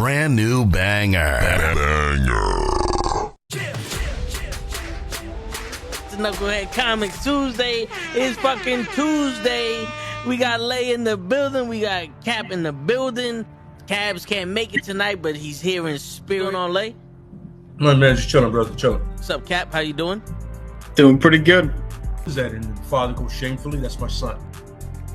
brand new banger. It's Knucklehead Comics Tuesday. It's fucking Tuesday. We got Lay in the building. We got Cap in the building. Cabs can't make it tonight, but he's here in spirit. On Lay. My man, just chilling, brother, chilling. What's up, Cap? How you doing? Doing pretty good. Is that and the father goes shamefully? That's my son.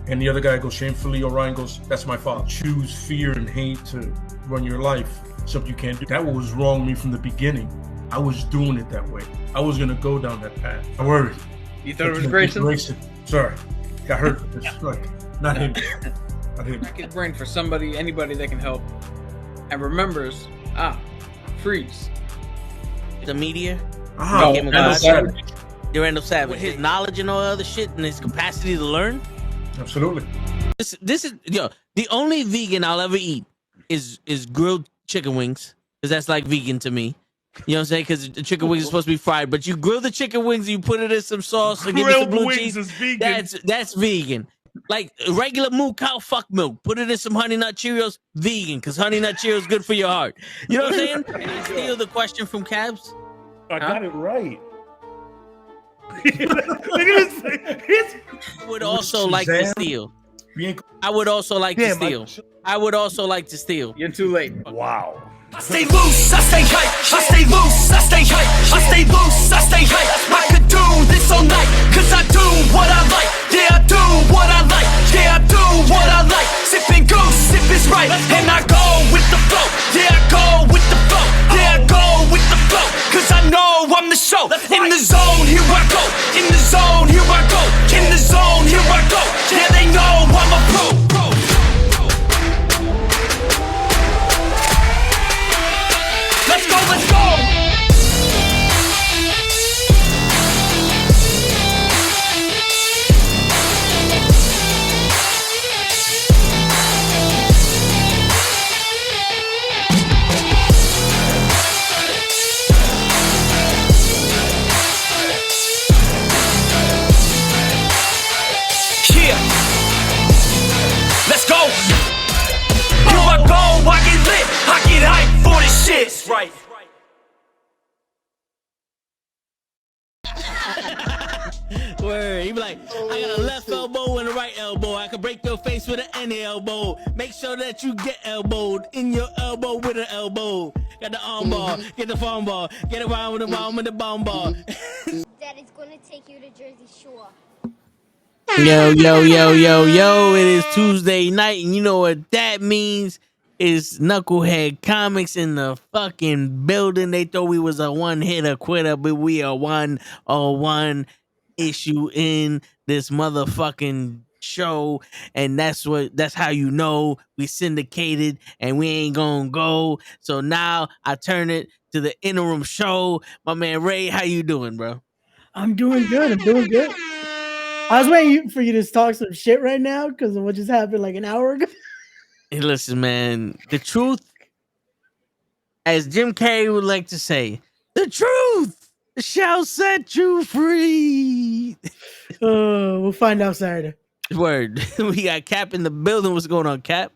And the other guy goes shamefully. Orion goes, that's my father. Choose fear and hate to run your life. Something you can't do. That was wrong with me from the beginning. I was doing it that way. I was gonna go down that path. I worried. You thought it was Grayson? Sorry, got hurt. It's like not him. Not him. Crack his brain for somebody, anybody that can help, and remembers. Freeze. The media. No, Randall Savage. Randall Savage. With his knowledge and all other shit and his capacity to learn. Absolutely. This is the only vegan I'll ever eat is grilled chicken wings, because that's like vegan to me. You know what I'm saying? Because the chicken wings are supposed to be fried, but you grill the chicken wings, you put it in some sauce, or give it some blue cheese. Is vegan. That's vegan. Like regular moo cow fuck milk, put it in some Honey Nut Cheerios, vegan, because Honey Nut Cheerios good for your heart. You know what I'm saying? And I steal the question from Cabs. I got it right. I would also like to steal. I would also like to steal. I would also like to steal. You're too late. Wow. I stay loose, I stay hype. I stay loose, I stay hype. I stay loose, I stay hype. I could do this all night, cause I do what I like. Yeah, I do what I like. Yeah, I do what I like. Sipping goose, sip is right. And I go with the flow. Yeah, I go with the flow. Yeah, I go with the flow. Cause I know I'm the show. In the zone, here I go. In the zone, here I go. In the zone, here I go. Yeah, they know I'm a pro. Let's go, let's go! Yeah! Let's go! Here I go, I get lit, I get hyped for this shit! Right. Word. He be like, I got a left elbow and a right elbow. I can break your face with an any elbow. Make sure that you get elbowed in your elbow with an elbow. Got the arm ball, get the phone ball, get around with the bomb with the bomb ball. Daddy's gonna take you to Jersey Shore. Yo, it is Tuesday night, and you know what that means? It's Knucklehead Comics in the fucking building. They thought we was a one-hitter quitter, but we are 101 issue in this motherfucking show, and that's how you know we syndicated and we ain't gonna go. So now I turn it to the interim show. My man Ray, how you doing, bro? I'm doing good. I was waiting for you to talk some shit right now because of what just happened like an hour ago. Hey, listen, man. The truth, as Jim Carrey would like to say, the truth shall set you free. We'll find out Saturday. Word. We got Cap in the building. What's going on, Cap?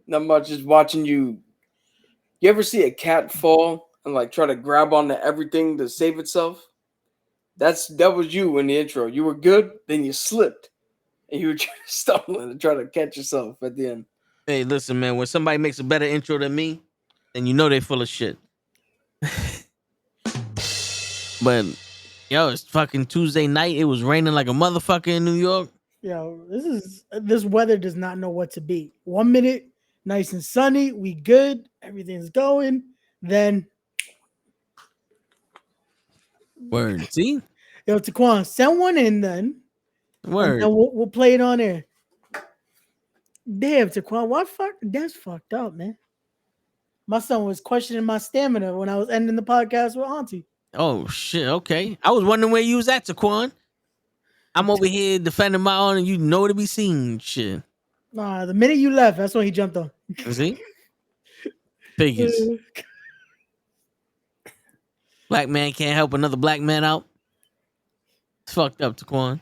Not much. Just watching you. You ever see a cat fall and like try to grab onto everything to save itself? That was you in the intro. You were good, then you slipped, and you were stumbling and trying to catch yourself at the end. Hey, listen, man. When somebody makes a better intro than me, then you know they full of shit. But yo, it's fucking Tuesday night. It was raining like a motherfucker in New York. Yo, this weather does not know what to be. 1 minute, nice and sunny, we good, everything's going. Then, Word. See, yo, Taquan, send one in then. Word. And we'll play it on air. Damn, Taquan, what fuck? That's fucked up, man. My son was questioning my stamina when I was ending the podcast with Auntie. Oh shit. Okay, I was wondering where you was at, Taquan. I'm over here defending my own, and you know to be seen. Shit. Nah, the minute you left, that's when he jumped on. See? Figures. Black man can't help another black man out. It's fucked up, Taquan.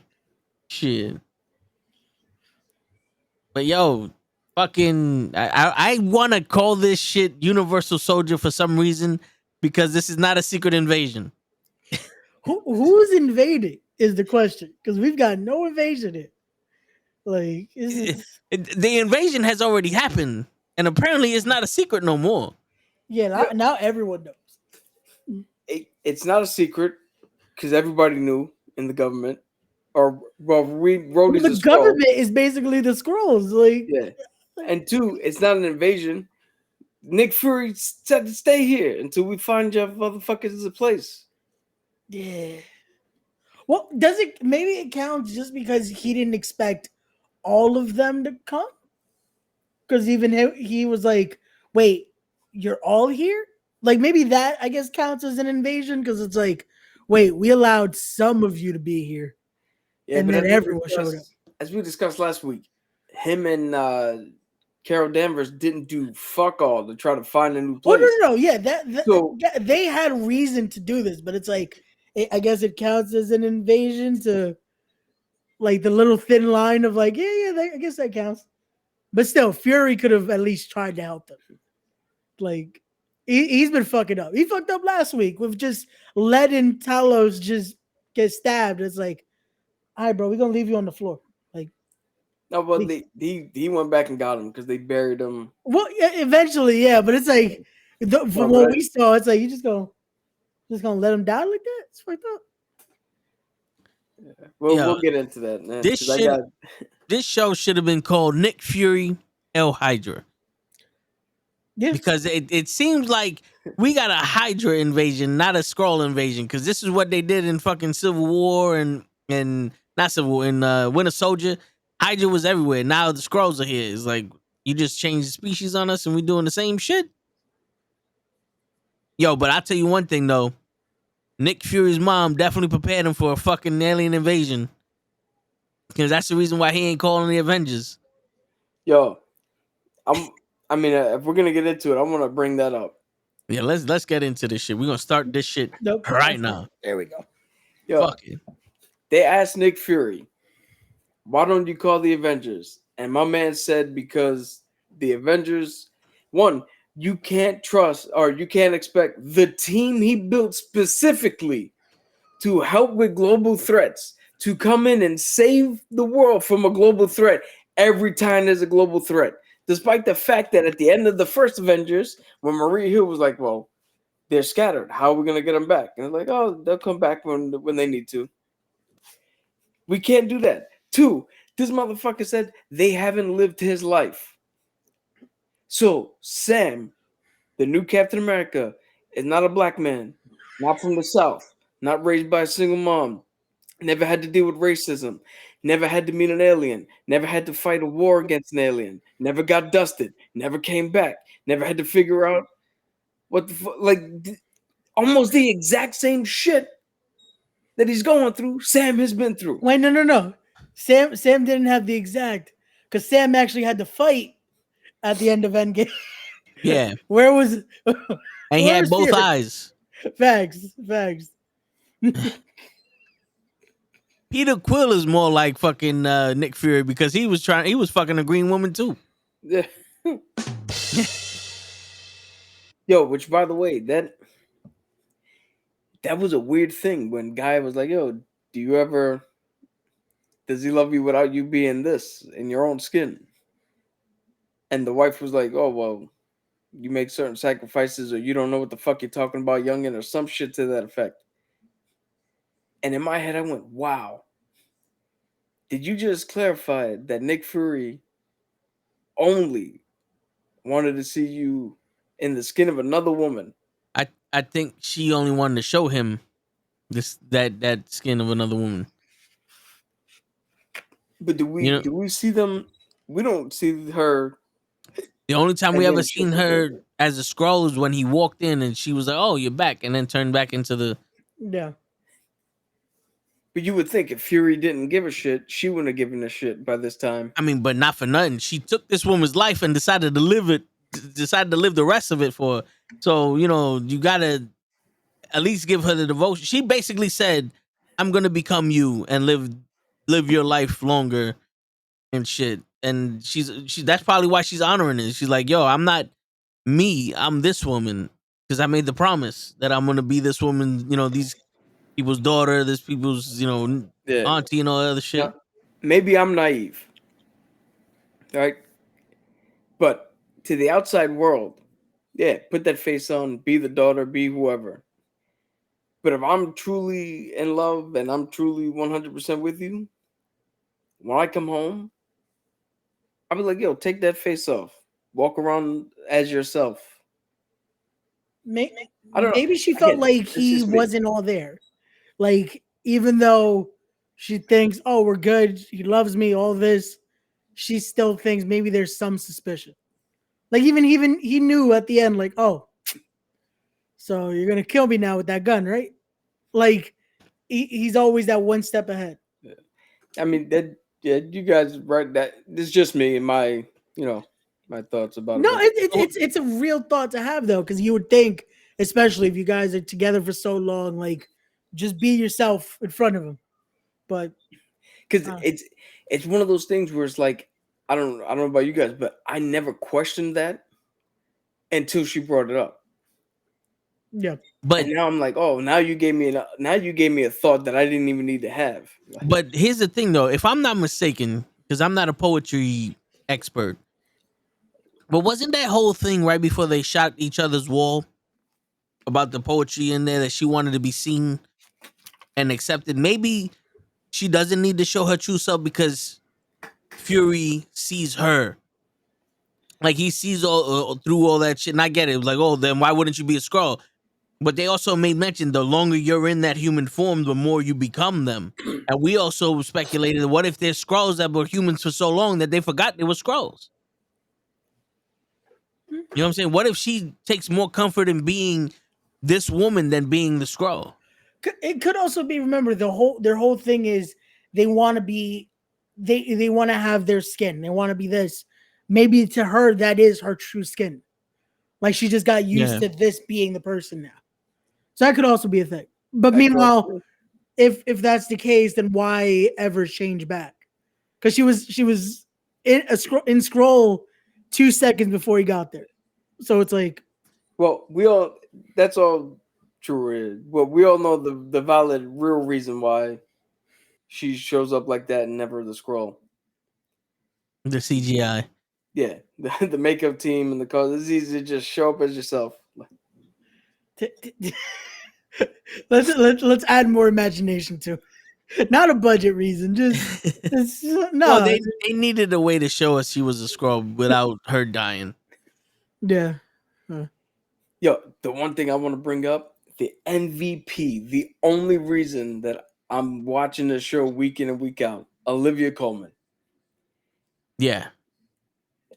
Shit. But yo, fucking I want to call this shit Universal Soldier for some reason because this is not a secret invasion. Who's invading is the question because we've got no invasion here. Like, this is The invasion has already happened, and apparently it's not a secret no more. yeah. Now everyone knows. It's not a secret because everybody knew in the government, or well, we wrote The government is basically the Skrulls. Like, yeah, and two, it's not an invasion. Nick Fury said to stay here until we find your motherfuckers a place. yeah. Well, does it? Maybe it counts just because he didn't expect all of them to come. Because even he was like, "Wait, you're all here?" Like maybe that I guess counts as an invasion because it's like, "Wait, we allowed some of you to be here." Yeah, and but then as we everyone showed up. As we discussed last week, him and Carol Danvers didn't do fuck all to try to find a new Oh place. no, yeah, So- they had reason to do this, but it's like I guess it counts as an invasion to like the little thin line of like, I guess that counts. But still, Fury could have at least tried to help them. Like he's been fucking up. He fucked up last week with just letting Talos just get stabbed. It's like, all right, bro, we're gonna leave you on the floor. Like, No, but he went back and got him because they buried him. well, yeah, eventually, yeah, but it's like from what we saw, it's like you just gonna let him die like that. It's fucked up. We'll get into that, man. This show should have been called Nick Fury El Hydra. Yeah. Because it seems like we got a Hydra invasion, not a Skrull invasion. Because this is what they did in fucking Civil War and not Civil War, in Winter Soldier. Hydra was everywhere. Now the Skrulls are here. It's like you just changed the species on us and we doing the same shit. Yo, but I'll tell you one thing though. Nick Fury's mom definitely prepared him for a fucking alien invasion. Because that's the reason why he ain't calling the Avengers. Yo, if we're gonna get into it, I want to bring that up. Yeah, let's get into this shit. We're gonna start this shit right now. There we go. Yo, Fuck it. They asked Nick Fury, why don't you call the Avengers? And my man said because the Avengers, one, you can't trust or you can't expect the team he built specifically to help with global threats to come in and save the world from a global threat every time there's a global threat. Despite the fact that at the end of the first Avengers, when Maria Hill was like, well, they're scattered. How are we going to get them back? And they're like, oh, they'll come back when they need to. We can't do that. Two, this motherfucker said they haven't lived his life. So Sam, the new Captain America, is not a black man, not from the South, not raised by a single mom, never had to deal with racism, never had to meet an alien, never had to fight a war against an alien, never got dusted, never came back, never had to figure out what the fuck, almost the exact same shit that he's going through, Sam has been through. Wait, no. Sam didn't have the exact, because Sam actually had to fight at the end of Endgame. Yeah. Where was and he had both Fury? eyes. Facts. Peter Quill is more like fucking Nick Fury because he was fucking a green woman too. Yeah. Yo, which by the way, that was a weird thing when Guy was like, yo, does he love you without you being this in your own skin? And the wife was like, oh, well, you make certain sacrifices or you don't know what the fuck you're talking about, youngin', or some shit to that effect. And in my head, I went, wow. Did you just clarify that Nick Fury only wanted to see you in the skin of another woman? I think she only wanted to show him that skin of another woman. But do we see them? We don't see her. The only time we ever seen her as a Skrull is when he walked in and she was like, "Oh, you're back," and then turned back into the. Yeah. But you would think if Fury didn't give a shit, she wouldn't have given a shit by this time. I mean, but not for nothing. She took this woman's life and decided to live the rest of it for her. So, you gotta at least give her the devotion. She basically said, "I'm gonna become you and live your life longer and shit." and she's that's probably why she's honoring it. She's like, yo, I'm not me, I'm this woman because I made the promise that I'm gonna be this woman. You know, these people's daughter, this people's Yeah. auntie, and all that other shit. Now, maybe I'm naive, right? But to the outside world, yeah, put that face on, be the daughter, be whoever. But if I'm truly in love and I'm truly 100% with you, when I come home, I'll be like, yo, take that face off. Walk around as yourself. I don't know. Maybe she felt Again, like it's he just me. wasn't all there. Like, even though she thinks, oh, we're good, he loves me, all this, she still thinks maybe there's some suspicion. Like, even he knew at the end, like, oh, so you're gonna kill me now with that gun, right? Like, he's always that one step ahead. I mean, that yeah, you guys right. That this is just me and my my thoughts about No, it. it's a real thought to have though, because you would think, especially if you guys are together for so long, like just be yourself in front of him. But Because it's one of those things where it's like I don't know about you guys, but I never questioned that until she brought it up. yeah, But And now I'm like, oh, now you gave me a thought that I didn't even need to have. but here's the thing though, if I'm not mistaken, because I'm not a poetry expert, but wasn't that whole thing right before they shot each other's wall about the poetry in there that she wanted to be seen and accepted? Maybe she doesn't need to show her true self because Fury sees her. Like he sees all through all that shit, and I get it. It was like, oh, then why wouldn't you be a Skrull? But they also made mention the longer you're in that human form, the more you become them. And we also speculated, what if there's Skrulls that were humans for so long that they forgot they were Skrulls? You know what I'm saying? What if she takes more comfort in being this woman than being the Skrull? it could also be. Remember, their whole thing is they want to be, they want to have their skin. They want to be this. Maybe to her that is her true skin. Like she just got used Yeah. to this being the person now. So that could also be a thing. But That could meanwhile, also if that's the case, then why ever change back? Because she was in scroll 2 seconds before he got there. So it's like, well, that's all true. Well, we all know the valid real reason why she shows up like that and never the scroll. The CGI. Yeah, the makeup team and the colors. It's easy to just show up as yourself. let's add more imagination to it. Not a budget reason, just no. Well, they needed a way to show us she was a Skrull without her dying. Yeah. Yo, the one thing I want to bring up, the MVP, the only reason that I'm watching this show week in and week out, Olivia Colman, Yeah.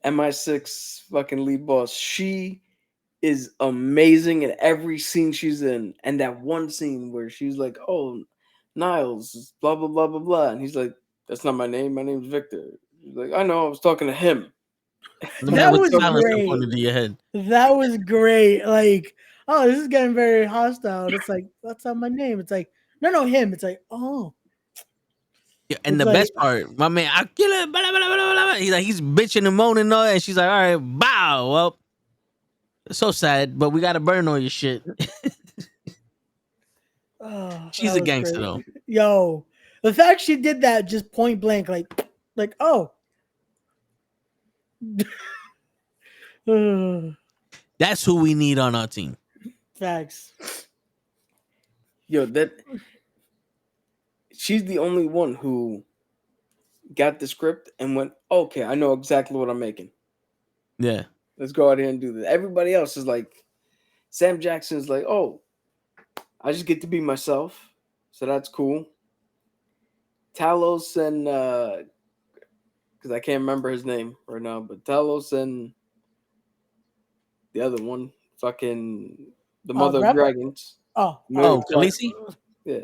MI6 fucking lead boss. She is amazing in every scene she's in. And that one scene where she's like, oh, Niles, blah, blah, blah, blah, blah. And he's like, that's not my name. My name's Victor. She's like, I know, I was talking to him. The That man with was silence great. pointed to your head. That was great. Like, oh, this is getting very hostile. It's like, that's not my name. It's like, no, him. It's like, oh. Yeah, and It's the like, best part, my man, I kill it. Blah, blah, blah, blah, blah. He's bitching and moaning and all that. And she's like, all right, bow. Well, it's so sad, but we got to burn all your shit. oh, She's that a was gangster, great. though. Yo, the fact she did that just point blank, like, oh. That's who we need on our team. Facts. Yo, she's the only one who got the script and went, okay, I know exactly what I'm making. Yeah. Let's go out here and do this. Everybody else is like, Sam Jackson's like, oh, I just get to be myself. So that's cool. Talos and, because I can't remember his name right now, but Talos and the other one, fucking the Mother of Brett? Dragons. Oh, Khaleesi? Yeah.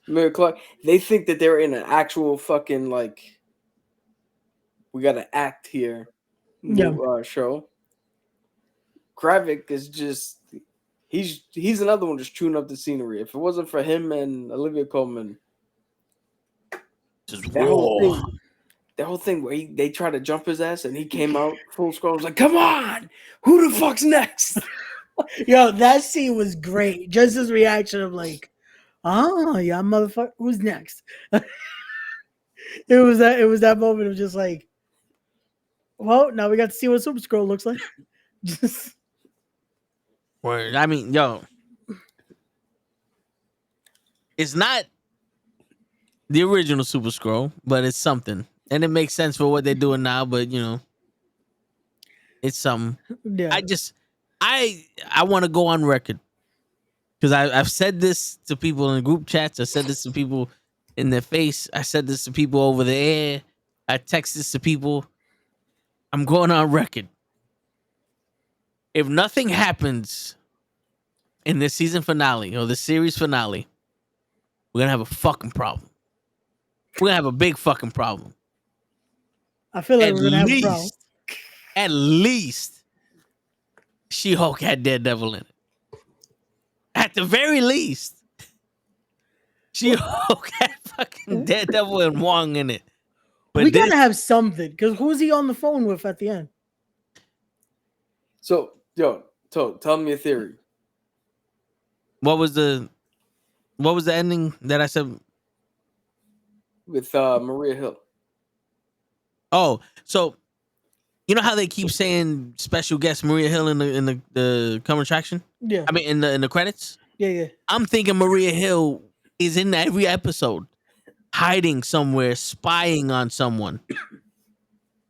Amelia Clark. They think that they're in an actual fucking, like, we got to act here show. Kravik is just, he's another one just chewing up the scenery. If it wasn't for him and Olivia Colman, Just that whole the whole thing where they tried to jump his ass and he came out full scroll. Was like, come on, who the fuck's next? Yo, that scene was great. Just his reaction of like, oh yeah, motherfucker, who's next? It was that moment of just like, well, now we got to see what Super Scroll looks like. Just Word. I mean, yo, it's not the original Super Scroll, but it's something, and it makes sense for what they're doing now. But you know, it's something. yeah. I want to go on record because I've said this to people in group chats. I said this to people in their face. I said this to people over the air. I text this to people. I'm going on record. If nothing happens in this season finale or the series finale, we're gonna have a fucking problem. We're gonna have a big fucking problem. I feel like we're gonna have a problem. At least, She-Hulk had Daredevil in it. At the very least, She-Hulk had fucking Daredevil and Wong in it. But we gotta have something, because who's he on the phone with at the end? So, yo, tell me a theory. What was the ending that I said? With Maria Hill. Oh, so you know how they keep saying special guest Maria Hill in the coming attraction? Yeah. I mean in the credits? Yeah. I'm thinking Maria Hill is in every episode, hiding somewhere, spying on someone.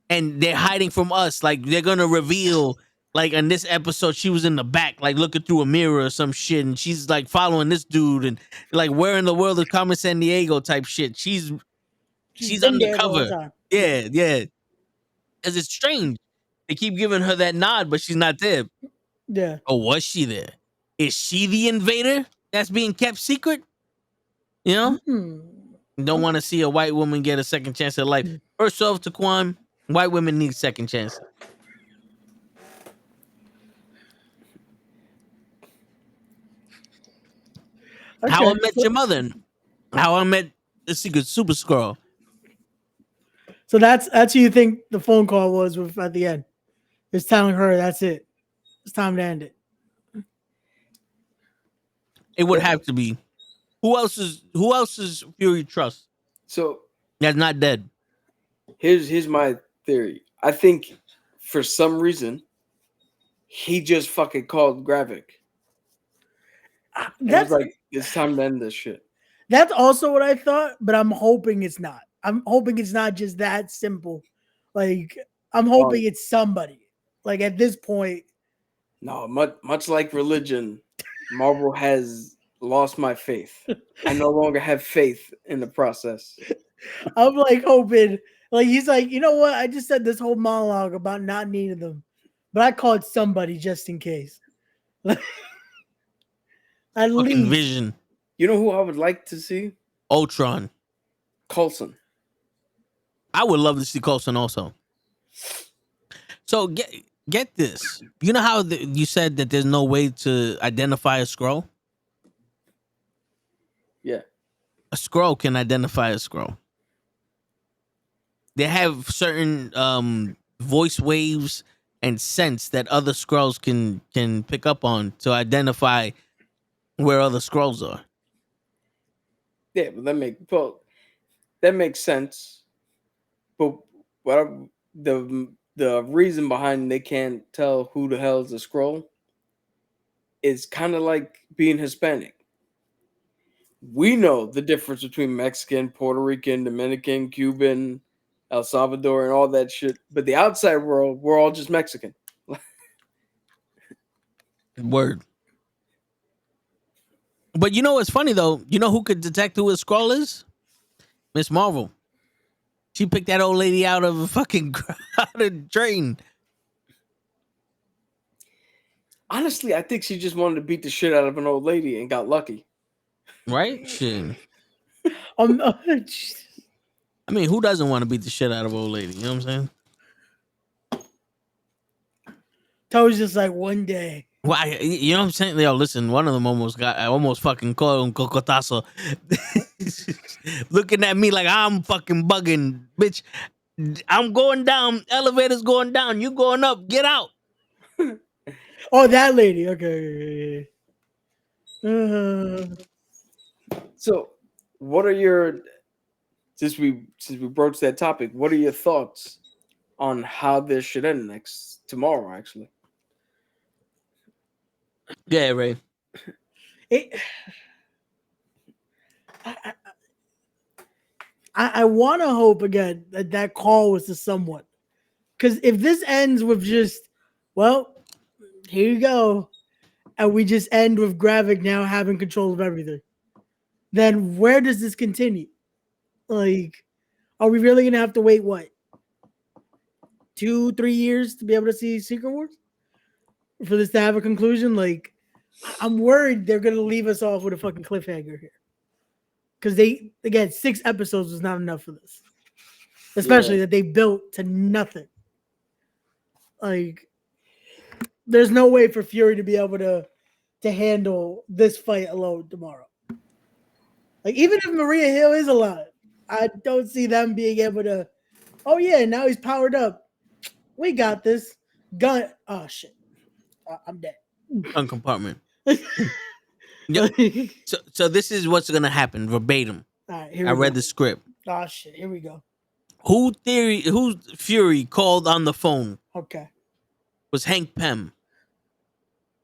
And they're hiding from us. Like they're gonna reveal, like in this episode, she was in the back, like looking through a mirror or some shit, and she's like following this dude, and like where in the world is Carmen San Diego type shit. She's been there the whole undercover. time. Yeah. Because it's strange. They keep giving her that nod, but she's not there. Yeah. Or was she there? Is she the invader that's being kept secret? You know? Don't want to see a white woman get a second chance at life. First off, Taquan, white women need second chance. Okay. How I Met Your Mother. And How I Met the Secret Super Skrull. So that's who you think the phone call was with at the end. It's telling her that's it. It's time to end it. It would have to be. Who else is Fury trust? So That's not dead. here's my theory. I think for some reason he just fucking called Gravik. It was like, it's time to end this shit. That's also what I thought, but I'm hoping it's not. I'm hoping it's not just that simple. Like I'm hoping it's somebody. Like at this point. No, much like religion, Marvel has lost my faith. I no longer have faith in the process. I'm like hoping, like he's like, you know what? I just said this whole monologue about not needing them, but I called somebody just in case. At Fucking least Vision. You know who I would like to see? Ultron. Coulson. I would love to see Coulson also. So get this. You know how you said that there's no way to identify a Skrull? Yeah. A Skrull can identify a Skrull. They have certain voice waves and sense that other Skrulls can pick up on to identify where other Skrulls are. Yeah, but that makes sense. But the reason behind they can't tell who the hell is a Skrull is kind of like being Hispanic. We know the difference between Mexican, Puerto Rican, Dominican, Cuban, El Salvador, and all that shit. But the outside world, we're all just Mexican. Word. But you know what's funny though? You know who could detect who a Skrull is? Miss Marvel. She picked that old lady out of a fucking crowded train. Honestly, I think she just wanted to beat the shit out of an old lady and got lucky. Right? Shit. I I mean, who doesn't want to beat the shit out of an old lady? You know what I'm saying? was just like one day. Well, you know what I'm saying? Yo, listen, one of them almost fucking called un cocotazo. Looking at me like I'm fucking bugging, bitch. I'm going down. Elevator's going down. You going up. Get out. Oh, that lady. Okay. Uh, So, what are your since we broached that topic? What are your thoughts on how this should end tomorrow? Actually, Yeah, Ray. it, I, I want to hope again that that call was to someone. Because if this ends with just, well, here you go, and we just end with Gravik now having control of everything, then where does this continue? Like, are we really gonna have to wait what 2-3 years to be able to see Secret Wars for this to have a conclusion? Like, I'm worried they're gonna leave us off with a fucking cliffhanger here. Because they again, 6 episodes was not enough for this, especially that they built to nothing. Like, there's no way for Fury to be able to handle this fight alone tomorrow. Like, even if Maria Hill is alive, I don't see them being able to. Oh yeah, now he's powered up. We got this. Gun. Oh shit, I'm dead. Uncompartment. Yep. So this is what's gonna happen verbatim. All right, here I we read go. the script. Oh shit, here we go. Who Fury called on the phone Okay. was Hank Pym.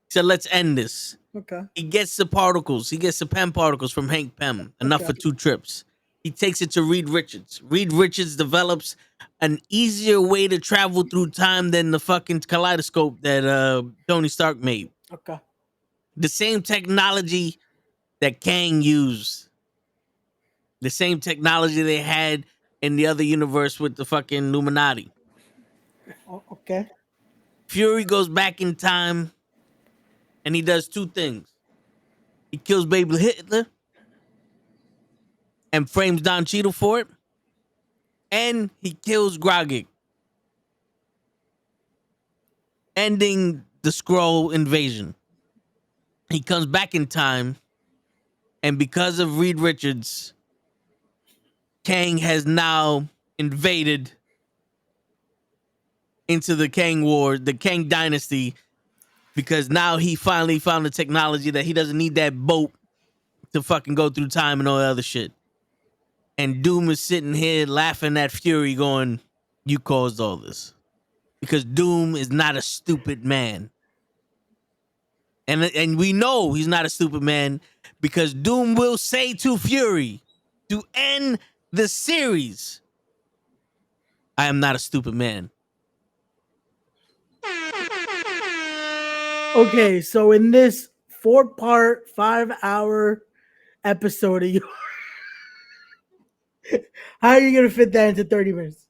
He said, "Let's end this." Okay. He gets the particles. He gets the Pym particles from Hank Pym. Enough Okay. for 2 trips. He takes it to Reed Richards. Reed Richards develops an easier way to travel through time than the fucking kaleidoscope that Tony Stark made. Okay. The same technology that Kang used. The same technology they had in the other universe with the fucking Illuminati. Okay. Fury goes back in time and he does 2 things. He kills baby Hitler and frames Don Cheadle for it. And he kills Grogik, ending the Skrull invasion. He comes back in time, and because of Reed Richards, Kang has now invaded into the Kang War, the Kang Dynasty, because now he finally found the technology that he doesn't need that boat to fucking go through time and all that other shit. And Doom is sitting here laughing at Fury going, "You caused all this." Because Doom is not a stupid man. And we know he's not a stupid man because Doom will say to Fury to end the series, "I am not a stupid man." Okay, so in this 4-part, 5-hour episode of you, how are you gonna fit that into 30 minutes?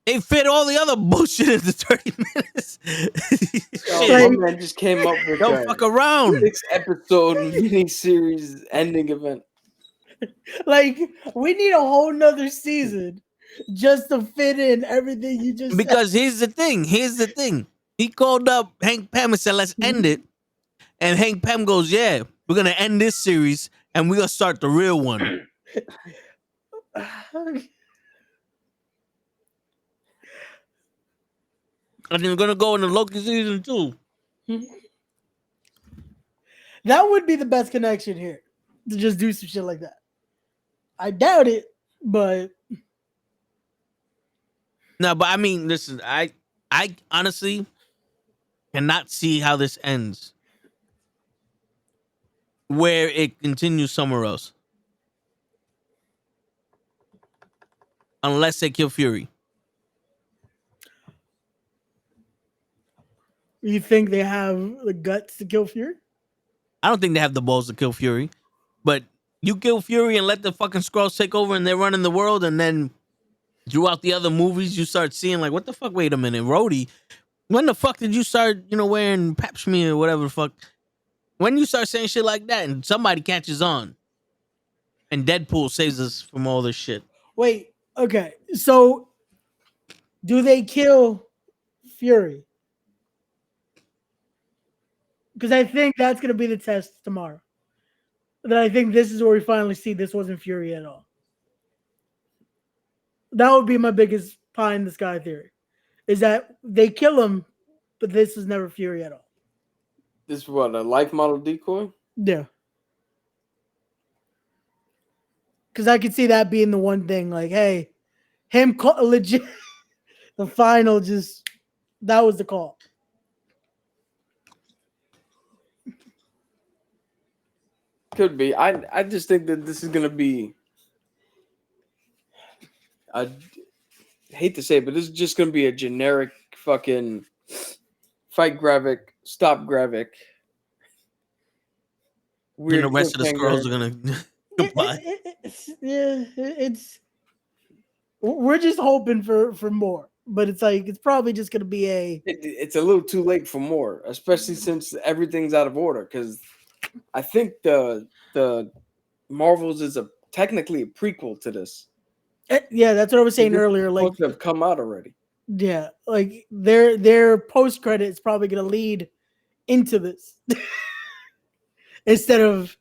They fit all the other bullshit into 30 minutes. oh, Shit. my man just came up with Don't fuck around. 6-episode miniseries ending event. Like, we need a whole nother season just to fit in everything you just said. Because here's the thing. He called up Hank Pym and said, "Let's end it." And Hank Pym goes, "Yeah, we're going to end this series and we're going to start the real one." And then we're going to go into Loki season 2. That would be the best connection here, to just do some shit like that. I doubt it, but No, but I mean, listen, I honestly cannot see how this ends where it continues somewhere else. Unless they kill Fury. you think they have the guts to kill Fury? I don't think they have the balls to kill Fury. But you kill Fury and let the fucking Skrulls take over and they're running the world, and then throughout the other movies you start seeing like, what the fuck? Wait a minute, Rhodey. When the fuck did you start, wearing pap smear or whatever the fuck? When you start saying shit like that and somebody catches on and Deadpool saves us from all this shit. Wait, okay. So do they kill Fury? Because I think that's going to be the test tomorrow. That I think this is where we finally see this wasn't Fury at all. That would be my biggest pie in the sky theory. Is that they kill him, but this is never Fury at all. This is what, a life model decoy? Yeah. Because I could see that being the one thing. Like, hey, legit. The final just that was the call. Could be. I just think that this is gonna be. I hate to say it, but this is just gonna be a generic fucking fight graphic, stop graphic. And the Weird rest of the cliffhanger. Skrulls are gonna goodbye. It's we're just hoping for more, but it's like it's probably just gonna be It's a little too late for more, especially since everything's out of order. Because I think the Marvels is technically a prequel to this. yeah, that's what I was saying earlier. Like, supposed to have come out already. yeah, like their post credit is probably gonna lead into this instead of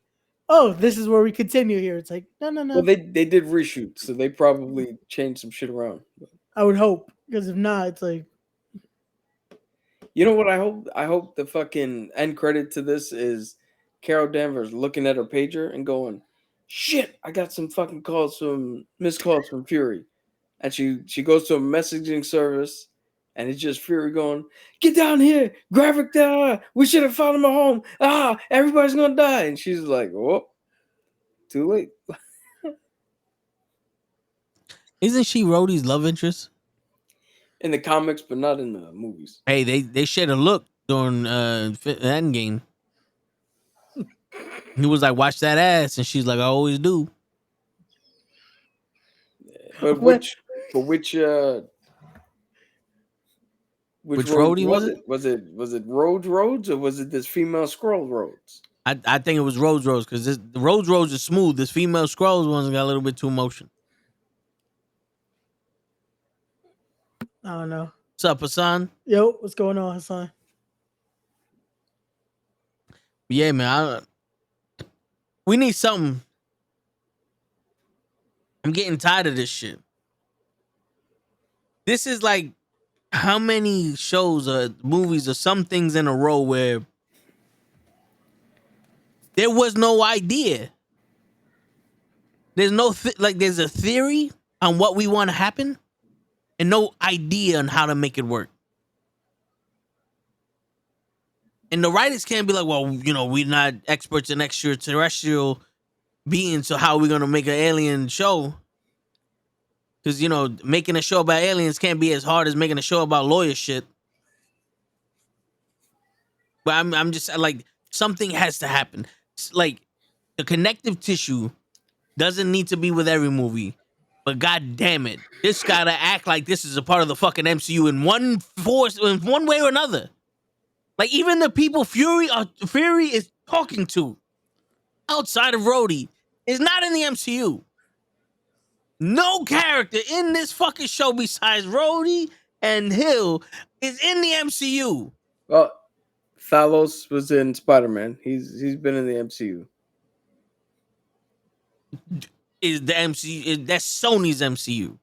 this is where we continue here. It's like no. Well, they did reshoot, so they probably changed some shit around. I would hope, because if not, it's like You know what I hope? I hope the fucking end credit to this is Carol Danvers looking at her pager and going, "Shit, I got some fucking missed calls from Fury," and she goes to a messaging service, and it's just Fury going, "Get down here, graphic down. We should have found him at home. Everybody's gonna die," and she's like, "Oh, too late." Isn't she Rhodey's love interest? In the comics, but not in the movies. Hey, they shared a look during Endgame. He was like, "Watch that ass," and she's like, "I always do." But What? which Which Rhodes Rhodey was it? Was it Rhodes or was it this female Skrull Rhodes? I think it was Rose because the Rose is smooth. This female Skrulls one's got a little bit too motion. I don't know. What's up, Hassan? Yo, what's going on, Hassan? Yeah, man. We need something. I'm getting tired of this shit. This is like how many shows or movies or some things in a row where there was no idea. There's no there's a theory on what we want to happen and no idea on how to make it work. And the writers can't be like, well, we're not experts in extraterrestrial beings, so how are we going to make an alien show? Because, making a show about aliens can't be as hard as making a show about lawyer shit. But I'm just like, something has to happen. Like, the connective tissue doesn't need to be with every movie. But god damn it, this gotta act like this is a part of the fucking MCU in one way or another. Like, even the people Fury is talking to outside of Rhodey is not in the MCU. No character in this fucking show besides Rhodey and Hill is in the MCU. Well, Thalos was in Spider-Man. He's been in the MCU. Is the MCU? That's Sony's MCU.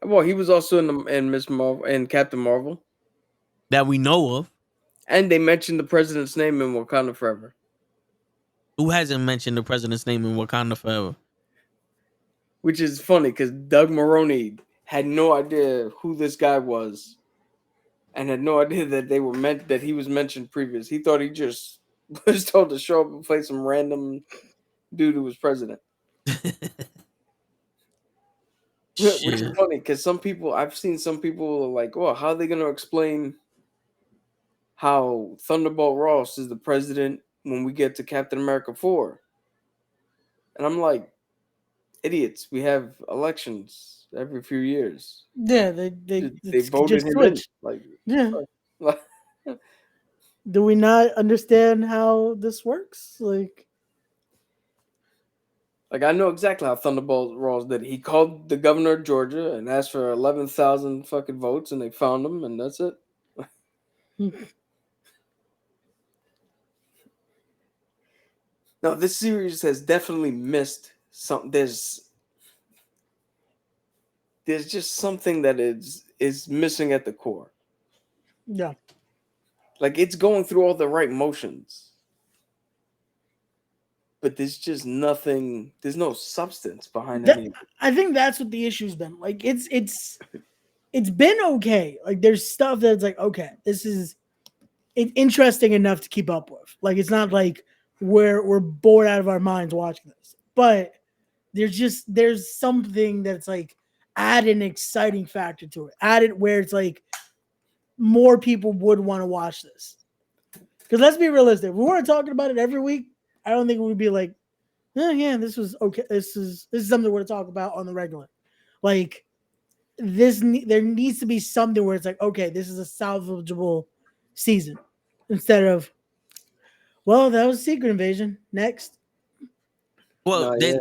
Well, he was also in Miss Marvel and Captain Marvel that we know of. And they mentioned the president's name in Wakanda Forever. Who hasn't mentioned the president's name in Wakanda Forever? Which is funny because Doug Maroney had no idea who this guy was, and had no idea that that he was mentioned previous. He thought he just was told to show up and play some random dude who was president. Which is funny because I've seen some people like, well, how are they going to explain how Thunderbolt Ross is the president when we get to Captain America 4? And I'm like, idiots. We have elections every few years. Yeah, they voted him in. Like, yeah. Do we not understand how this works? Like I know exactly how Thunderbolt Ross did it. He called the governor of Georgia and asked for 11,000 fucking votes, and they found him, and that's it. No, this series has definitely missed something. there's just something that is missing at the core. Yeah. Like it's going through all the right motions, but there's just nothing. There's no substance behind That, any. I think that's what the issue's been. Like it's been okay. Like there's stuff that's like, okay, this is interesting enough to keep up with. Like it's not like we're bored out of our minds watching this. But there's something that's like add an exciting factor to it. Add it where it's like more people would want to watch this. Because let's be realistic. If we weren't talking about it every week, I don't think it would be like, oh, yeah, this was okay. This is something we're to talk about on the regular. Like there needs to be something where it's like, okay, this is a salvageable season instead of, well, that was Secret Invasion. Next. Well, No, yeah.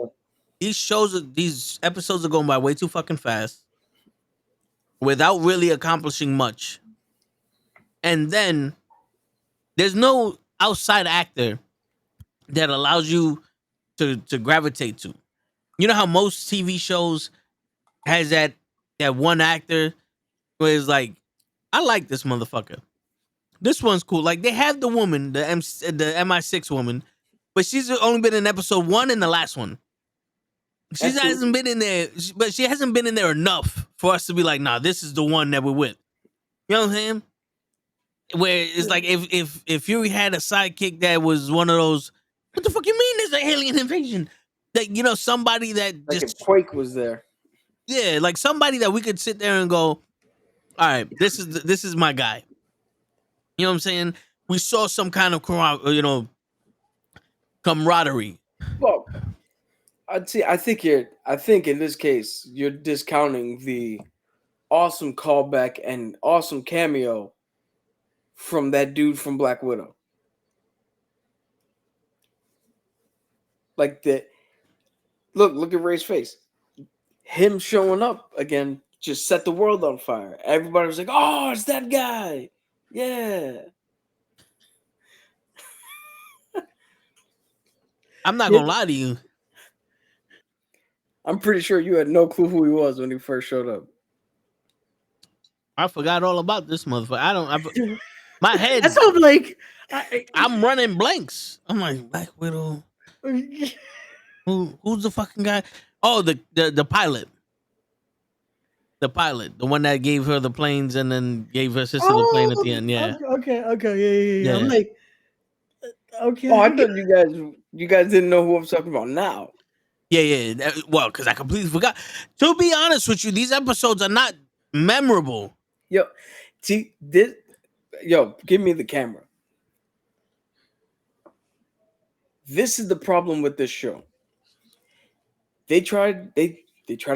these episodes are going by way too fucking fast without really accomplishing much. And then there's no outside actor that allows you to gravitate to. You know how most TV shows has that one actor where it's like, I like this motherfucker. This one's cool. Like they have the woman, the MI6 woman, but she's only been in episode 1 and the last one. She That's hasn't been in there, but she hasn't been in there enough for us to be like, nah, this is the one that we're with. You know what I'm saying? Where it's like if Fury had a sidekick that was one of those, what the fuck you mean there's an alien invasion? Like, you know, somebody that like just, if Quake was there. yeah, like somebody that we could sit there and go, all right, this is my guy. You know what I'm saying? We saw some kind of camaraderie. Well, I'd say I think in this case you're discounting the awesome callback and awesome cameo from that dude from Black Widow. Like that. Look at Ray's face. Him showing up again just set the world on fire. Everybody was like, "Oh, it's that guy!" Yeah. I'm not gonna lie to you. I'm pretty sure you had no clue who he was when he first showed up. I forgot all about this motherfucker. My head. That's all like I'm running blanks. I'm like, Black Widow. Who's the fucking guy? Oh, the pilot. The pilot, the one that gave her the planes and then gave her sister the plane at the end. Yeah. Okay. Yeah. I'm like, okay. Oh, I thought you guys didn't know who I'm talking about now. Yeah. Well, because I completely forgot. To be honest with you, these episodes are not memorable. Yo, see this. Yo, give me the camera. This is the problem with this show. They try to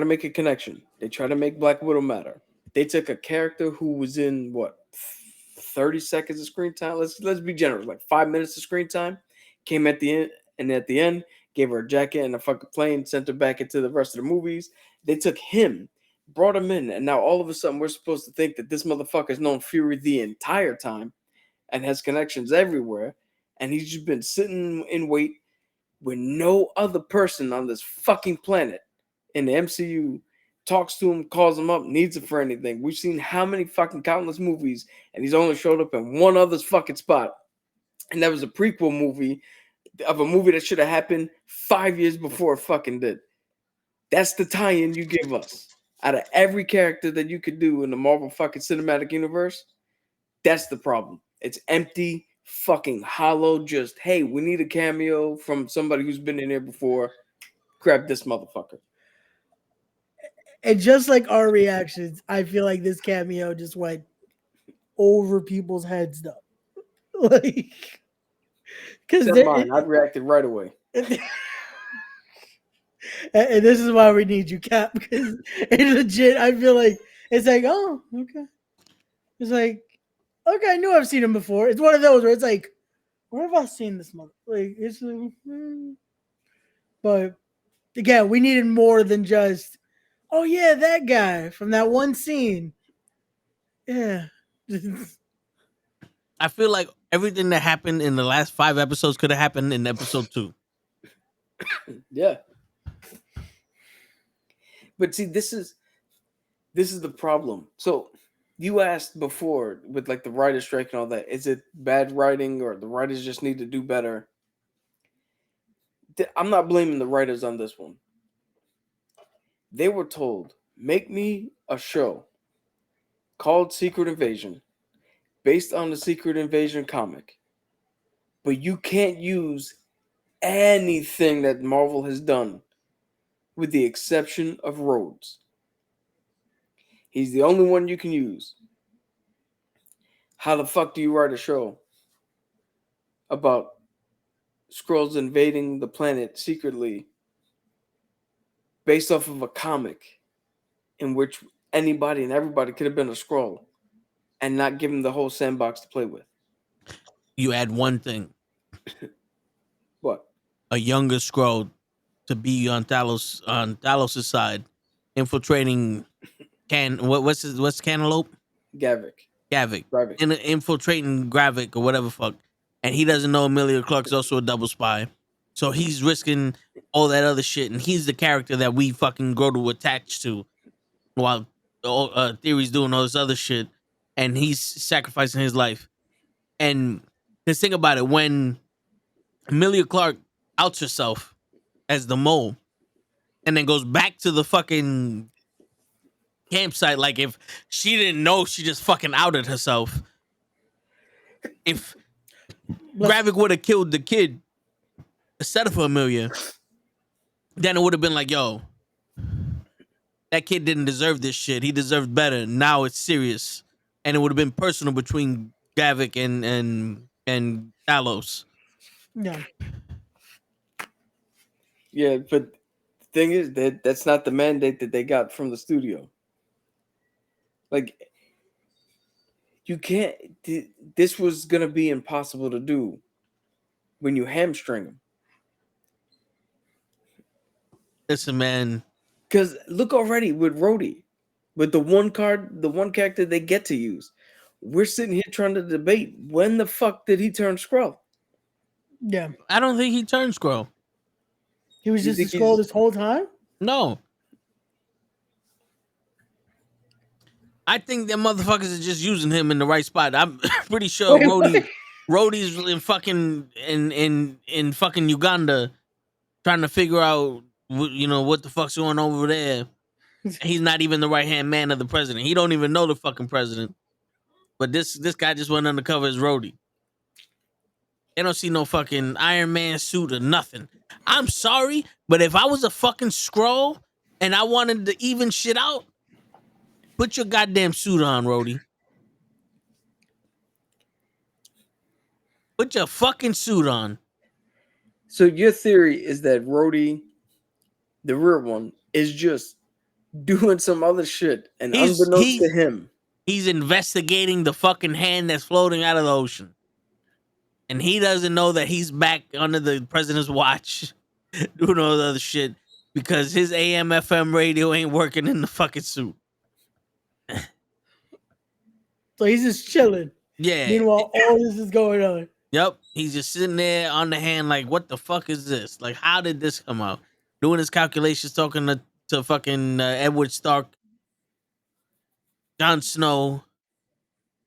make a connection. They try to make Black Widow matter. They took a character who was in what 30 seconds of screen time. Let's be generous, like 5 minutes of screen time. Came at the end, and at the end, gave her a jacket and a fucking plane, sent her back into the rest of the movies. They took him, brought him in, and now all of a sudden we're supposed to think that this motherfucker's known Fury the entire time and has connections everywhere, and he's just been sitting in wait where no other person on this fucking planet in the MCU talks to him, calls him up, needs him for anything. We've seen how many fucking countless movies, and he's only showed up in one other fucking spot. And that was a prequel movie of a movie that should have happened 5 years before it fucking did. That's the tie-in you give us. Out of every character that you could do in the Marvel fucking cinematic universe, that's the problem. It's empty, fucking hollow, just, hey, we need a cameo from somebody who's been in here before. Grab this motherfucker. And just like our reactions, I feel like this cameo just went over people's heads, though. Like, because I'd reacted right away. And this is why we need you, Cap, because it's legit. I feel like it's like, oh, okay. It's like, okay, I knew I've seen him before. It's one of those where it's like, where have I seen this mother? Like, it's like, but again, we needed more than just, oh yeah, that guy from that one scene. Yeah. I feel like everything that happened in the last 5 episodes could have happened in episode 2. Yeah. But see, this is this is the problem. So you asked before with like the writer strike and all that, is it bad writing or the writers just need to do better? I'm not blaming the writers on this one. They were told, make me a show called Secret Invasion based on the Secret Invasion comic. But you can't use anything that Marvel has done with the exception of Rhodes. He's the only one you can use. How the fuck do you write a show about Skrulls invading the planet secretly based off of a comic in which anybody and everybody could have been a Skrull and not give them the whole sandbox to play with? You add one thing: What? a younger Skrull to be on Talos' side, infiltrating what's Cantaloupe? Gavik. Gavik. Gravik. And infiltrating Gravik or whatever fuck. And he doesn't know Amelia Clark's also a double spy. So he's risking all that other shit. And he's the character that we fucking grow to attach to while Theory's doing all this other shit. And he's sacrificing his life. And just think about it. When Amelia Clark outs herself as the mole and then goes back to the fucking campsite, like if she didn't know, she just fucking outed herself. If Gravik would have killed the kid instead of Amelia, then it would have been like, yo, that kid didn't deserve this shit. He deserved better. Now it's serious. And it would have been personal between Gavik and Talos. Yeah. Yeah, but the thing is that that's not the mandate that they got from the studio. Like, you can't. This was gonna be impossible to do when you hamstring them. Listen, man. Because look already with Rhodey, with the one character they get to use. We're sitting here trying to debate when the fuck did he turn Skrull? Yeah. I don't think he turned Skrull. He was You just a think he's- Skrull this whole time? No. I think them motherfuckers are just using him in the right spot. I'm pretty sure Rhodey's in fucking in fucking Uganda trying to figure out what the fuck's going on over there. He's not even the right hand man of the president. He don't even know the fucking president. But this guy just went undercover as Rhodey. They don't see no fucking Iron Man suit or nothing. I'm sorry, but if I was a fucking Skrull and I wanted to even shit out, put your goddamn suit on, Rhodey. Put your fucking suit on. So your theory is that Rhodey, the real one, is just doing some other shit, and unbeknownst to him, he's investigating the fucking hand that's floating out of the ocean. And he doesn't know that he's back under the president's watch doing all the other shit because his AM FM radio ain't working in the fucking suit. So he's just chilling. Yeah. Meanwhile, all this is going on. Yep. He's just sitting there on the hand like, what the fuck is this? Like, how did this come out? Doing his calculations, talking to fucking Edward Stark, Jon Snow,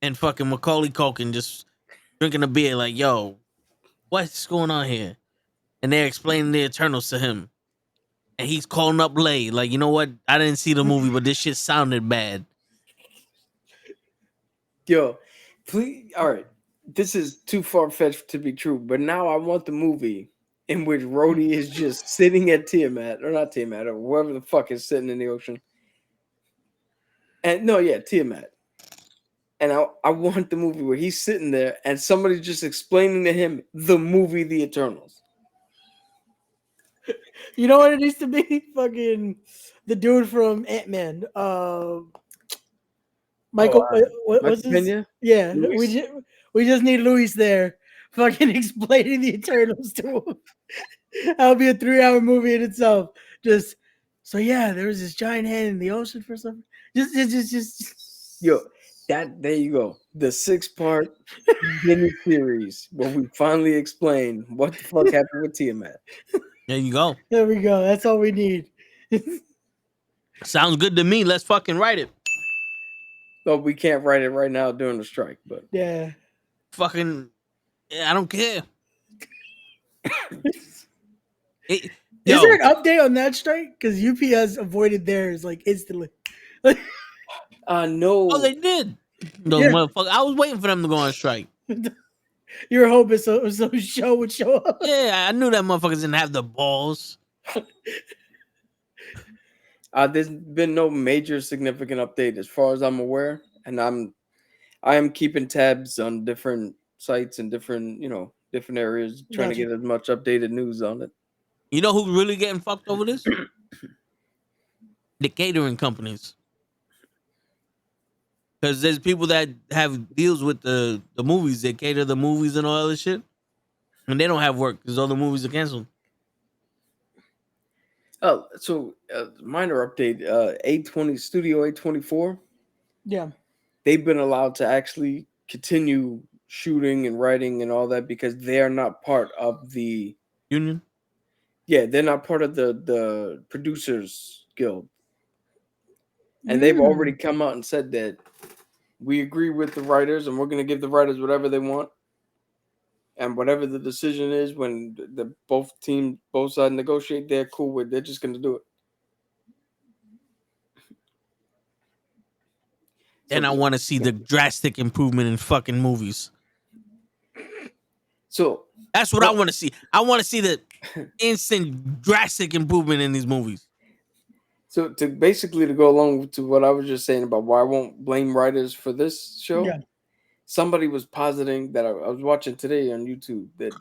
and fucking Macaulay Culkin just drinking a beer like, yo, what's going on here? And they're explaining the Eternals to him. And he's calling up Lay, like, you know what? I didn't see the movie, but this shit sounded bad. Yo, please, all right. This is too far-fetched to be true, but now I want the movie in which Rhodey is just sitting at Tiamat, or not Tiamat, or whoever the fuck is sitting in the ocean. And no, yeah, Tiamat. And I want the movie where he's sitting there and somebody's just explaining to him the movie The Eternals. You know what it needs to be? Fucking the dude from Ant-Man. Michael, what's his? Pena? Yeah, Luis? we just need Luis there, fucking explaining the Eternals to him. That'll be a 3-hour movie in itself. Just so yeah, there was this giant hand in the ocean for something. Just. Yo, there you go. The 6-part mini series where we finally explain what the fuck happened with Tiamat. There you go. There we go. That's all we need. Sounds good to me. Let's fucking write it. Well, we can't write it right now during the strike, but Yeah. Fucking, I don't care. Is Yo, there an update on that strike? Because UPS avoided theirs like instantly. no. oh, they did. Those Yeah. motherfuckers. I was waiting for them to go on strike. You were hoping some show would show up. Yeah, I knew that motherfuckers didn't have the balls. There's been no major significant update as far as I'm aware, and I am keeping tabs on different sites and different different areas, trying to Gotcha. get as much updated news on it. You know who's really getting fucked over this? The catering companies. Because there's people that have deals with the movies. They cater the movies and all this shit. And they don't have work because all the movies are canceled. Oh, so minor update. A20 Studio A24. Yeah. They've been allowed to actually continue shooting and writing and all that because they are not part of the Union? they're not part of the producers guild. And they've already come out and said that we agree with the writers and we're going to give the writers whatever they want. And whatever the decision is when the both sides negotiate, they're cool with. They're just going to do it. And I want to see the drastic improvement in fucking movies. So that's what I want to see. I want to see the instant drastic improvement in these movies. So to go along to what I was just saying about why I won't blame writers for this show. Yeah. Somebody was positing that I was watching today on YouTube that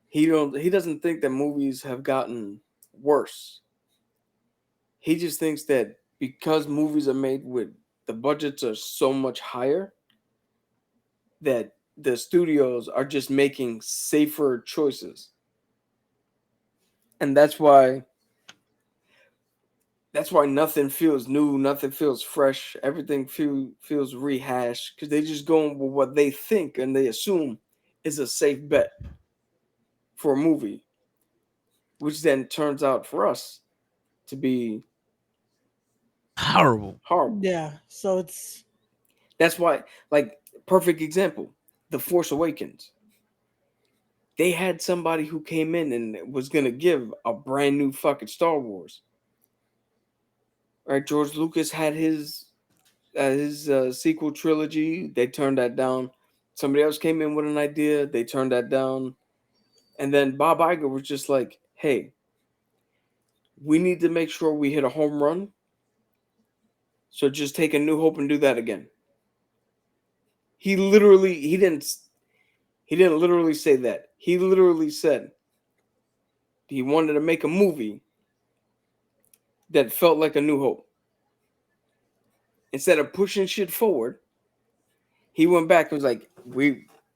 he doesn't think that movies have gotten worse. He just thinks that because movies are made with the budgets are so much higher that the studios are just making safer choices. And that's why nothing feels new, nothing feels fresh, everything feels rehashed because they just going with what they think and they assume is a safe bet for a movie, which then turns out for us to be horrible. Yeah. So that's why, like, perfect example, The Force Awakens. They had somebody who came in and was gonna give a brand new fucking Star Wars. Right, George Lucas had his sequel trilogy. They turned that down. Somebody else came in with an idea. They turned that down. And then Bob Iger was just like, hey, we need to make sure we hit a home run. So just take A New Hope and do that again. He didn't literally say that. He literally said he wanted to make a movie that felt like A New Hope. Instead of pushing shit forward, he went back and was like,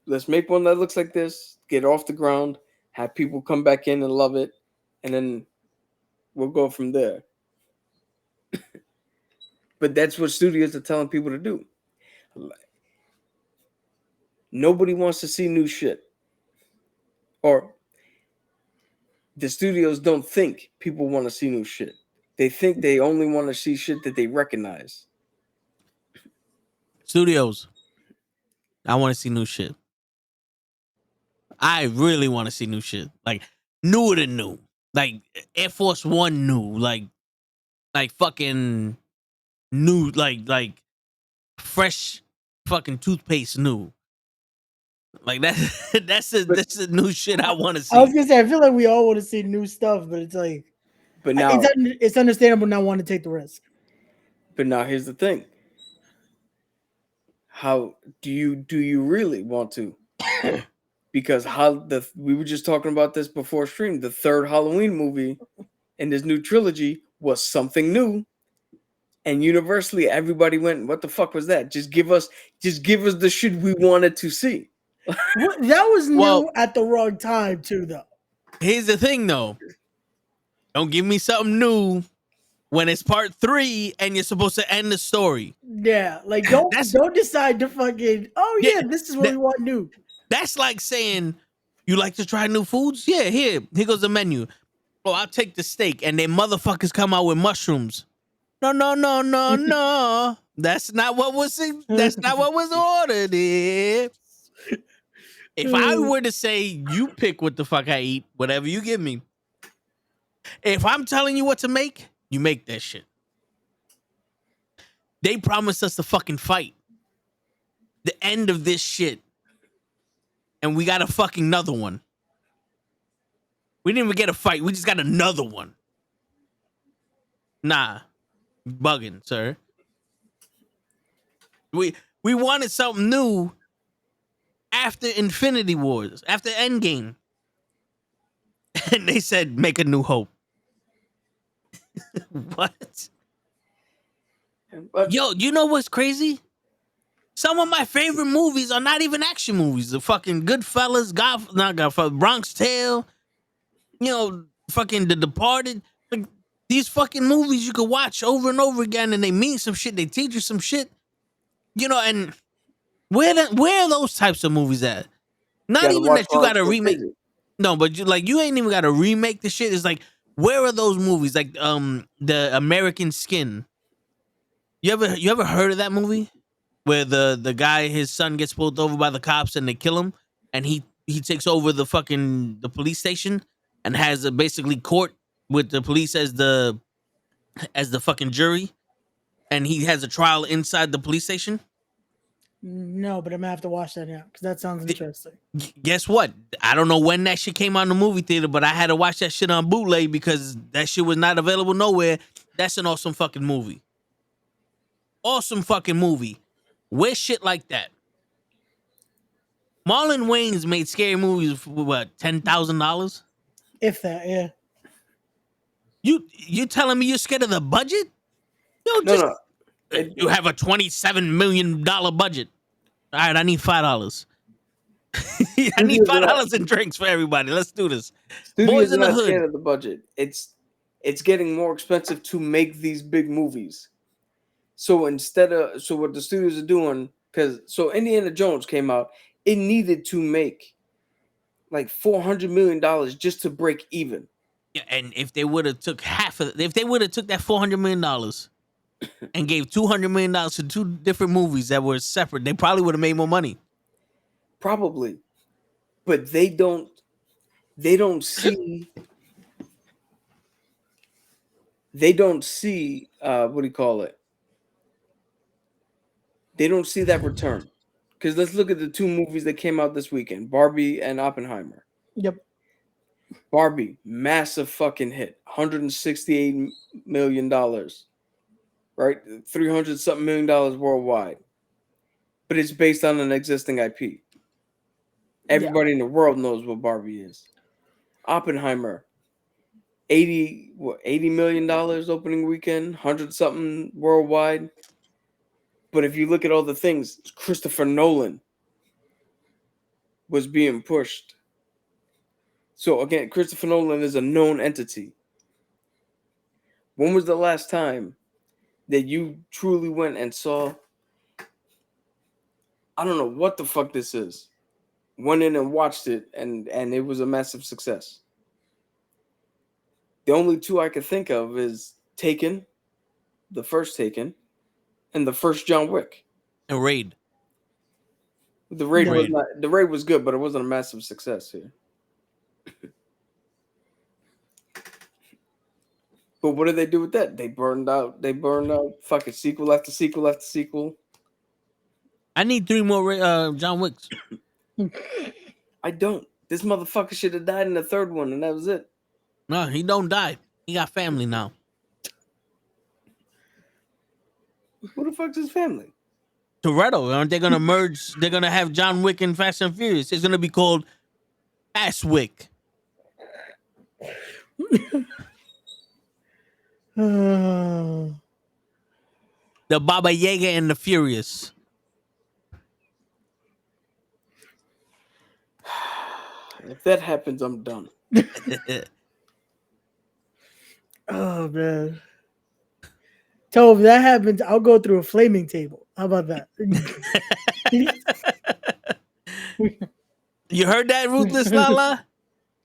let's make one that looks like this, get off the ground, have people come back in and love it, and then we'll go from there. But that's what studios are telling people to do. Nobody wants to see new shit. Or the studios don't think people want to see new shit. They think they only want to see shit that they recognize. Studios, I want to see new shit. I really want to see new shit. Like, newer than new. Like, Air Force One new. Like fucking new. Like fresh fucking toothpaste new. Like, that's the new shit I want to see. I was gonna say, I feel like we all want to see new stuff, but it's like, But now it's understandable not want to take the risk. But now here's the thing. How do you really want to? Because we were just talking about this before stream. The third Halloween movie in this new trilogy was something new. And universally everybody went, what the fuck was that? Just give us the shit we wanted to see. That was new at the wrong time too, though. Here's the thing, though. Don't give me something new when it's part 3 and you're supposed to end the story. Yeah, like don't decide to fucking. Oh yeah, this is what we want new. That's like saying, you like to try new foods? Yeah, here goes the menu. Oh, I'll take the steak, and then motherfuckers come out with mushrooms. No. That's not what was ordered. If I were to say you pick what the fuck I eat, whatever you give me. If I'm telling you what to make, you make that shit. They promised us the fucking fight. The end of this shit. And we got a fucking another one. We didn't even get a fight. We just got another one. Nah. Bugging, sir. We wanted something new after Infinity Wars, after Endgame. And they said, make a new hope. What? But Yo, you know what's crazy? Some of my favorite movies are not even action movies. The fucking Goodfellas, not Godfather, Bronx Tale, fucking The Departed. Like, these fucking movies you could watch over and over again, and they mean some shit. They teach you some shit. And where are those types of movies at? Not gotta even watch that you Martin got to remake. Scorsese. No, but you ain't even got to remake the shit. It's like, where are those movies? Like the American Skin. You ever heard of that movie? Where the guy, his son gets pulled over by the cops and they kill him, and he takes over the police station and has basically court with the police as the fucking jury, and he has a trial inside the police station. No, but I'm gonna have to watch that now because that sounds interesting. Guess what? I don't know when that shit came out in the movie theater, but I had to watch that shit on bootleg because that shit was not available nowhere. That's an awesome fucking movie. Awesome fucking movie. Where's shit like that? Marlon Wayans made scary movies for what, $10,000? If that, yeah. You telling me you're scared of the budget? Yo, No. You have a $27 million budget. All right, I need $5. I need $5 in drinks for everybody. Let's do this. Studios Boys in are the not scared Hood. of the budget. It's getting more expensive to make these big movies. So what the studios are doing, so Indiana Jones came out, it needed to make like $400 million just to break even. Yeah, and if they would have took if they would have took that $400 million and gave $200 million to two different movies that were separate, they probably would have made more money. Probably. But they don't see what do you call it? They don't see that return. Because let's look at the two movies that came out this weekend, Barbie and Oppenheimer. Yep. Barbie, massive fucking hit, $168 million, right? 300 something million dollars worldwide. But it's based on an existing IP. Everybody in the world knows what Barbie is. Oppenheimer, $80 million opening weekend, 100 something worldwide. But if you look at all the things, Christopher Nolan was being pushed. So again, Christopher Nolan is a known entity. When was the last time that you truly went and saw, I don't know what the fuck this is, went in and watched it and it was a massive success? The only two I could think of is Taken, the first Taken, and the first John Wick. And Raid. The Raid was good, but it wasn't a massive success here. But what did they do with that? They burned out fucking sequel after sequel after sequel. I need 3 more John Wicks. I don't. This motherfucker should have died in the third one, and that was it. No, he don't die. He got family now. Who the fuck's his family? Toretto. Aren't they gonna merge? They're gonna have John Wick and Fast and Furious. It's gonna be called Fast Wick. The Baba Yaga and the Furious. If that happens, I'm done. Oh man. Tove, if that happens, I'll go through a flaming table. How about that? You heard that, Ruthless Lala?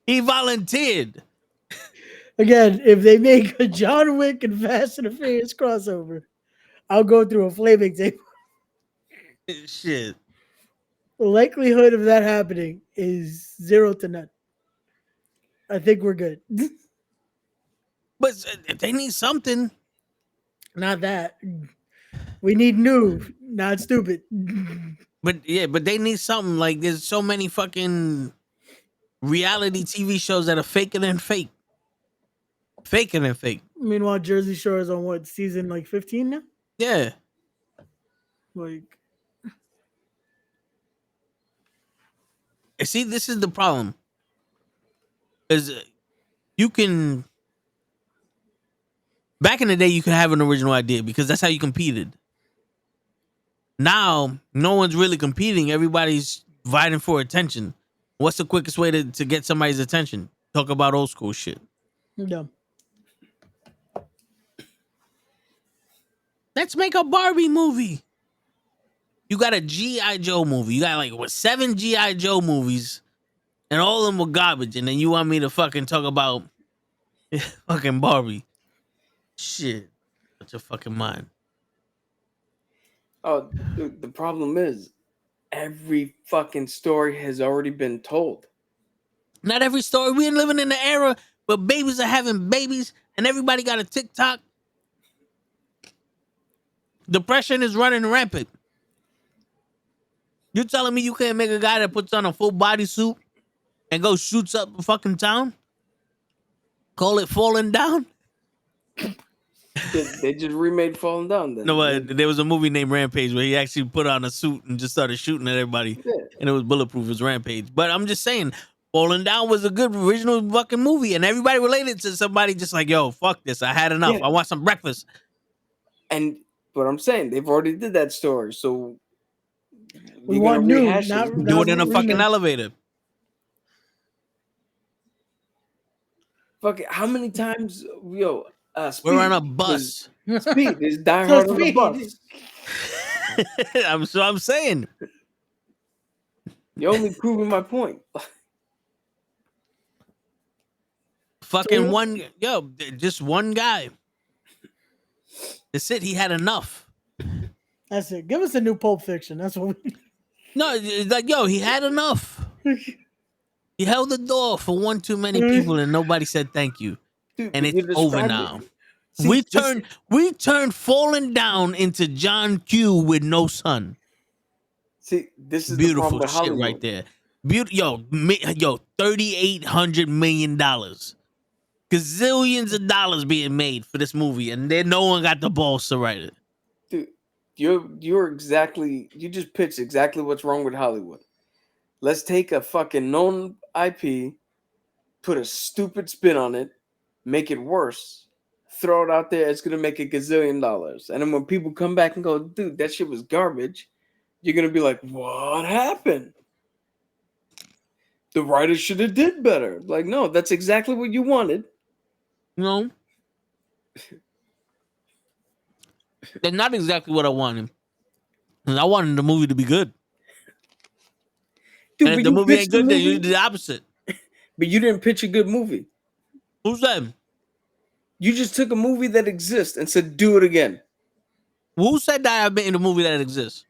He volunteered. Again, if they make a John Wick and Fast and the Furious crossover, I'll go through a flaming table. Shit. The likelihood of that happening is 0 to none. I think we're good. But they need something. Not that. We need new, not stupid. But yeah, but they need something. Like there's so many fucking reality TV shows that are faker than fake. Faker than fake. Meanwhile, Jersey Shore is on what, season like 15 now? Yeah. Like, See, this is the problem. Is you can back in the day you could have an original idea because that's how you competed. Now, no one's really competing. Everybody's vying for attention. What's the quickest way to get somebody's attention? Talk about old school shit. no. Let's make a Barbie movie. You got a G.I. Joe movie. You got like 7 G.I. Joe movies, and all of them were garbage. And then you want me to fucking talk about fucking Barbie? Shit. What's your fucking mind? Oh, the problem is every fucking story has already been told. Not every story. We're living in the era where babies are having babies and everybody got a TikTok. Depression is running rampant. You're telling me you can't make a guy that puts on a full bodysuit and goes shoots up the fucking town? Call it Falling Down? They just remade Falling Down then. No, there was a movie named Rampage where he actually put on a suit and just started shooting at everybody. Yeah. And it was bulletproof. It was Rampage. But I'm just saying, Falling Down was a good original fucking movie. And everybody related to somebody just like, yo, fuck this. I had enough. Yeah. I want some breakfast. And what I'm saying, they've already did that story. So We you're want gonna new, rehash not it. Do it in a remake. fucking elevator. Fuck it. How many times, yo? Speed We're on a bus. Speed is Die So Hard on the Speed. bus. I'm saying. You're only proving my point. Fucking just one guy. That's it. He had enough. That's it. Give us a new Pulp Fiction. That's what we No, it's like, yo, he had enough. He held the door for one too many people and nobody said thank you. Dude, And you it's over described now. it. See, We turned Falling Down into John Q with no son. See, this is Beautiful the problem with shit Hollywood. right there. Yo, $3,800 million. Gazillions of dollars being made for this movie, and then no one got the balls to write it. Dude, you just pitched exactly what's wrong with Hollywood. Let's take a fucking known IP, put a stupid spin on it, make it worse, throw it out there, it's gonna make $1 gazillion. And then when people come back and go, dude, that shit was garbage, you're gonna be like, what happened? The writers should have did better. Like, no, that's exactly what you wanted. No. That's not exactly what I wanted. 'Cause I wanted the movie to be good. Dude, And if but the you movie pitched ain't good, the then you movie, do the opposite. but you didn't pitch a good movie. Who's that? You just took a movie that exists and said, do it again. Who said that I've been in a movie that exists?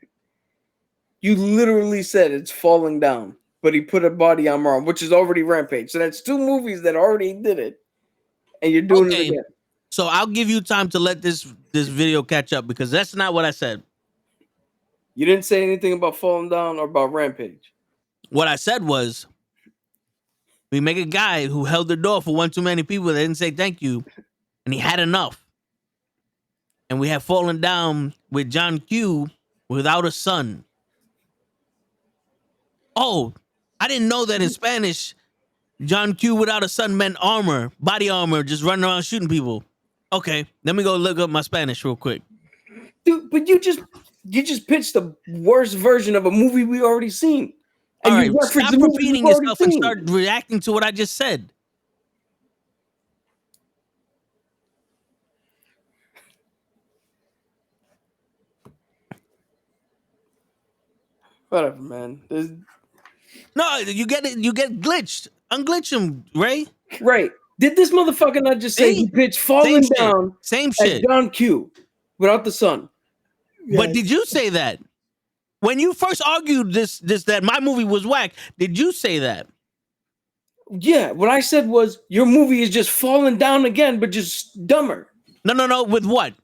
You literally said it's Falling Down, but he put a body armor on, which is already Rampage. So that's 2 movies that already did it, and you're doing it again. So I'll give you time to let this video catch up because that's not what I said. You didn't say anything about Falling Down or about Rampage. What I said was, we make a guy who held the door for one too many people that didn't say thank you, and he had enough. And we have Fallen Down with John Q without a son. Oh, I didn't know that in Spanish, John Q without a son meant armor, body armor, just running around shooting people. Okay, let me go look up my Spanish real quick. Dude, but you just pitched the worst version of a movie we already seen. And All right, you referenced stop the movie repeating we've already yourself and seen. start reacting to what I just said. Whatever, man. No, you get it. You get glitched. Unglitch him, Ray. Right. Did this motherfucker not just say See? he pitched Falling Same shit. Down Same as shit. John Q without the sun? But did you say that when you first argued this that my movie was whack? Did you say that? Yeah, what I said was your movie is just falling down again, but just dumber. No. With what?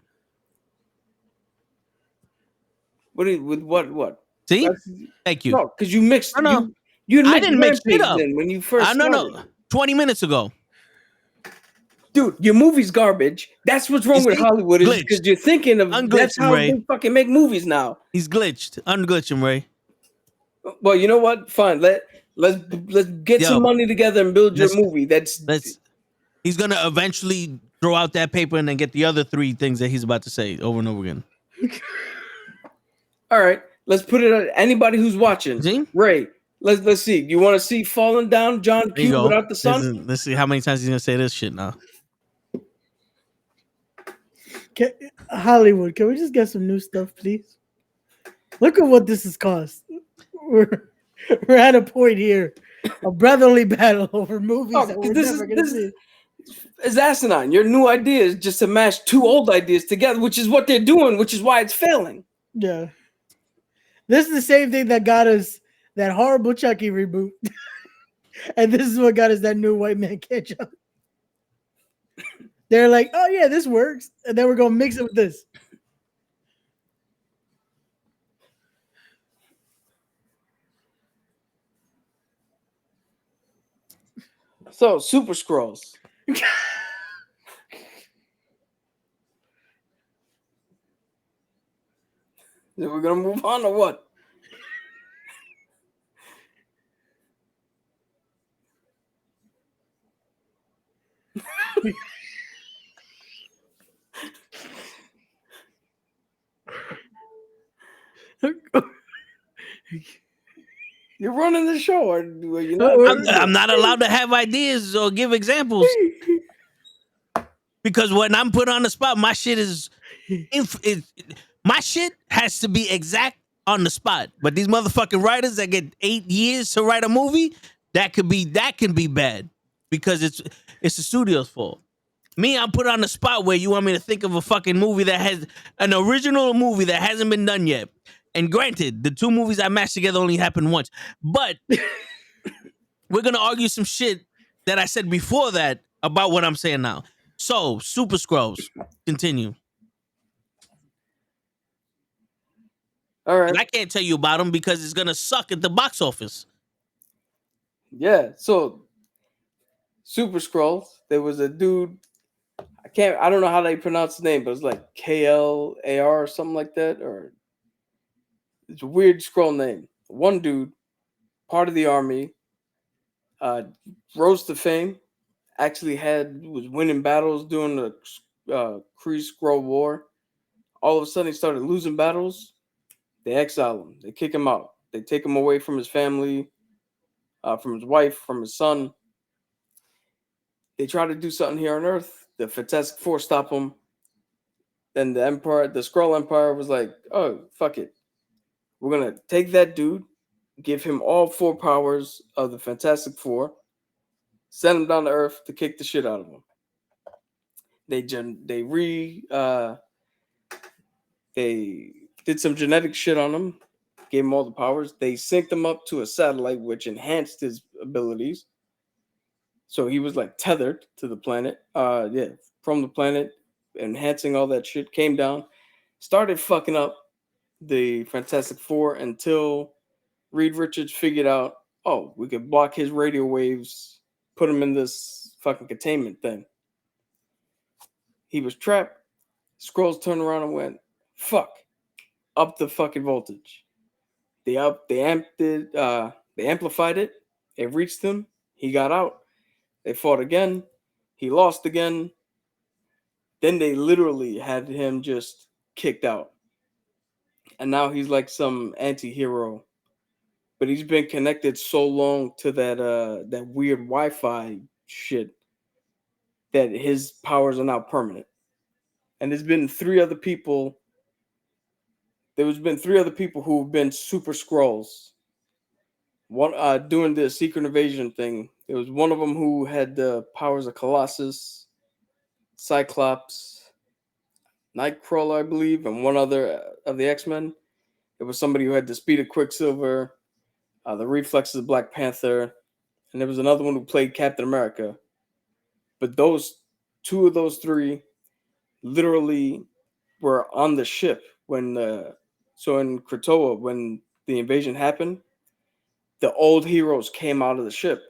With what? See? That's, Thank you. no, because you mixed No. you I mixed didn't mix shit Rampage up. then when you first No. started. 20 minutes ago. Dude, your movie's garbage. That's what's wrong You with see? Hollywood is Glitched. because you're thinking of Unglitch that's him, how Ray. they fucking make movies now. He's glitched. Unglitch him, Ray. Well, you know what? Fine. Let's get Yo, some money together and build your let's- movie. That's He's gonna eventually throw out that paper and then get the other 3 things that he's about to say over and over again. all right. Let's put it on anybody who's watching. See? Ray, let's see. You want to see falling down John There you Q go. without the sun? Let's see how many times he's gonna say this shit now. Hollywood, can we just get some new stuff, please? Look at what this has cost. We're at a point here, a brotherly battle over movies Oh, that we're this never is- gonna this see. It's asinine. Your new idea is just to mash 2 old ideas together, which is what they're doing, which is why it's failing. Yeah, this is the same thing that got us that horrible Chucky reboot, and this is what got us that new White Man Can't Jump. They're like, oh yeah, this works, and then we're gonna mix it with this. So, Super Skrulls. Then we're gonna move on or what? You're running the show, or you know? I'm not allowed to have ideas or give examples because when I'm put on the spot, my shit my shit has to be exact on the spot. But these motherfucking writers that get 8 years to write a movie, that can be bad because it's the studio's fault. Me, I'm put on the spot where you want me to think of a fucking movie that has an original movie that hasn't been done yet. And granted, the 2 movies I mashed together only happened once. But we're gonna argue some shit that I said before that about what I'm saying now. So, Super Skrulls, continue. All right. And I can't tell you about them because it's gonna suck at the box office. Yeah. So, Super Skrulls. There was a dude. I don't know how they pronounce his name, but it's like KLAR or something like that, or it's a weird scroll name. One dude, part of the army, rose to fame. Actually was winning battles during the Kree Skrull War. All of a sudden, he started losing battles. They exile him. They kick him out. They take him away from his family, from his wife, from his son. They try to do something here on Earth. The Fantastic Four stop them. Then the Skrull Empire was like, oh, fuck it. We're going to take that dude, give him all 4 powers of the Fantastic Four, send him down to Earth to kick the shit out of him. They did some genetic shit on him, gave him all the powers. They synced him up to a satellite, which enhanced his abilities. So he was like tethered to the planet. From the planet, enhancing all that shit, came down, started fucking up the Fantastic Four until Reed Richards figured out, oh, we could block his radio waves, put him in this fucking containment thing. He was trapped. Skrulls turned around and went, fuck, up the fucking voltage. They amplified it. It reached him. He got out. They fought again. He lost again. Then they literally had him just kicked out. And now he's like some anti-hero. But he's been connected so long to that weird Wi-Fi shit that his powers are now permanent. And there's been 3 other people. There's been 3 other people who've been Super Skrulls. One doing the Secret Invasion thing. There was one of them who had the powers of Colossus, Cyclops. Nightcrawler, I believe, and one other of the X-Men. It was somebody who had the speed of Quicksilver, the reflexes of Black Panther, and there was another one who played Captain America. But those two of those three literally were on the ship when so in Krakoa when the invasion happened, the old heroes came out of the ship.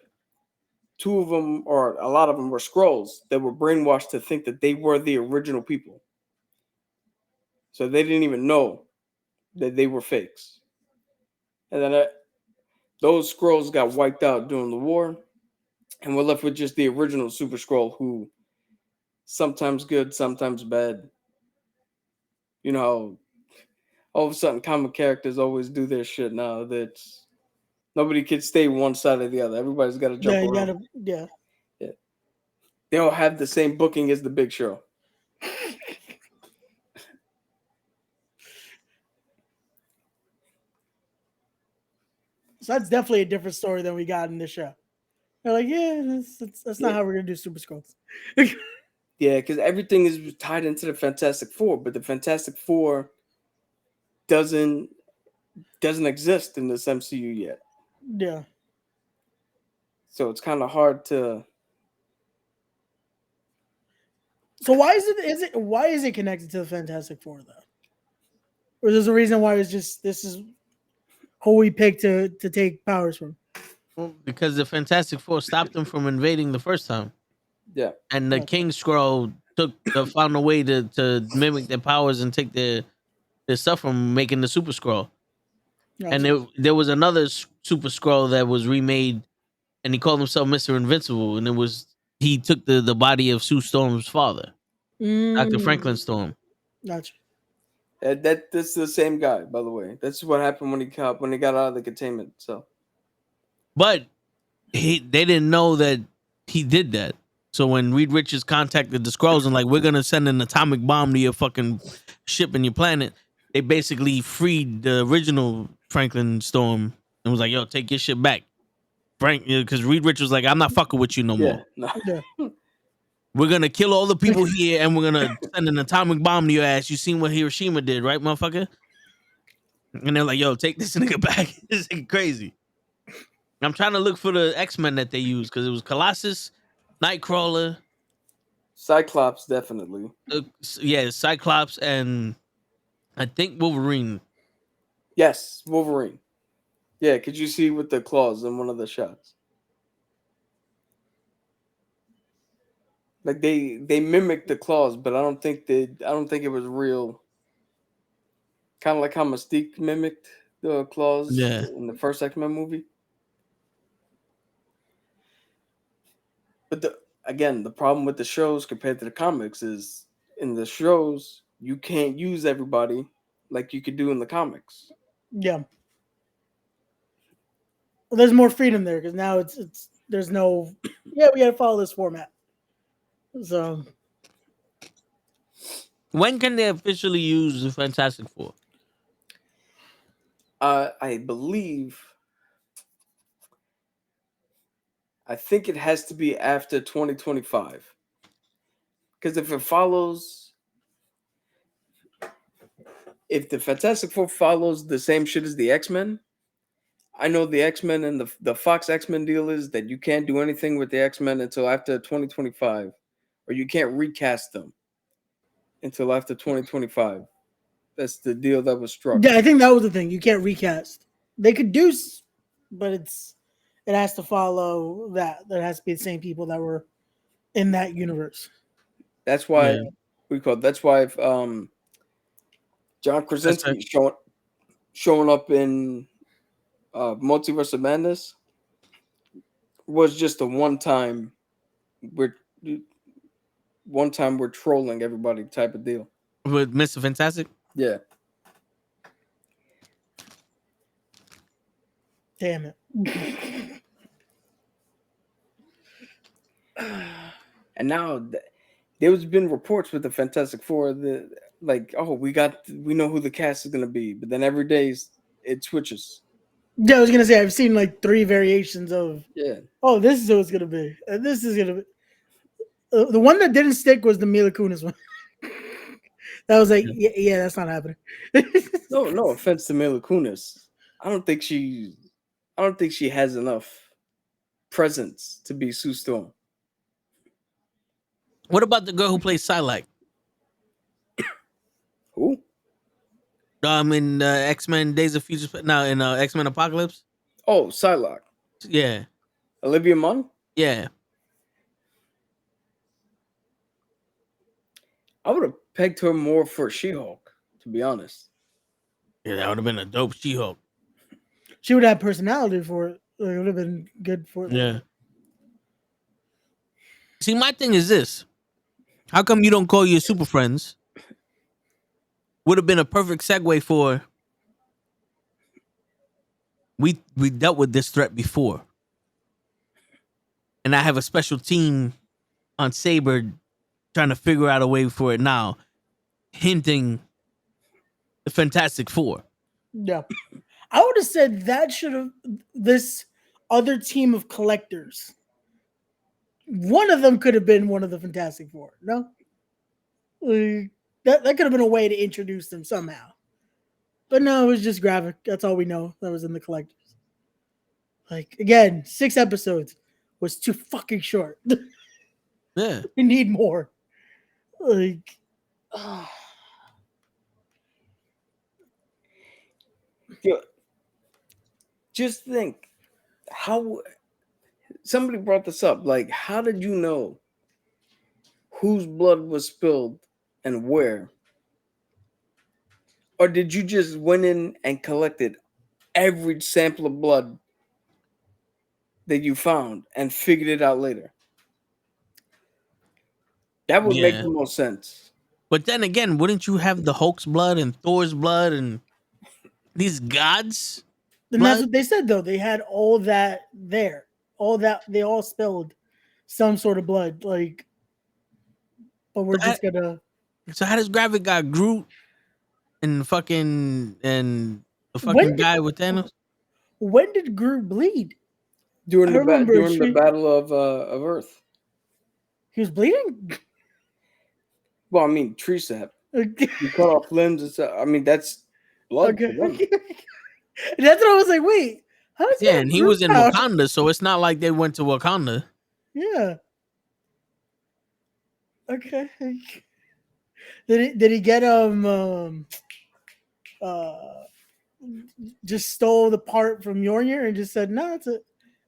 Two of them, or a lot of them, were Skrulls that were brainwashed to think that they were the original people. So they didn't even know that they were fakes. And then those Skrulls got wiped out during the war, and we're left with just the original Super Skrull, who sometimes good, sometimes bad. You know, all of a sudden comic characters always do their shit now. That's nobody can stay one side or the other. Everybody's got to jump Yeah, you around. gotta. Yeah. Yeah. They all have the same booking as the Big Show. So that's definitely a different story than we got in this show. They're like, yeah, that's not how we're gonna do Super Skrulls. Yeah, because everything is tied into the Fantastic Four, but the Fantastic Four doesn't exist in this MCU yet. Yeah. So it's kind of hard to. So why is it connected to the Fantastic Four though? Or there's a reason why it's just this is who we picked to take powers from? Well, because the Fantastic Four stopped them from invading the first time, Yeah. and the Okay. King Skrull found a way to mimic their powers and take their stuff from making the Super Skrull. And there was another Super Skrull that was remade, and he called himself Mr. Invincible, and he took the body of Sue Storm's father, Dr. Franklin Storm. Gotcha. That's the same guy, by the way. That's what happened when he got out of the containment. So, but they didn't know that he did that. So when Reed Richards contacted the Skrulls and like, we're gonna send an atomic bomb to your fucking ship and your planet, they basically freed the original Franklin Storm and was like, yo, take your shit back. Frank, because Reed Richards was like, I'm not fucking with you no more. no. Yeah. We're gonna kill all the people here and we're gonna send an atomic bomb to your ass. You seen what Hiroshima did, right, motherfucker? And they're like, yo, take this nigga back. This is crazy. I'm trying to look for the X-Men that they used because it was Colossus, Nightcrawler, Cyclops, definitely. Cyclops, and I think Wolverine. Yes, Wolverine. Yeah, could you see with the claws in one of the shots? Like they mimicked the claws, but I don't think it was real. Kind of like how Mystique mimicked the claws in the first X-Men movie. But the problem with the shows compared to the comics is in the shows you can't use everybody like you could do in the comics. Yeah. Well, there's more freedom there because now it's there's no we gotta follow this format. So when can they officially use the Fantastic Four? I think it has to be after 2025. Because if the Fantastic Four follows the same shit as the X-Men, I know the X-Men and the Fox X-Men deal is that you can't do anything with the X-Men until after 2025, or you can't recast them until after 2025. That's the deal that was struck. yeah, I think that was the thing. You can't recast. They could do, but it has to follow that. There has to be the same people that were in that universe. That's why That's why John Krasinski showing up in Multiverse of Madness was just a one time we're trolling everybody type of deal. With Mr. Fantastic? Yeah. Damn it. And now there's been reports with the Fantastic Four that we know who the cast is gonna be, but then every day it switches. Yeah, I was gonna say I've seen like 3 variations of Yeah. Oh, this is who it's gonna be, and this is gonna be. The one that didn't stick was the Mila Kunis one. That was like, yeah, that's not happening. No offense to Mila Kunis. I don't think she has enough presence to be Sue Storm. What about the girl who plays Psylocke? Who? In X-Men Days of Future, now in X-Men Apocalypse. Oh, Psylocke. Yeah, Olivia Munn? yeah. I would have pegged her more for She-Hulk, to be honest. Yeah, that would have been a dope She-Hulk. She would have personality for it. Like, it would have been good for it. Yeah. See, my thing is this: how come you don't call your Super Friends? Would have been a perfect segue for. We dealt with this threat before, and I have a special team on Saber trying to figure out a way for it now, hinting the Fantastic Four. Yeah. I would have said that should have this other team of collectors. One of them could have been one of the Fantastic Four. No? Like, that could have been a way to introduce them somehow. But no, it was just Gravik. That's all we know that was in the collectors. Like, again, 6 episodes was too fucking short. Yeah. We need more. Like, Just think how somebody brought this up. Like, how did you know whose blood was spilled and where? Or did you just went in and collected every sample of blood that you found and figured it out later? That would make the most sense. But then again, wouldn't you have the Hulk's blood and Thor's blood and these gods? and that's what they said, though. They had all that there. All that, they all spilled some sort of blood. Like, but we're just gonna. So how does Gravik got Groot and the fucking guy with Thanos? When did Groot bleed? During the battle of Earth. He was bleeding? Well, I mean, tree sap. You cut off limbs and stuff. I mean, that's blood. Okay. That's what I was like, wait. How is and he was in Wakanda, so it's not like they went to Wakanda. Yeah. Okay. Did he get just stole the part from Mjolnir and just said, no,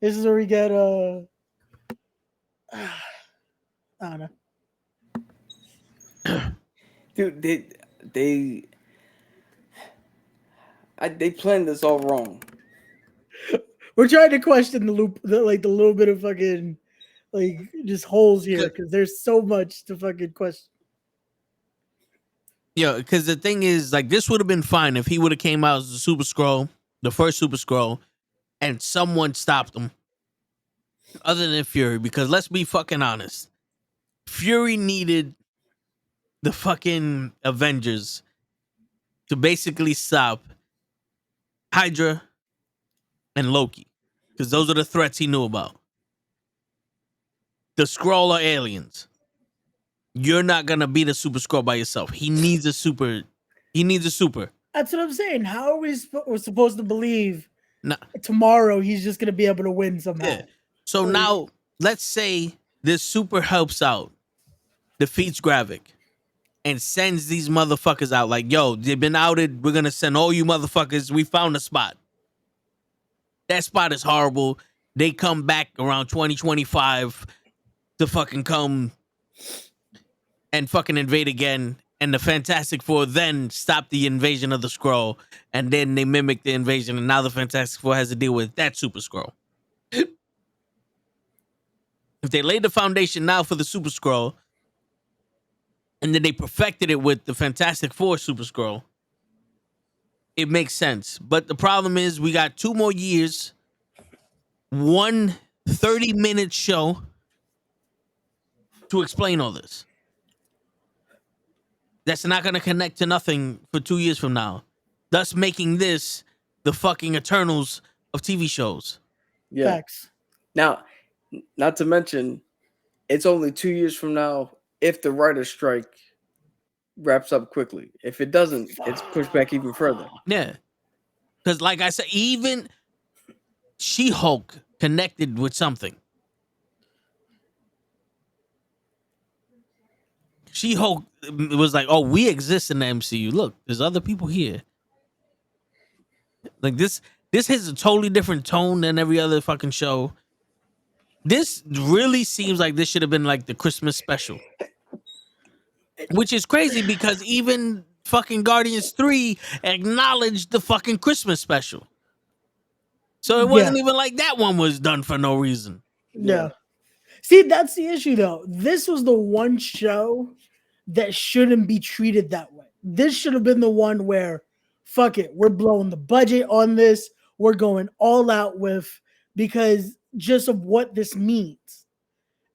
this is where we get I don't know. Dude, they planned this all wrong. We're trying to question the loop, the little bit of fucking just holes here because there's so much to fucking question. Yeah, because the thing is, like, this would have been fine if he would have came out as a Super Skrull, the first Super Skrull, and someone stopped him, other than Fury. Because let's be fucking honest, Fury needed the fucking Avengers to basically stop Hydra and Loki, because those are the threats he knew about. The Skrull are aliens. You're not gonna beat a Super Skrull by yourself. He needs a super. That's what I'm saying. How are we we're supposed to believe No. tomorrow he's just gonna be able to win somehow? Yeah. So now let's say this super helps out, defeats Gravik, and sends these motherfuckers out. Like, yo, they've been outed. We're gonna send all you motherfuckers. We found a spot. That spot is horrible. They come back around 2025 to fucking come and fucking invade again. And the Fantastic Four then stop the invasion of the Skrull. And then they mimic the invasion. And now the Fantastic Four has to deal with that Super Skrull. If they laid the foundation now for the Super Skrull, and then they perfected it with the Fantastic Four Super Skrull, it makes sense. But the problem is we got 2 more years, one 30-minute show to explain all this. That's not going to connect to nothing for 2 years from now, thus making this the fucking Eternals of TV shows. Yeah. Facts. Now, not to mention, it's only 2 years from now if the writer's strike wraps up quickly. If it doesn't, it's pushed back even further. Yeah. Because, like I said, even She-Hulk connected with something. She-Hulk was like, oh, we exist in the MCU. Look, there's other people here. Like this has a totally different tone than every other fucking show. This really seems like this should have been like the Christmas special. Which is crazy because even fucking Guardians 3 acknowledged the fucking Christmas special. So it wasn't even like that one was done for no reason. Yeah. See, that's the issue though. This was the one show that shouldn't be treated that way. This should have been the one where, fuck it, we're blowing the budget on this. We're going all out with, because just of what this means.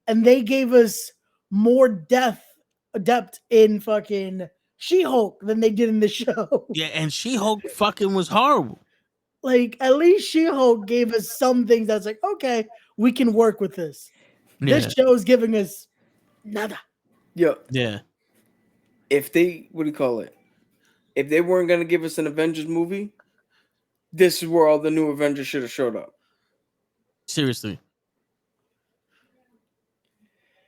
And they gave us more depth in fucking She-Hulk than they did in the show. Yeah, and She-Hulk fucking was horrible. Like, at least She-Hulk gave us some things that's like, okay, we can work with this. Yeah. This show is giving us nada. Yeah. If they, what do you call it? If they weren't going to give us an Avengers movie, this is where all the new Avengers should have showed up. Seriously.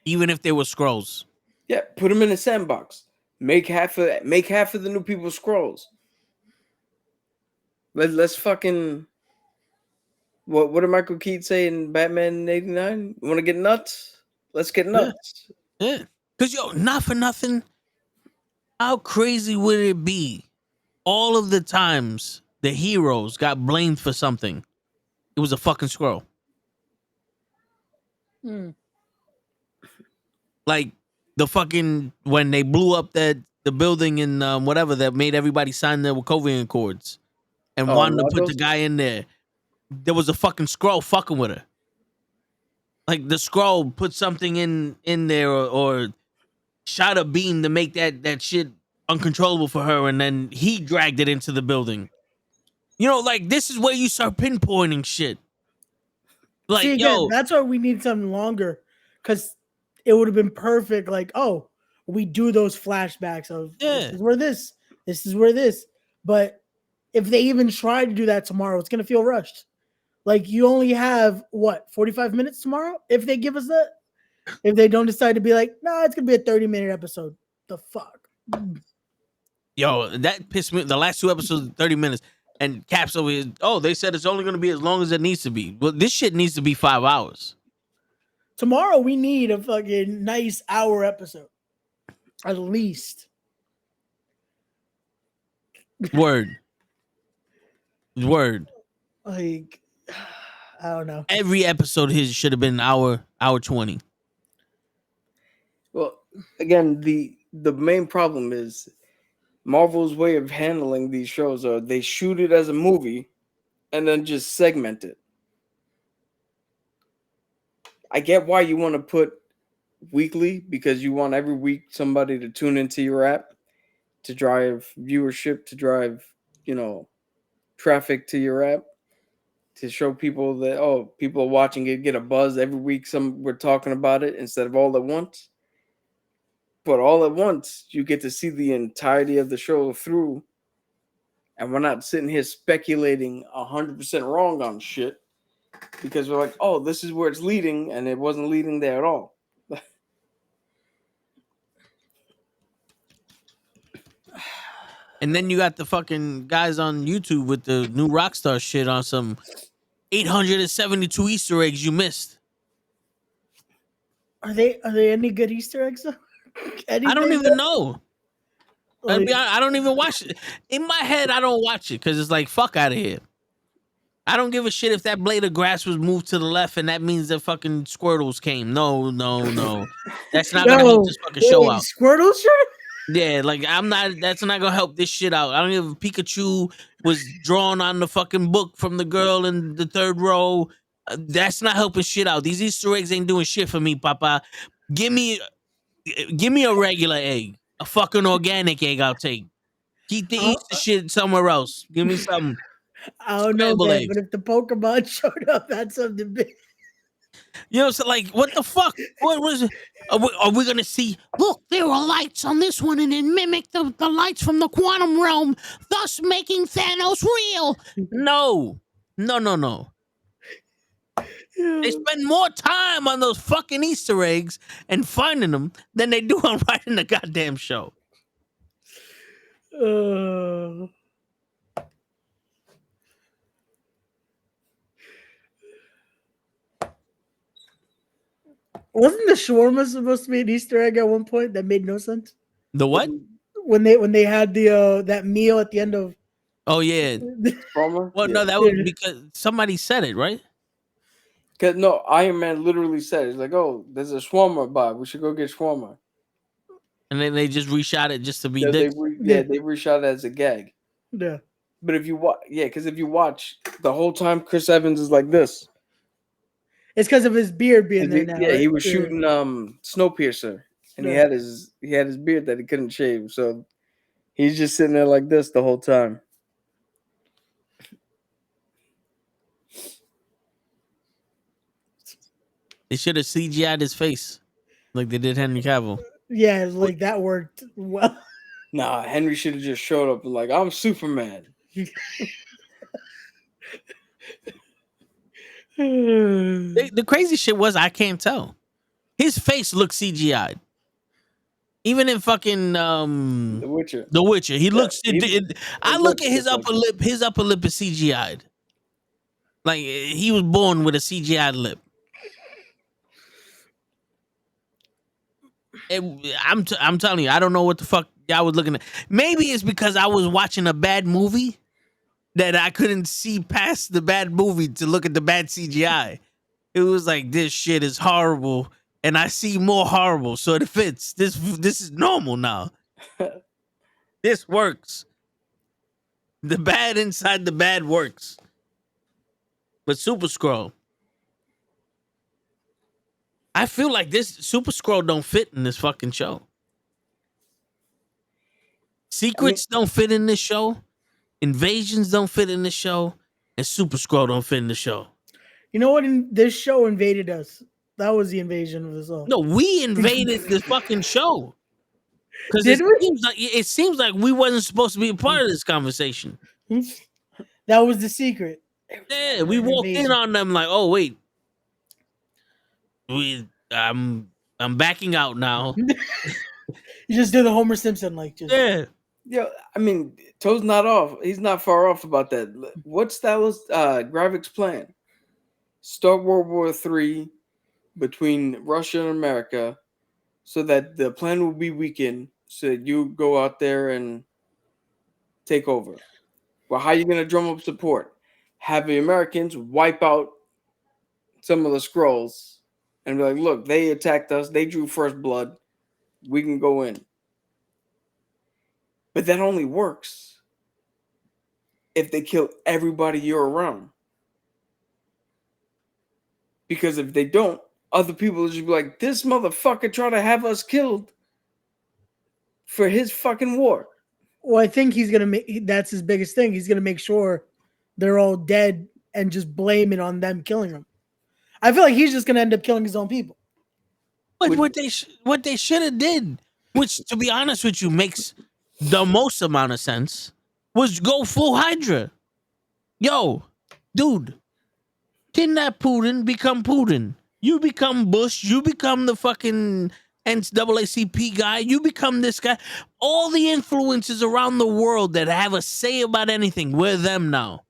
Even if they were Skrulls. Yeah, put them in a sandbox. Make half of the new people Skrulls. Let's fucking. What did Michael Keaton say in Batman in '89? You want to get nuts? Let's get nuts. Yeah. Because, yo, not for nothing, how crazy would it be all of the times the heroes got blamed for something? It was a fucking Skrull. Like the fucking, when they blew up the building in whatever that made everybody sign the Wachovia Accords and wanted to put the guy in there. There was a fucking Skrull fucking with her. Like the Skrull put something in there or shot a beam to make that shit uncontrollable for her, and then he dragged it into the building. You know, like this is where you start pinpointing shit. Like, see, again, that's why we need something longer, because it would have been perfect. Like, oh, we do those flashbacks of this is where this is where this. But if they even try to do that tomorrow, it's gonna feel rushed. Like you only have what 45 minutes tomorrow if they give us that. If they don't decide to be like, nah, it's gonna be a 30-minute episode. The fuck. Yo, that pissed me. The last two episodes, 30 minutes. And Caps over here, oh, they said it's only going to be as long as it needs to be. Well, this shit needs to be 5 hours. Tomorrow, we need a fucking nice hour episode. At least. Word. Like, I don't know. Every episode here should have been hour 20. Well, again, the main problem is Marvel's way of handling these shows are they shoot it as a movie and then just segment it. I get why you want to put weekly, because you want every week somebody to tune into your app to drive viewership, to drive, traffic to your app, to show people that, oh, people are watching it, get a buzz every week. We're talking about it instead of all at once. But all at once, you get to see the entirety of the show through. And we're not sitting here speculating 100% wrong on shit, because we're like, oh, this is where it's leading, and it wasn't leading there at all. And then you got the fucking guys on YouTube with the new Rockstar shit on some 872 Easter eggs you missed. Are they any good Easter eggs though? I don't even know. Like, I don't even watch it. In my head, I don't watch it because it's like, fuck out of here. I don't give a shit if that blade of grass was moved to the left and that means the fucking Squirtles came. No. That's not going to help this fucking show out. Squirtles shirt? Yeah, like that's not going to help this shit out. I don't give a Pikachu was drawn on the fucking book from the girl in the third row. That's not helping shit out. These Easter eggs ain't doing shit for me, Papa. Give me a regular egg. A fucking organic egg I'll take. Keep the Easter shit somewhere else. Give me something. I don't know, man, but if the Pokemon showed up, that's something big. You know, so like, what the fuck? What was it? Are we gonna see? Look, there are lights on this one, and it mimicked the lights from the quantum realm, thus making Thanos real. No, no, no, no. They spend more time on those fucking Easter eggs and finding them than they do on writing the goddamn show. Uh, wasn't the shawarma supposed to be an Easter egg at one point that made no sense? The what? When they had the that meal at the end of Oh yeah. Palmer? Well, no, that was because somebody said it, right? Cause no, Iron Man literally said it's like, oh, there's a shawarma bar. We should go get shawarma. And then they just reshot it just to be Yeah, dicks. they reshot it as a gag. yeah. But if you watch, because if you watch the whole time, Chris Evans is like this. It's because of his beard being there now. Yeah, right? he was shooting Snowpiercer, and he Yeah. had his beard that he couldn't shave, so he's just sitting there like this the whole time. They should have CGI'd his face like they did Henry Cavill. Yeah, like that worked well. Nah, Henry should have just showed up and like, I'm Superman. The crazy shit was I can't tell. His face looked CGI'd. Even in fucking The Witcher. The Witcher, he looks. I look looks at his just upper like lip. His upper lip is CGI'd. Like he was born with a CGI'd lip. I'm telling you, I don't know what the fuck y'all was looking at. Maybe it's because I was watching a bad movie that I couldn't see past the bad movie to look at the bad CGI. It was like, this shit is horrible, and I see more horrible, so it fits. This is normal now. This works. The bad inside the bad works. But Super Skrull, I feel like this Super Skrull don't fit in this fucking show. Secrets don't fit in this show. Invasions don't fit in this show. And Super Skrull don't fit in the show. You know what? This show invaded us. That was the invasion of us all. No, we invaded this fucking show. Because Did it seems like we wasn't supposed to be a part of this conversation. That was the secret. Yeah, we walked in on them like, oh wait, I'm backing out now. You just do the Homer Simpson like just Yeah, I mean, Toe's not off. He's not far off about that. What's that was Gravik's plan? Start World War III between Russia and America so that the plan will be weakened so that you go out there and take over. Well, how are you going to drum up support? Have the Americans wipe out some of the Skrulls and be like, look, they attacked us. They drew first blood. We can go in. But that only works if they kill everybody you're around. Because if they don't, other people will just be like, this motherfucker tried to have us killed for his fucking war. Well, I think he's gonna make that's his biggest thing. He's gonna make sure they're all dead and just blame it on them killing them. I feel like he's just gonna end up killing his own people. But what they should have did, which to be honest with you makes the most amount of sense, was go full Hydra. Yo, dude, kidnap Putin, become Putin. You become Bush. You become the fucking NAACP guy. You become this guy. All the influences around the world that have a say about anything, we're them now.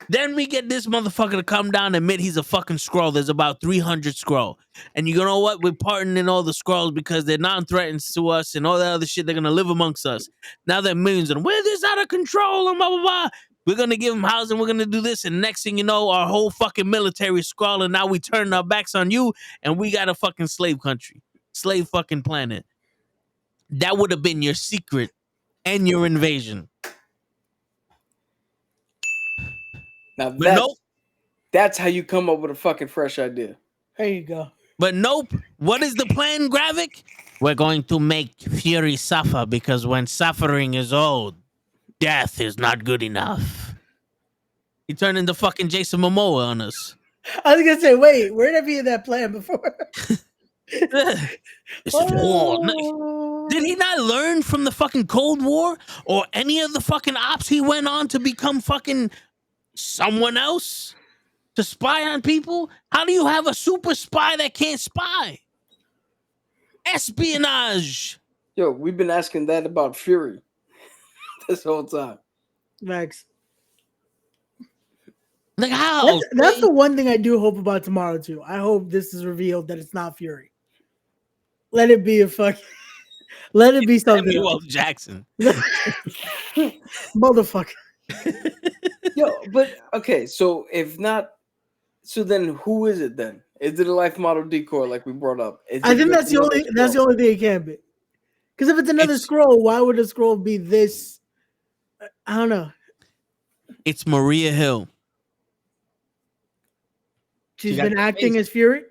Then we get this motherfucker to come down and admit he's a fucking Skrull. There's about 300 Skrull. And you know what? We're pardoning all the Skrulls because they're non-threats to us and all that other shit. They're going to live amongst us. Now they're millions of them. We're this out of control and blah, blah, blah. We're going to give them housing. We're going to do this. And next thing you know, our whole fucking military is Skrull. And now we turn our backs on you and we got a fucking slave country. Slave fucking planet. That would have been your secret and your invasion. Now But that's how you come up with a fucking fresh idea. There you go. But nope. What is the plan, Gravik? We're going to make Fury suffer because when suffering is old, death is not good enough. He turned into fucking Jason Momoa on us. I was gonna say, wait, where did I be in that plan before? This is war. Oh. Did he not learn from the fucking Cold War or any of the fucking ops he went on to become fucking someone else to spy on people? How do you have a super spy that can't spy? Espionage. Yo, we've been asking that about Fury this whole time. Max. Like how? That's the one thing I do hope about tomorrow too. I hope this is revealed that it's not Fury. Let it be a fucking. Let it be something. Samuel Jackson. Motherfucker. Yo, but okay, so if not, so then who is it then? Is it a life model decoy like we brought up? I think that's the only thing it can be. Because if it's another Skrull, why would a Skrull be this? I don't know. It's Maria Hill. She's been acting as Fury.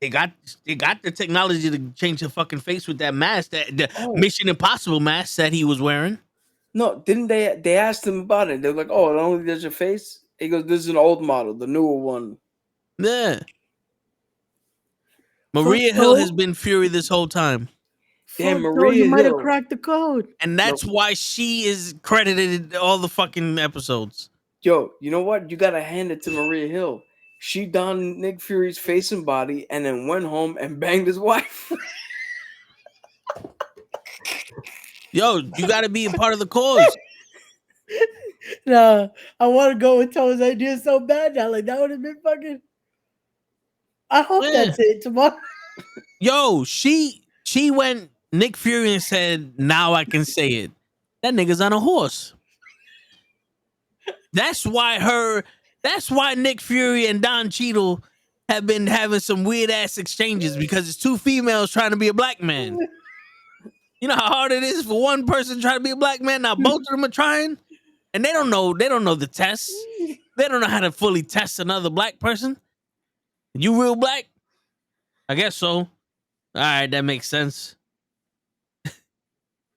They got the technology to change her fucking face with that mask, the Mission Impossible mask that he was wearing. No, didn't they? They asked him about it. They're like, "Oh, it only does your face." He goes, "This is an old model, the newer one." Yeah. Maria Hill has been Fury this whole time. Damn, Maria you might have Hill. cracked the code. And that's why she is credited in all the fucking episodes. Yo, you know what? You gotta hand it to Maria Hill. She donned Nick Fury's face and body and then went home and banged his wife. Yo, you got to be a part of the cause. Nah, I want to go with Toe's idea so bad now. Like, that would have been fucking. I hope that's it tomorrow. Yo, she went Nick Fury and said, "Now I can say it." That nigga's on a horse. That's why Nick Fury and Don Cheadle have been having some weird ass exchanges, because it's two females trying to be a black man. You know how hard it is for one person trying to be a black man? Now both of them are trying, and they don't know the test. They don't know how to fully test another black person. You real black? I guess so. All right, that makes sense.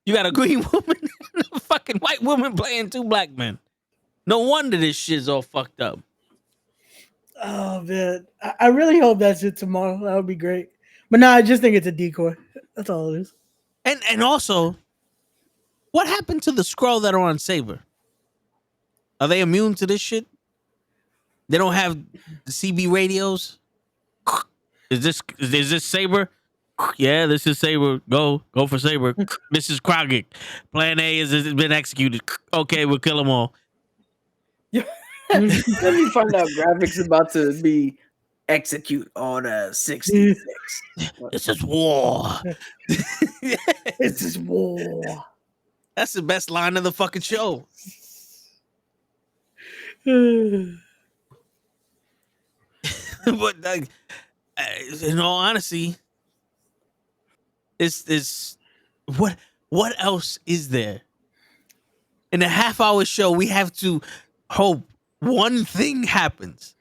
You got a green woman and a fucking white woman playing two black men. No wonder this shit's all fucked up. Oh man, I really hope that's it tomorrow. That would be great. But no, I just think it's a decoy. That's all it is. And also, what happened to the Skrull that are on Saber? Are they immune to this shit? They don't have the CB radios? Is this Saber? Yeah, this is Saber. Go for Saber. This is Crockett. Plan A has been executed. Okay, we'll kill them all. Let me find out graphics about to be execute order 66. This is war. This is war. That's the best line of the fucking show. But like, in all honesty, it's what else is there? In a half-hour show, we have to hope one thing happens.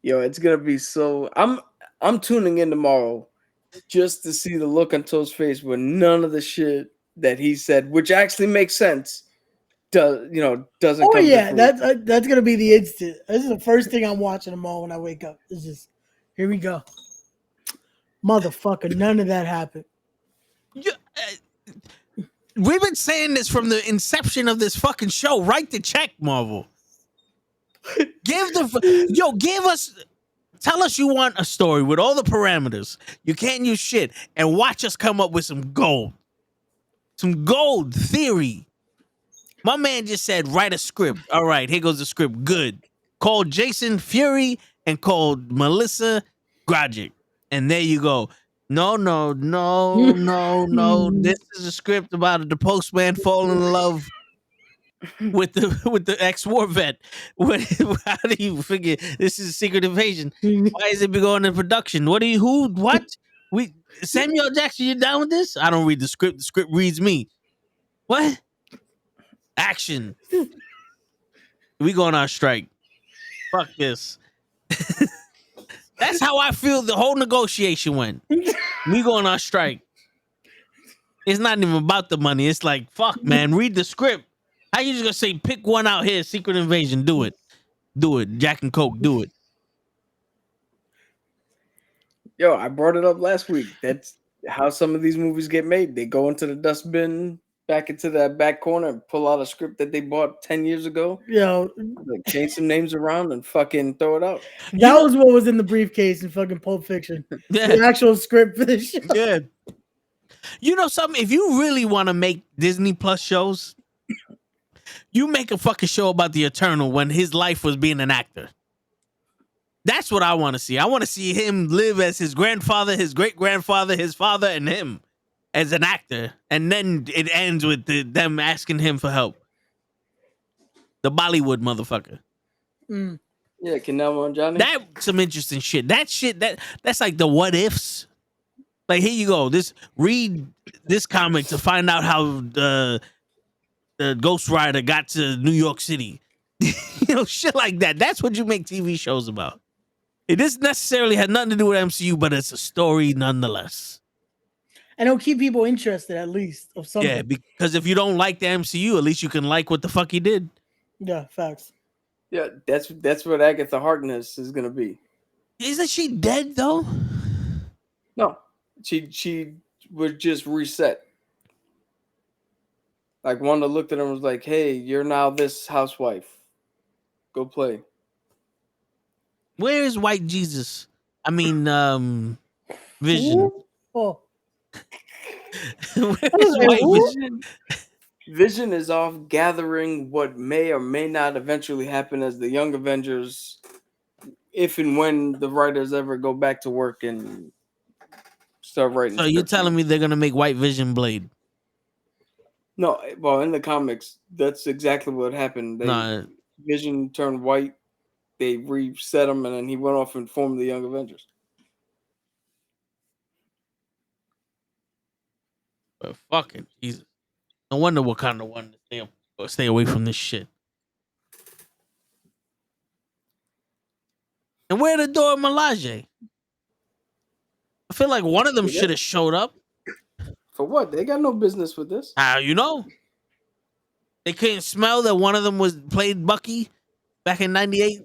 Yo, it's gonna be so. I'm tuning in tomorrow just to see the look on Toe's face with none of the shit that he said, which actually makes sense. Doesn't? Oh yeah, that's gonna be the instant. This is the first thing I'm watching tomorrow when I wake up. It's just here we go, motherfucker. None of that happened. We've been saying this from the inception of this fucking show. Write the check, Marvel. Tell us you want a story with all the parameters. You can't use shit, and watch us come up with some gold theory. My man just said, write a script. All right, here goes the script. Good. Call Jason Fury and call Melissa Grajic. And there you go. No. This is a script about the postman falling in love with the ex-war vet. How do you figure this is a secret invasion? Why is it going in production? What? Samuel Jackson, you down with this? I don't read the script. The script reads me. What? Action. We going on strike. Fuck this. That's how I feel the whole negotiation went. We going on strike. It's not even about the money. It's like, fuck, man, read the script. How you just gonna say pick one out here, secret invasion, do it? Do it. Jack and Coke. Do it. Yo, I brought it up last week. That's how some of these movies get made. They go into the dustbin, back into that back corner, and pull out a script that they bought 10 years ago. Yo, Like change some names around and fucking throw it out. that was what was in the briefcase in fucking Pulp Fiction. Yeah. The actual script for this show. Yeah. You know something? If you really want to make Disney Plus shows, you make a fucking show about the Eternal when his life was being an actor. That's what I want to see. I want to see him live as his grandfather, his great grandfather, his father, and him as an actor. And then it ends with them asking him for help. The Bollywood motherfucker. Mm. Yeah, Canelo and Johnny. That's some interesting shit. That's like the what ifs. Like, here you go. Read this comic to find out how the Ghost Rider got to New York City. Shit like that. That's what you make TV shows about. It doesn't necessarily have nothing to do with MCU, but it's a story nonetheless. And it'll keep people interested at least of something. Yeah, because if you don't like the MCU, at least you can like what the fuck he did. Yeah, facts. Yeah, that's what Agatha Harkness is gonna be. Isn't she dead though? No, she was just reset. Like Wanda looked at him and was like, "Hey, you're now this housewife. Go play." Where is White Jesus? I mean, Vision. Oh, Where is White Vision? Vision is off gathering what may or may not eventually happen as the Young Avengers, if and when the writers ever go back to work and start writing. So you're telling me they're gonna make White Vision Blade? No, well, in the comics, that's exactly what happened. Vision turned white. They reset him, and then he went off and formed the Young Avengers. But fucking Jesus. No wonder Wakanda wanted to stay away from this shit. And where the Dora Milaje? I feel like one of them should have showed up. For what? They got no business with this. How you know? They couldn't smell that one of them played Bucky back in '98.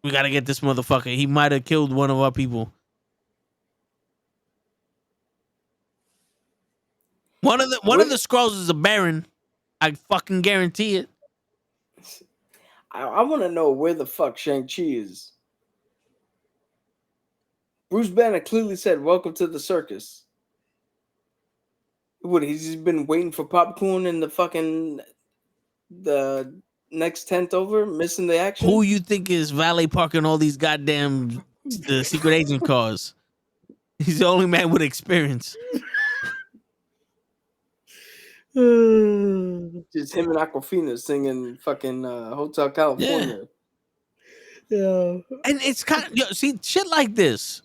We gotta get this motherfucker. He might have killed one of our people. One of the Skrulls is a Baron. I fucking guarantee it. I want to know where the fuck Shang-Chi is. Bruce Banner clearly said, "Welcome to the circus." What, he's just been waiting for popcorn in the next tent over, missing the action? Who you think is valet parking all these goddamn secret agent cars? He's the only man with experience. Just him and Aquafina singing fucking Hotel California. yeah. And it's kind of, see, shit like this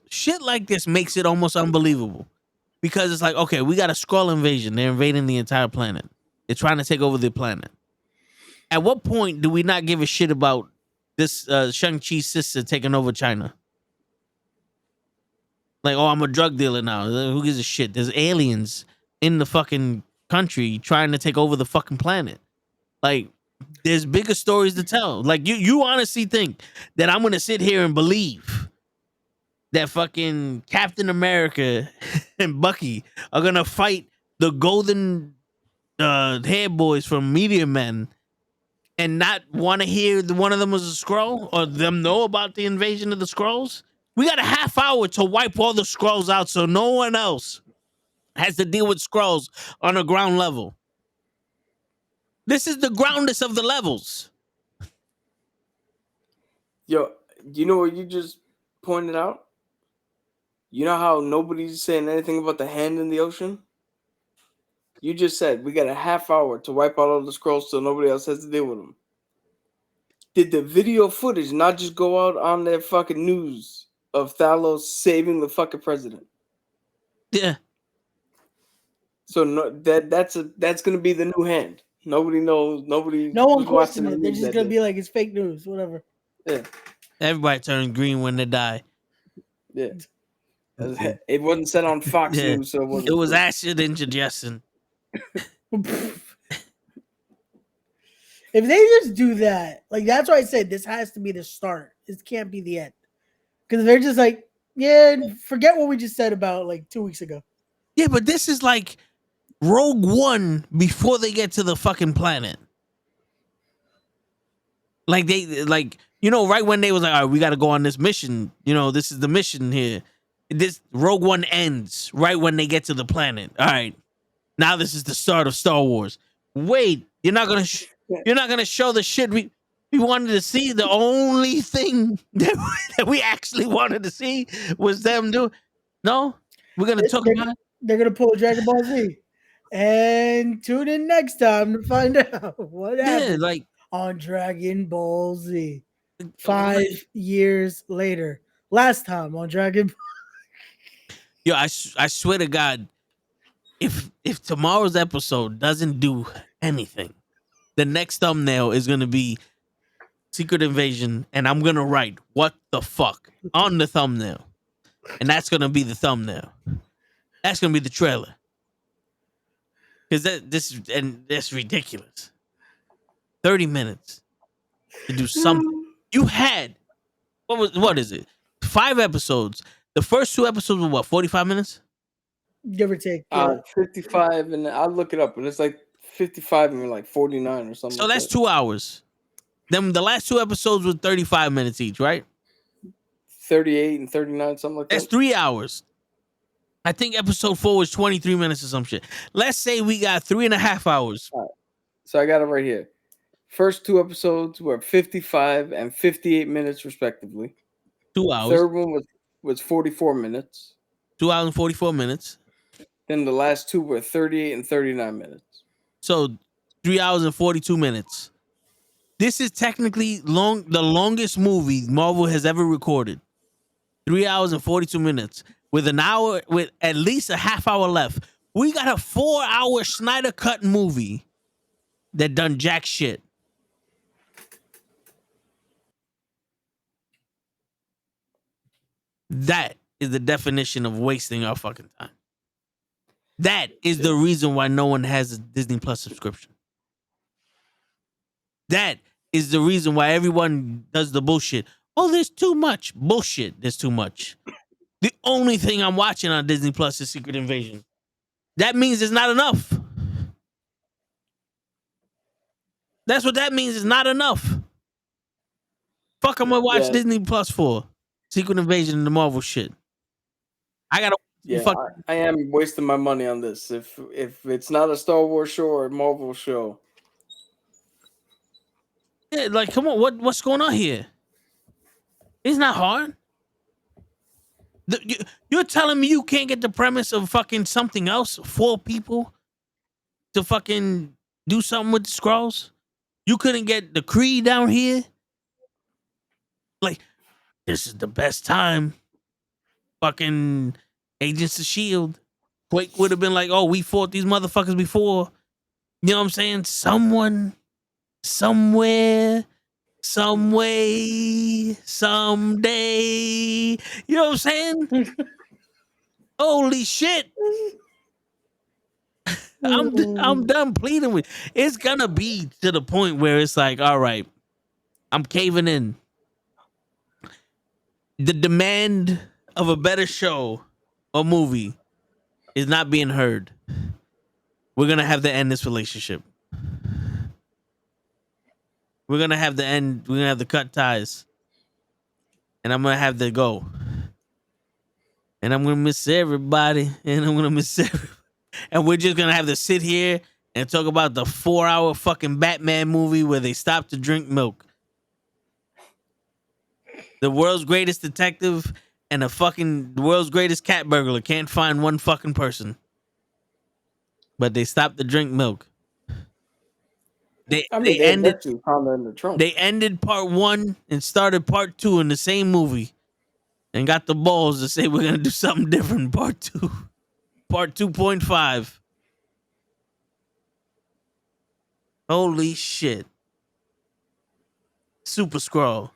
makes it almost unbelievable. Because it's like, okay, we got a Skrull invasion. They're invading the entire planet. They're trying to take over the planet. At what point do we not give a shit about this Shang-Chi's sister taking over China? Like, oh, I'm a drug dealer now. Who gives a shit? There's aliens in the fucking country trying to take over the fucking planet. Like, there's bigger stories to tell. Like, you honestly think that I'm gonna sit here and believe that fucking Captain America and Bucky are gonna fight the golden hair boys from Meteor Men and not want to hear one of them was a Skrull or them know about the invasion of the Skrulls? We got a half hour to wipe all the Skrulls out so no one else has to deal with Skrulls on a ground level. This is the groundest of the levels. Yo, you know what you just pointed out? You know how nobody's saying anything about the hand in the ocean? You just said we got a half hour to wipe out all the Skrulls so nobody else has to deal with them. Did the video footage not just go out on their fucking news of Thalos saving the fucking president? Yeah. So that's gonna be the new hand. Nobody knows. No one questions it. They're just gonna be like, it's fake news, whatever. Yeah. Everybody turns green when they die. Yeah. It wasn't said on Fox News, so it was acid indigestion. If they just do that, like that's why I said this has to be the start. This can't be the end. Because they're just like, yeah, forget what we just said about like 2 weeks ago. Yeah, but this is like Rogue One before they get to the fucking planet. Like right when they was like, all right, we got to go on this mission. This is the mission here. This Rogue One ends right when they get to the planet. All right, now this is the start of Star Wars. Wait, you're not gonna show the shit we wanted to see. The only thing that we actually wanted to see was them do. No, we're gonna talk about. They're gonna pull Dragon Ball Z, and tune in next time to find out what happened on Dragon Ball Z. 5 years later, last time on Dragon. Yo, I swear to God, if tomorrow's episode doesn't do anything, the next thumbnail is gonna be Secret Invasion, and I'm gonna write "what the fuck" on the thumbnail, and that's gonna be the thumbnail. That's gonna be the trailer, because that's ridiculous. 30 minutes to do something. You had what is it? 5 episodes. The first 2 episodes were what, 45 minutes? Give or take. 55, and I'll look it up, and it's like 55 and like 49 or something. So that's 2 hours. Then the last 2 episodes were 35 minutes each, right? 38 and 39, something like that. That's 3 hours. I think episode 4 was 23 minutes or some shit. Let's say we got 3.5 hours. All right. So I got it right here. First 2 episodes were 55 and 58 minutes, respectively. 2 hours. Third one was 44 minutes. 2 hours and 44 minutes. Then the last 2 were 38 and 39 minutes. So 3 hours and 42 minutes. This is technically the longest movie Marvel has ever recorded. 3 hours and 42 minutes. With at least a half hour left. We got a 4-hour Snyder Cut movie that done jack shit. That is the definition of wasting our fucking time. That is the reason why no one has a Disney Plus subscription. That is the reason why everyone does the bullshit. Oh, there's too much. Bullshit, there's too much. The only thing I'm watching on Disney Plus is Secret Invasion. That means it's not enough. That's what that means. It's not enough. Fuck, I'm gonna watch Disney Plus for Secret Invasion and the Marvel shit. I gotta. Yeah, I am wasting my money on this. If it's not a Star Wars show or a Marvel show. Yeah, like, come on, what's going on here? It's not hard. You're telling me you can't get the premise of fucking something else for people to fucking do something with the Skrulls? You couldn't get the Kree down here? Like, this is the best time. Fucking Agents of S.H.I.E.L.D. Quake would have been like, oh, we fought these motherfuckers before. You know what I'm saying? Someone, somewhere, some way, someday. You know what I'm saying? Holy shit. I'm done pleading with. It's gonna be to the point where it's like, all right, I'm caving in. The demand of a better show or movie is not being heard. We're gonna have to end this relationship. We're gonna have to end. We're gonna have to cut ties, and I'm gonna have to go. And I'm gonna miss everybody, and I'm gonna miss everybody. And we're just gonna have to sit here and talk about the 4-hour fucking Batman movie where they stop to drink milk. The world's greatest detective and the world's greatest cat burglar can't find one fucking person. But they stopped to drink milk. They ended part 1 and started part 2 in the same movie and got the balls to say we're gonna do something different in part 2. Part 2.5. Holy shit. Super Skrull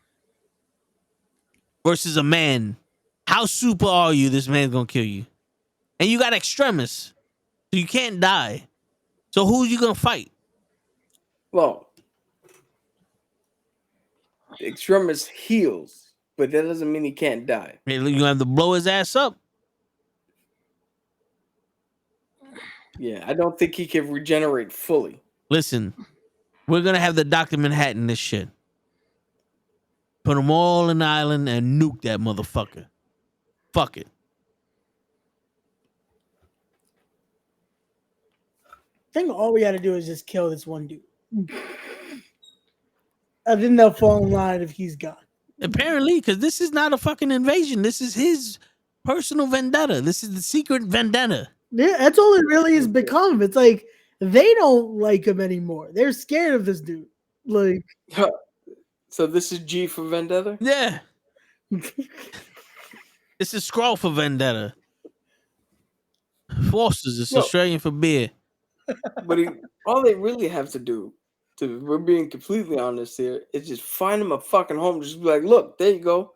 versus a man. How super are you? This man's gonna kill you. And you got extremists. So you can't die. So who you gonna fight? Well, Extremis heals, but that doesn't mean he can't die. You gonna have to blow his ass up. Yeah, I don't think he can regenerate fully. Listen, we're gonna have the Dr. Manhattan this shit. Put them all in the island and nuke that motherfucker. Fuck it. I think all we got to do is just kill this one dude. And then they'll fall in line if he's gone. Apparently, because this is not a fucking invasion. This is his personal vendetta. This is the secret vendetta. Yeah, that's all it really has become. It's like they don't like him anymore. They're scared of this dude. Like, So this is G for Vendetta? Yeah. This is Skrull for vendetta. Foster's is Australian for beer. But all they really have to do, we're being completely honest here, is just find him a fucking home. Just be like, look, there you go.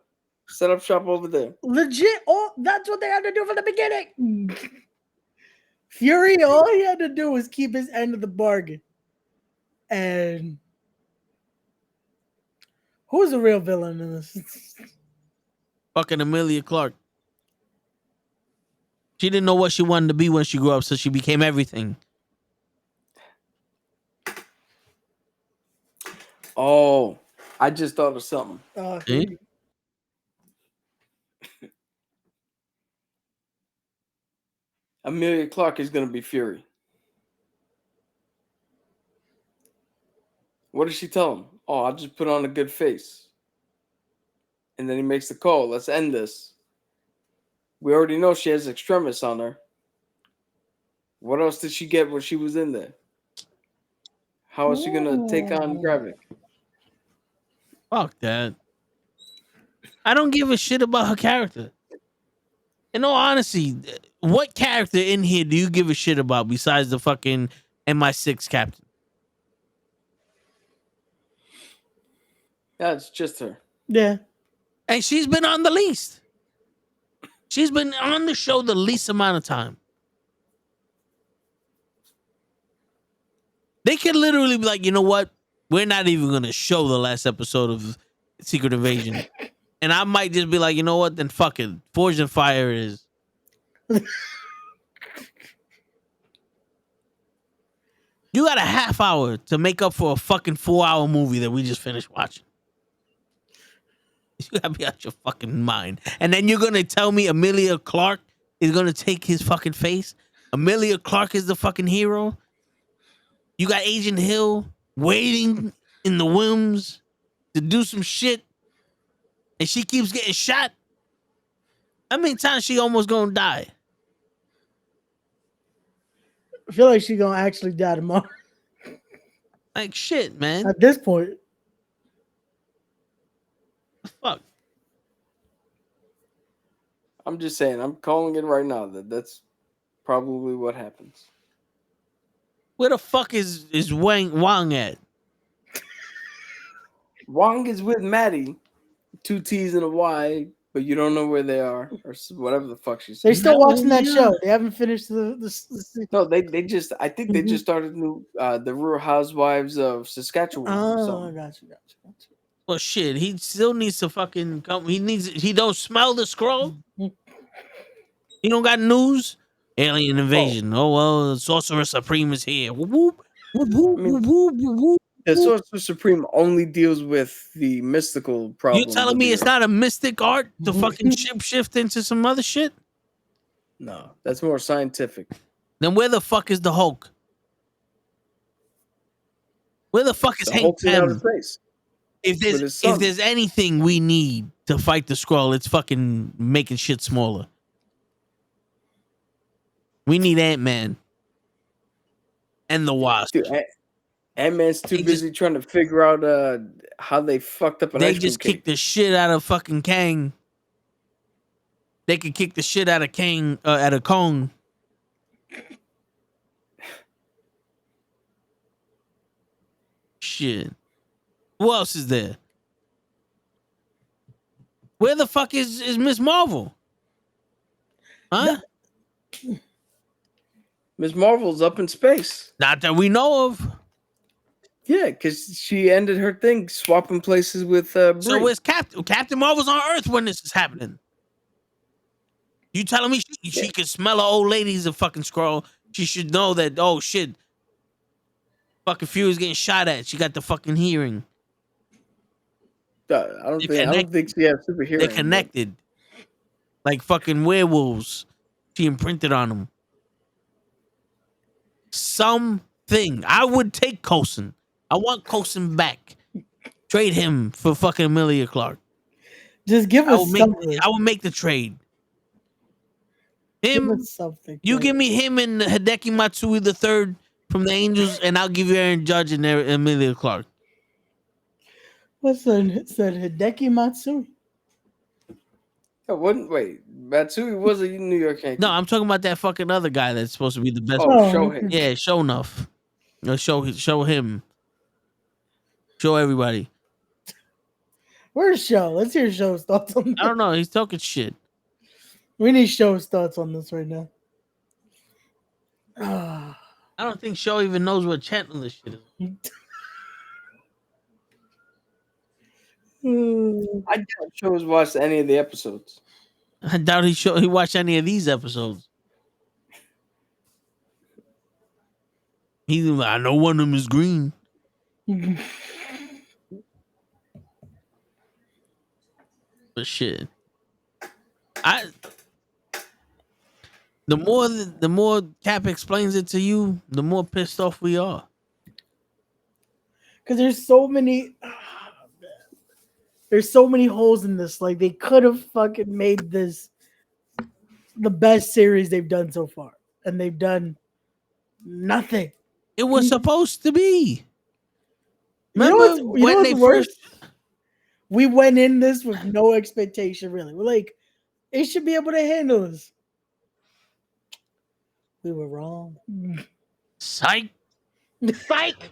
Set up shop over there. legit, that's what they had to do from the beginning. Fury, all he had to do was keep his end of the bargain. And who's the real villain in this? Fucking Amelia Clark. She didn't know what she wanted to be when she grew up, so she became everything. Oh, I just thought of something. See? Amelia Clark is going to be Fury. What does she tell him? Oh, I'll just put on a good face. And then he makes the call. Let's end this. We already know she has Extremis on her. What else did she get when she was in there? How is she going to take on Gravik? Fuck that. I don't give a shit about her character. In all honesty, what character in here do you give a shit about besides the fucking MI6 captain? Yeah, it's just her. Yeah. And she's been on the least. She's been on the show the least amount of time. They could literally be like, you know what? We're not even going to show the last episode of Secret Invasion. And I might just be like, you know what? Then fuck it. Forged in Fire is. You got a half hour to make up for a fucking 4-hour movie that we just finished watching. You gotta be out your fucking mind. And then you're gonna tell me Amelia Clark is gonna take his fucking face? Amelia Clark is the fucking hero? You got Agent Hill waiting in the whims to do some shit, and she keeps getting shot? How many times she almost gonna die? I feel like she's going to actually die tomorrow. Like shit, man. At this point. Fuck. I'm just saying, I'm calling it right now that's probably what happens. Where the fuck is Wang at? Wong is with Maddie, 2 T's and a Y, but you don't know where they are or whatever the fuck she said. They're still watching that show. They haven't finished the No, they just, I think they just started new the Real Housewives of Saskatchewan. or Oh, something. gotcha. Well, shit, he still needs to fucking come. He don't smell the scroll. He don't got news. Alien invasion. Oh well, Sorcerer Supreme is here. Whoop, whoop, whoop, whoop, I mean, whoop, whoop, whoop, The whoop. Sorcerer Supreme only deals with the mystical problem. You telling with me the it's Earth. not a mystic art to fucking shift into some other shit? No, that's more scientific. Then where the fuck is the Hulk? Where the fuck is The Hank Hulk's in outer Pym? space. If with his there's son. if there's anything we need to fight the Skrull, it's fucking making shit smaller. We need Ant-Man and the Wasp. Dude, Ant-Man's too They busy trying to figure out how they fucked up an They ice cream just cake. kicked the shit out of fucking Kang. They could kick the shit out of Kang, out of Kong. Shit. Who else is there? Where the fuck is Miss Marvel? Huh? Ms. Marvel's up in space. Not that we know of. Yeah, because she ended her thing swapping places with Brie. So where's Captain Marvel's on Earth when this is happening? You telling me she can smell an old lady's a fucking Skrull? She should know that. Oh shit, fucking Fury's getting shot at. She got the fucking hearing. I don't think she has super hearing. They're connected, like fucking werewolves. She imprinted on them. Something. I would take Coulson. I want Coulson back. Trade him for fucking Amelia Clark. Just give us something. I will make the trade. Give Him, us something. you give me him and Hideki Matsui the third from the Angels, and I'll give you Aaron Judge and Amelia Clark. What's that? Hideki Matsui. Wait, Matsui was a New York Yankee. No, I'm talking about that fucking other guy that's supposed to be the best. Oh, Shohei. Yeah, show enough. Show him. Show everybody. Where's Show? Let's hear Show's thoughts on this. I don't know. He's talking shit. We need Show's thoughts on this right now. I don't think Show even knows what channel this shit is. I doubt Show has watched any of the episodes. I doubt he watched any of these episodes. I know one of them is green. But shit, the more Cap explains it to you, the more pissed off we are. Because there's so many holes in this. Like, they could have fucking made this the best series they've done so far, and they've done nothing. It was supposed to be. Remember when they first? We went in this with no expectation, really. We're like, it should be able to handle this. We were wrong. Psych. Psych.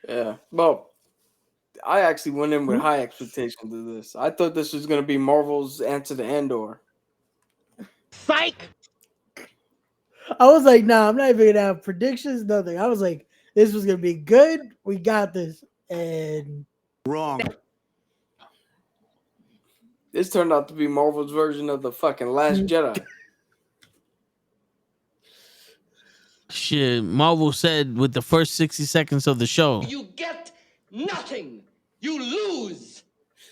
Yeah. Well, I actually went in with high expectations of this. I thought this was going to be Marvel's answer to Andor. Psych. I was like, nah, I'm not even going to have predictions, nothing. I was like, this was going to be good. We got this. And wrong. This turned out to be Marvel's version of the fucking Last Jedi. Shit, Marvel said with the first 60 seconds of the show. You get nothing. You lose.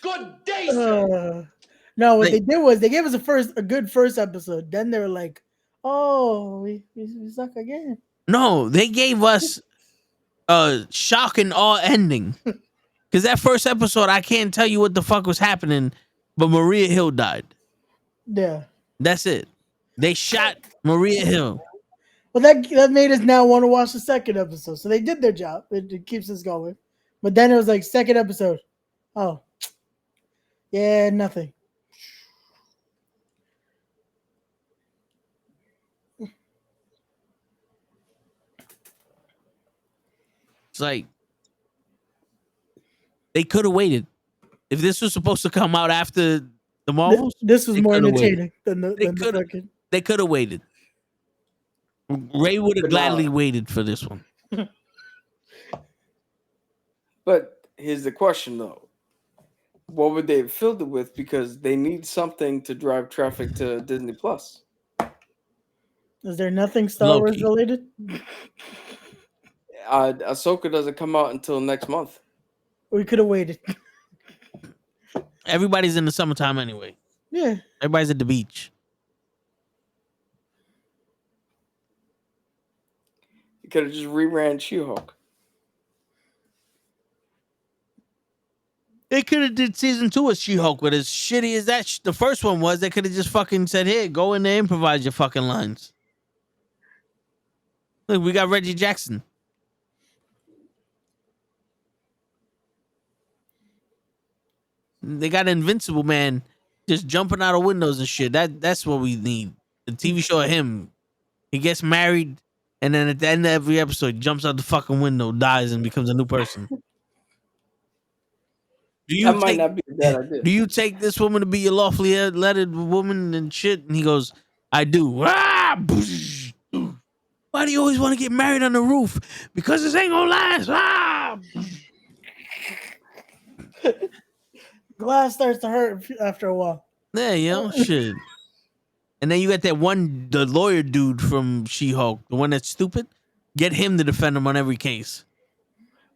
Good day, sir. No, what they did was they gave us a good first episode. Then they were like, oh, we suck again. No, they gave us a shock and awe ending. Because that first episode, I can't tell you what the fuck was happening, but Maria Hill died. Yeah. That's it. They shot Maria Hill. Well, that made us now want to watch the second episode. So they did their job. It keeps us going. But then it was like, second episode. Oh. Yeah, nothing. It's like, they could have waited. If this was supposed to come out after the Marvels, this was more entertaining than the second. They could have waited. Ray would have gladly waited for this one. But here's the question, though. What would they have filled it with? Because they need something to drive traffic to Disney Plus. Is there nothing Star Wars related? Ahsoka doesn't come out until next month. We could have waited. Everybody's in the summertime anyway. Yeah. Everybody's at the beach. You could have just reran She-Hulk. They could have did season 2 of She-Hulk, but as shitty as that the first one was, they could have just fucking said, "Here, go in there, improvise your fucking lines." Look, we got Reggie Jackson. They got Invincible Man just jumping out of windows and shit. That's what we need. The TV show of him. He gets married, and then at the end of every episode, he jumps out the fucking window, dies, and becomes a new person. Might not be a bad idea. Do you take this woman to be your lawfully wedded woman and shit? And he goes, "I do." Why do you always want to get married on the roof? Because this ain't gonna last. Ah! Glass starts to hurt after a while. Yeah, you know, shit. And then you got that one, the lawyer dude from She-Hulk, the one that's stupid. Get him to defend him on every case.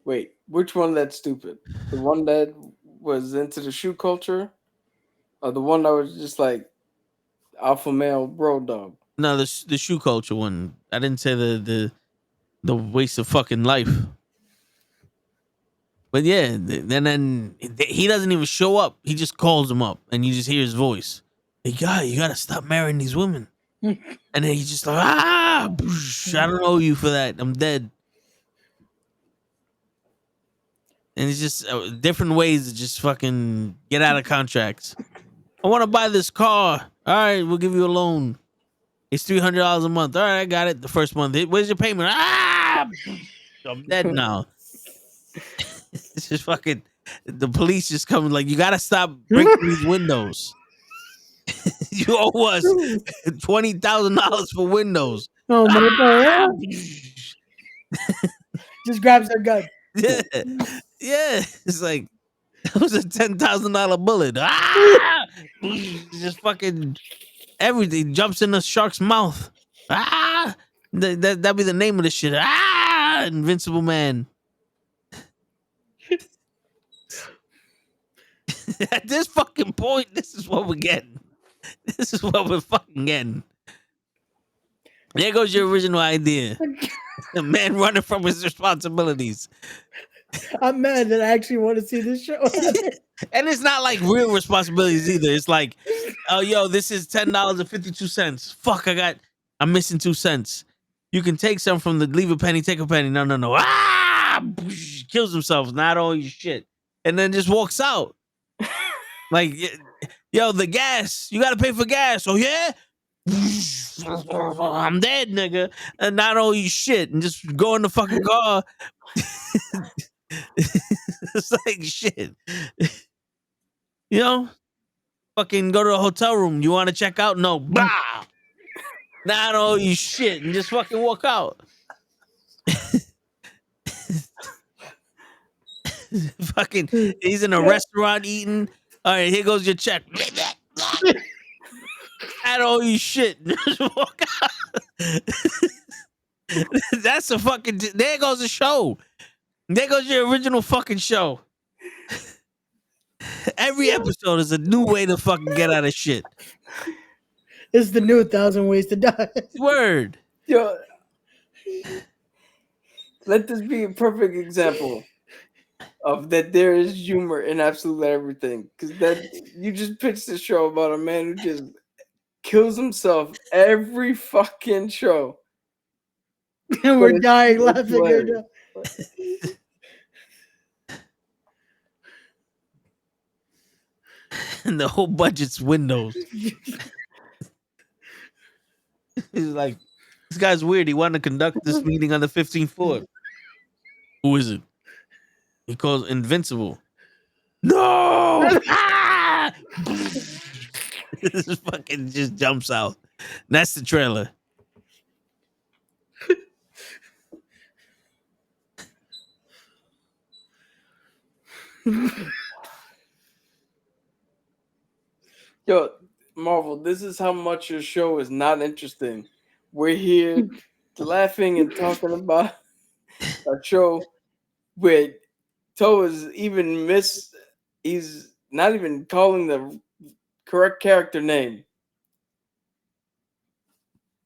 Wait, which one that's stupid? The one that was into the shoe culture, or the one that was just like alpha male bro dog? No, the shoe culture one. I didn't say the waste of fucking life. But yeah, then he doesn't even show up. He just calls him up, and you just hear his voice. Hey, guy, you gotta stop marrying these women. And then he's just like, I don't owe you for that. I'm dead. And it's just different ways to just fucking get out of contracts. I want to buy this car. All right, we'll give you a loan. It's $300 a month. All right, I got it. The first month. Where's your payment? I'm dead now. It's just fucking. The police just coming like, you gotta stop breaking these windows. You owe us $20,000 for windows. Oh my god! Just grabs their gun. Yeah, yeah. It's like that was a $10,000 bullet. Just fucking everything jumps in the shark's mouth. That'd be the name of the shit. Invincible Man. At this fucking point, this is what we're getting. This is what we're fucking getting. There goes your original idea. A man running from his responsibilities. I'm mad that I actually want to see this show. And it's not like real responsibilities either. It's like, oh, yo, this is $10.52. Fuck, I'm missing 2 cents. You can take some from the leave a penny, take a penny. No. Kills himself. Not all your shit. And then just walks out. Like, yo, the gas. You got to pay for gas. Oh, yeah? I'm dead, nigga. And not all your shit. And just go in the fucking car. It's like shit. You know? Fucking go to a hotel room. You want to check out? No. Bah! Not all you shit. And just fucking walk out. Fucking, he's in a restaurant eating. All right, here goes your check. Not all you shit. Just walk out. That's a fucking, there goes the show. There goes your original fucking show. Every episode is a new way to fucking get out of shit. It's the new 1,000 Ways to Die. Word. Yo, let this be a perfect example of that there is humor in absolutely everything. Because that you just pitched a show about a man who just kills himself every fucking show. And we're dying laughing right now. And the whole budget's windows. He's like, this guy's weird. He wanted to conduct this meeting on the 15th floor. Who is it? He calls Invincible. No! This fucking just jumps out. That's the trailer. Yo, Marvel, this is how much your show is not interesting. We're here laughing and talking about a show with Toe is even he's not even calling the correct character name.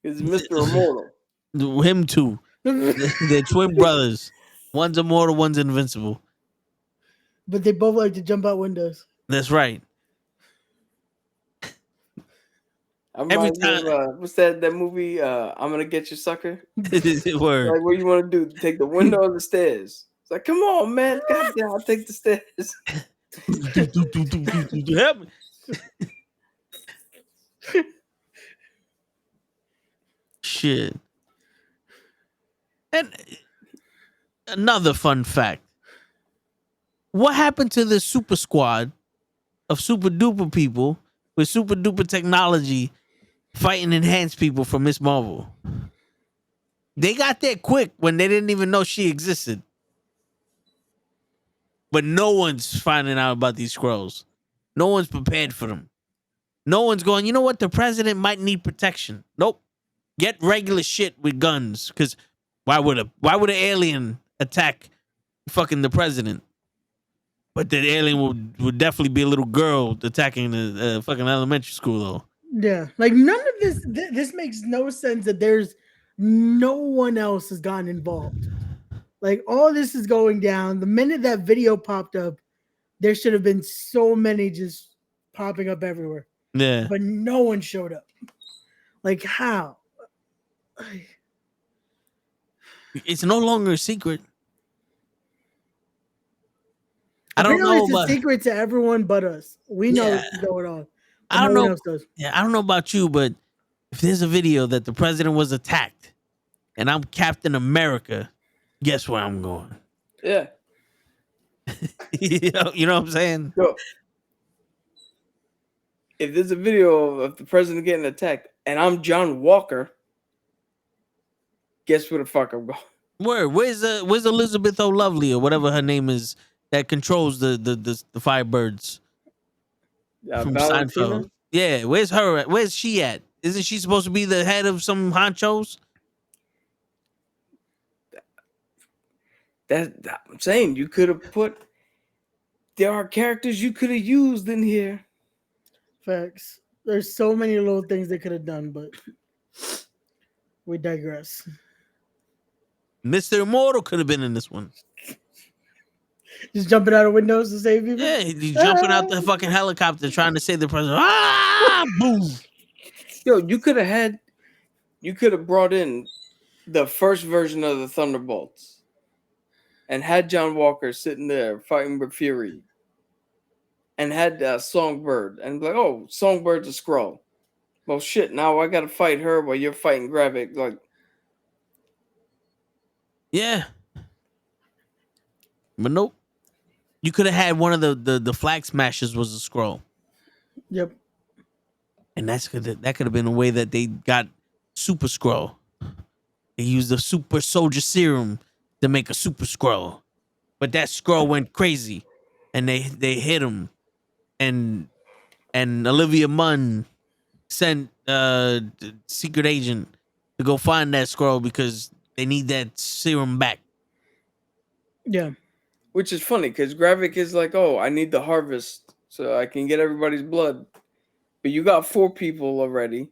It's Mr. Immortal. Him too. They're twin brothers. One's immortal, one's invincible. But they both like to jump out windows. That's right. Every time, what's that movie? I'm Gonna Get You, Sucker. Word. Like, what you want to do? Take the window or the stairs? It's like, come on, man. Goddamn, I'll take the stairs. Help me. Shit. And another fun fact. What happened to the super squad of super duper people with super duper technology fighting enhanced people from Miss Marvel? They got there quick when they didn't even know she existed. But no one's finding out about these Skrulls. No one's prepared for them. No one's going, you know what? The president might need protection. Nope. Get regular shit with guns. Because why would an alien attack fucking the president? But the alien would definitely be a little girl attacking the fucking elementary school, though. Yeah, like none of this. This makes no sense that there's no one else has gotten involved. Like all this is going down. The minute that video popped up, there should have been so many just popping up everywhere. Yeah. But no one showed up. Like how? It's no longer a secret. I don't Apparently know it's about a secret to everyone but us. We know Yeah. this is going on. I don't no one know. else does. Yeah, I don't know about you, but if there's a video that the president was attacked and I'm Captain America, guess where I'm going? Yeah. You know what I'm saying? Yo, if there's a video of the president getting attacked and I'm John Walker, guess where the fuck I'm going? Where's Elizabeth O'Lovely or whatever her name is that controls the Firebirds from Valentina? Seinfeld? Yeah, where's her at? Where's she at? Isn't she supposed to be the head of some honchos? That I'm saying you could have put. There are characters you could have used in here. Facts. There's so many little things they could have done, but we digress. Mr. Immortal could have been in this one. Just jumping out of windows to save people. Yeah, he's jumping out the fucking helicopter trying to save the president. Ah, boom. Yo, you could have brought in the first version of the Thunderbolts and had John Walker sitting there fighting with Fury and had Songbird and be like, oh, Songbird's a Skrull. Well, shit, now I got to fight her while you're fighting Gravik. Like, Yeah. But nope. You could have had one of the flag smashers was a Skrull. Yep. And that could have been a way that they got Super Skrull. They used the super soldier serum to make a Super Skrull. But that Skrull went crazy. And they hit him. And Olivia Munn sent secret agent to go find that Skrull because they need that serum back. Yeah. which is funny because Gravik is like, oh, I need the harvest so I can get everybody's blood. But you got 4 people already.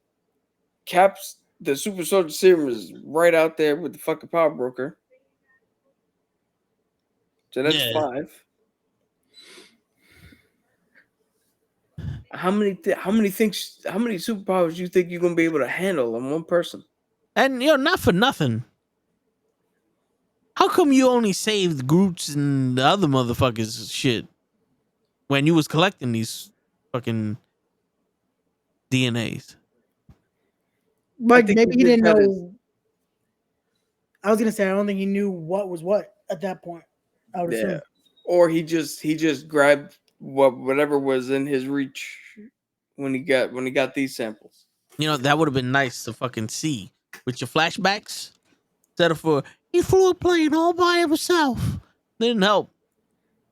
Cap's the super soldier serum is right out there with the fucking power broker. So that's 5. How many superpowers do you think you're gonna be able to handle in one person? And not for nothing. How come you only saved Groot's and the other motherfuckers shit when you was collecting these fucking DNAs? Like think maybe he he did didn't that know. I was gonna say I don't think he knew what was what at that point. I would assume. Or he just grabbed whatever was in his reach when he got these samples. That would have been nice to fucking see with your flashbacks. Instead of he flew a plane all by himself. Didn't help.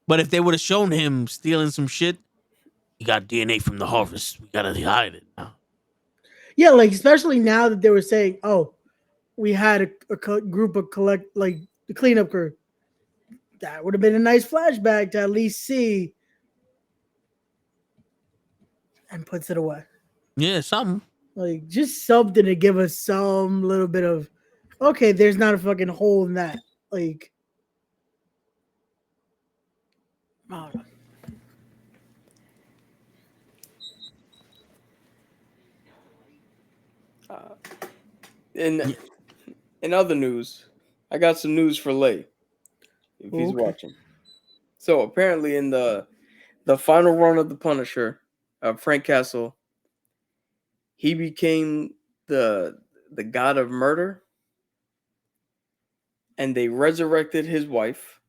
But if they would have shown him stealing some shit, he got DNA from the harvest. We gotta hide it now. Yeah, like especially now that they were saying, "Oh, we had a group of the cleanup crew." That would have been a nice flashback to at least see, and puts it away. Yeah, something. Like just something to give us some little bit of, okay, there's not a fucking hole in that. Like, I don't know. In other news, I got some news for Lay if he's watching. So apparently, in the final run of the Punisher, Frank Castle, he became the god of murder, and they resurrected his wife,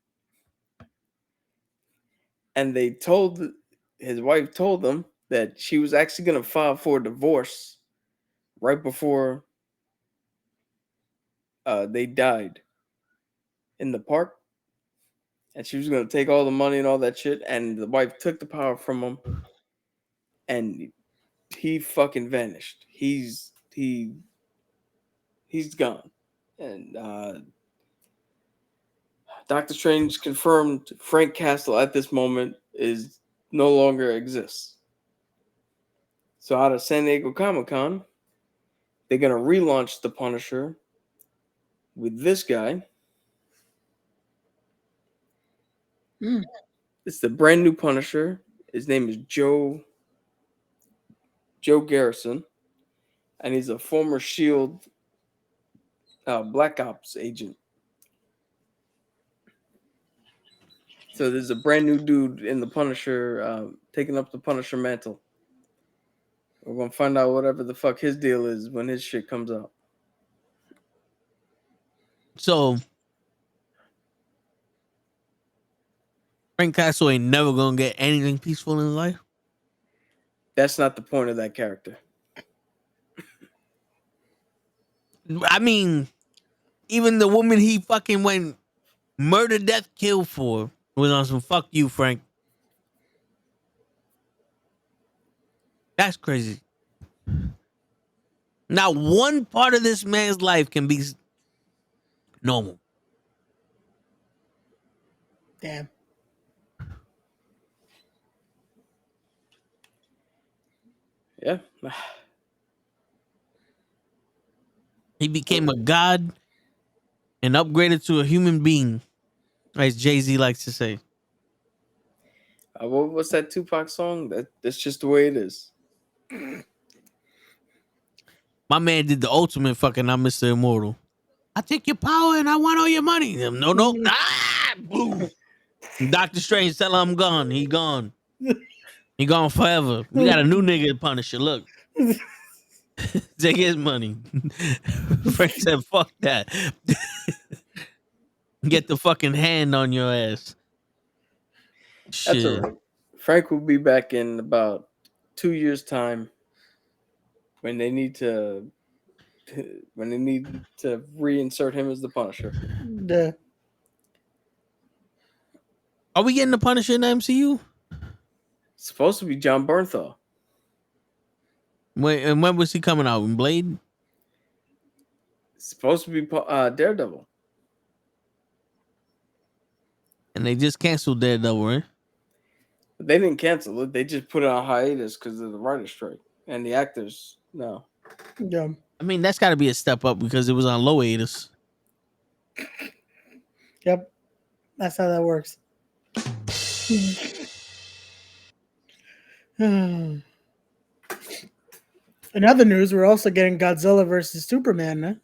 and his wife told them that she was actually going to file for a divorce right before they died in the park, and she was gonna take all the money and all that shit, and the wife took the power from him, and he fucking vanished. He's gone, and Doctor Strange confirmed Frank Castle at this moment is no longer exists. So out of San Diego Comic-Con, they're gonna relaunch the Punisher with this guy. Mm. It's the brand new Punisher. His name is Joe Garrison, and he's a former Shield Black Ops agent. So there's a brand new dude in the Punisher taking up the Punisher mantle. We're gonna find out whatever the fuck his deal is when his shit comes out. So Frank Castle ain't never gonna get anything peaceful in his life. That's not the point of that character. I mean, even the woman he fucking went murder, death, kill for was on some fuck you, Frank. That's crazy. Not one part of this man's life can be normal. Damn. Yeah. He became a god and upgraded to a human being, as Jay-Z likes to say. What's that Tupac song? That's just the way it is. My man did the ultimate fucking I'm Mr. Immortal. I take your power and I want all your money. No. Ah! Boom. Doctor Strange tell him I'm gone. He gone. He gone forever. We got a new nigga to punish you. Look. Take his money. Frank said, fuck that. Get the fucking hand on your ass. That's all Shit. right. Frank will be back in about 2 years' time when they need to reinsert him as the Punisher. The Are we getting the Punisher in the MCU? It's supposed to be John Bernthal. Wait, and when was he coming out? In Blade? It's supposed to be Daredevil. And they just canceled Daredevil, right? But they didn't cancel it. They just put it on hiatus because of the writer's strike. And the actors, no. yeah. I mean, that's got to be a step up because it was on low hiatus. Yep. That's how that works. In other news, we're also getting Godzilla versus Superman. Huh?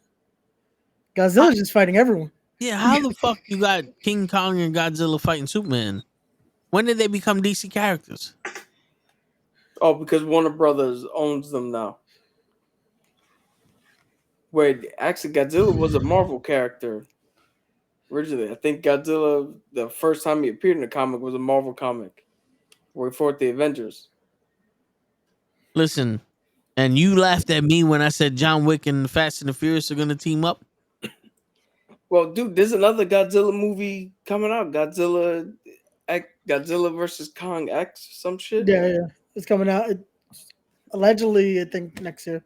Godzilla's just fighting everyone. Yeah, how the fuck you got King Kong and Godzilla fighting Superman? When did they become DC characters? Oh, because Warner Brothers owns them now. Wait, actually, Godzilla was a Marvel character originally. I think Godzilla, the first time he appeared in a comic, was a Marvel comic where he fought the Avengers. Listen, and you laughed at me when I said John Wick and Fast and the Furious are going to team up. Well, dude, there's another Godzilla movie coming out. Godzilla versus Kong X, some shit. Yeah. It's coming out. Allegedly, I think next year.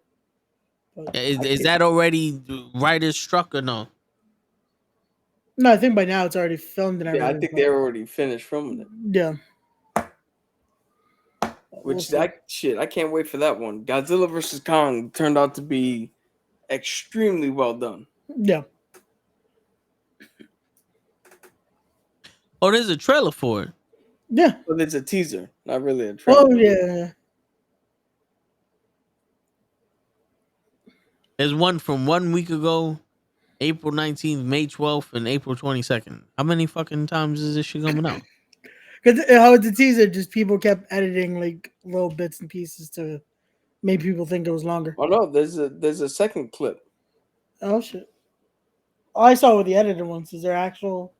But Is that already writers struck or no? no, I think by now it's already filmed and everything. Yeah, I think they're already finished filming it. Yeah. Which I can't wait for that one. Godzilla versus Kong turned out to be extremely well done. Yeah. Oh, there's a trailer for it. Yeah. But it's a teaser, not really a trailer. Oh yeah. There's one from 1 week ago, April 19th, May 12th, and April 22nd. How many fucking times is this shit coming out? Because how it's a teaser, just people kept editing like little bits and pieces to make people think it was longer. Oh no, there's a second clip. Oh shit! Oh, I saw with the edited ones. Is there actual?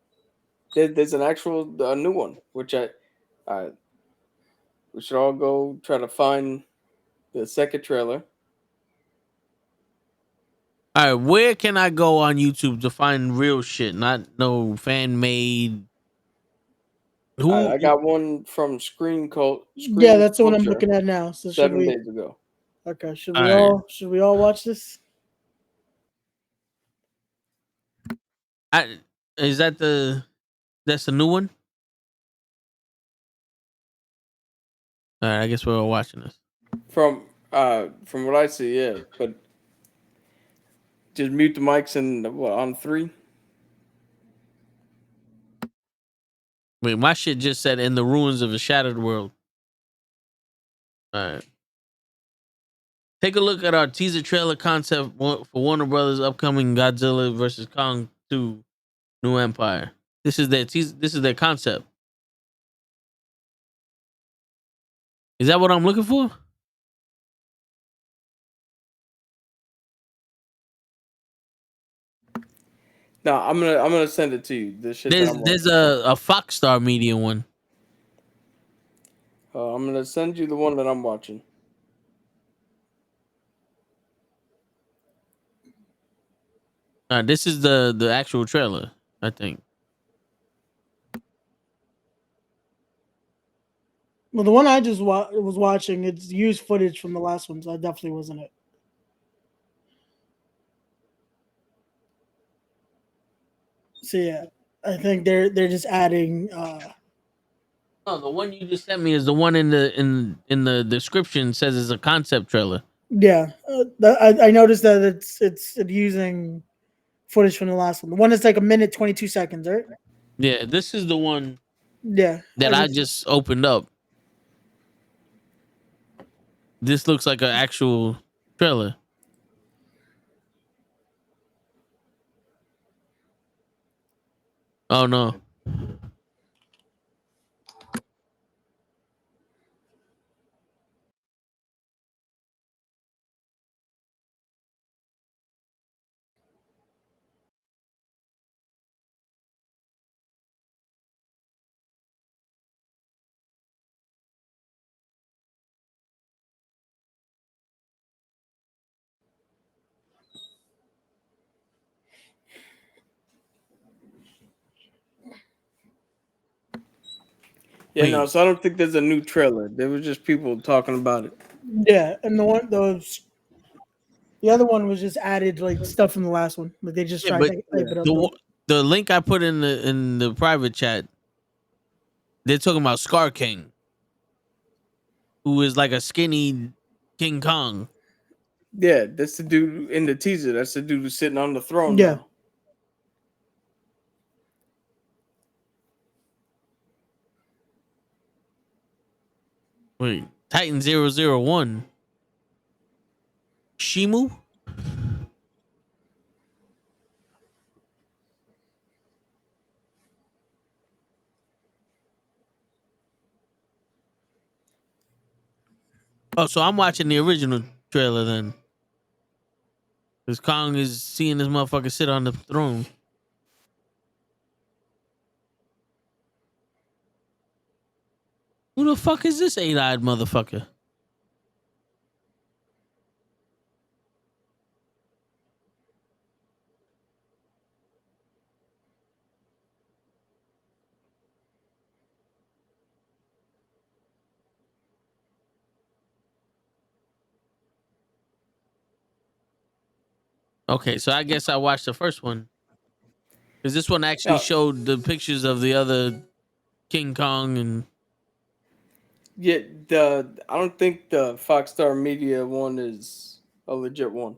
There's an actual new one, which we should all go try to find the second trailer. All right, where can I go on YouTube to find real shit, not no fan made? I Who? got one from Yeah, Screen that's the one I'm Culture looking at now. So should 7 we? days ago. Okay, should All we right. all watch this? Is that that's the new one? All right, I guess we're all watching this. From what I see, yeah. But just mute the mics and on 3. Wait, my shit just said in the ruins of a shattered world. All right. Take a look at our teaser trailer concept for Warner Brothers' upcoming Godzilla vs. Kong 2 New Empire. This is their teaser. This is their concept. Is that what I'm looking for? No, I'm gonna send it to you. The shit that I'm There's watching. a Fox Star Media one. I'm gonna send you the one that I'm watching. This is the actual trailer, I think. Well, the one I just was watching, it's used footage from the last one, so that definitely wasn't it. So yeah, I think they're just adding. No, the one you just sent me is the one in the description says it's a concept trailer. Yeah, I noticed that it's using footage from the last one. The one that's like a minute 22 seconds, right? Yeah, this is the one Yeah, that I just opened up. This looks like an actual trailer. Oh no. Yeah, no. Wait. So I don't think there's a new trailer. There was just people talking about it. yeah, and the other one was just added like stuff from the last one. Like they just Yeah, tried but to hype Yeah. it up. the link I put in the private chat, they're talking about Scar King, who is like a skinny King Kong. Yeah, that's the dude in the teaser. That's the dude who's sitting on the throne Yeah. now. Wait, Titan 001. Shimu? Oh, so I'm watching the original trailer then. Because Kong is seeing this motherfucker sit on the throne. Who the fuck is this eight-eyed motherfucker? Okay, so I guess I watched the first one. Because this one actually Yeah, showed the pictures of the other King Kong and yeah. I don't think the Fox Star Media one is a legit one.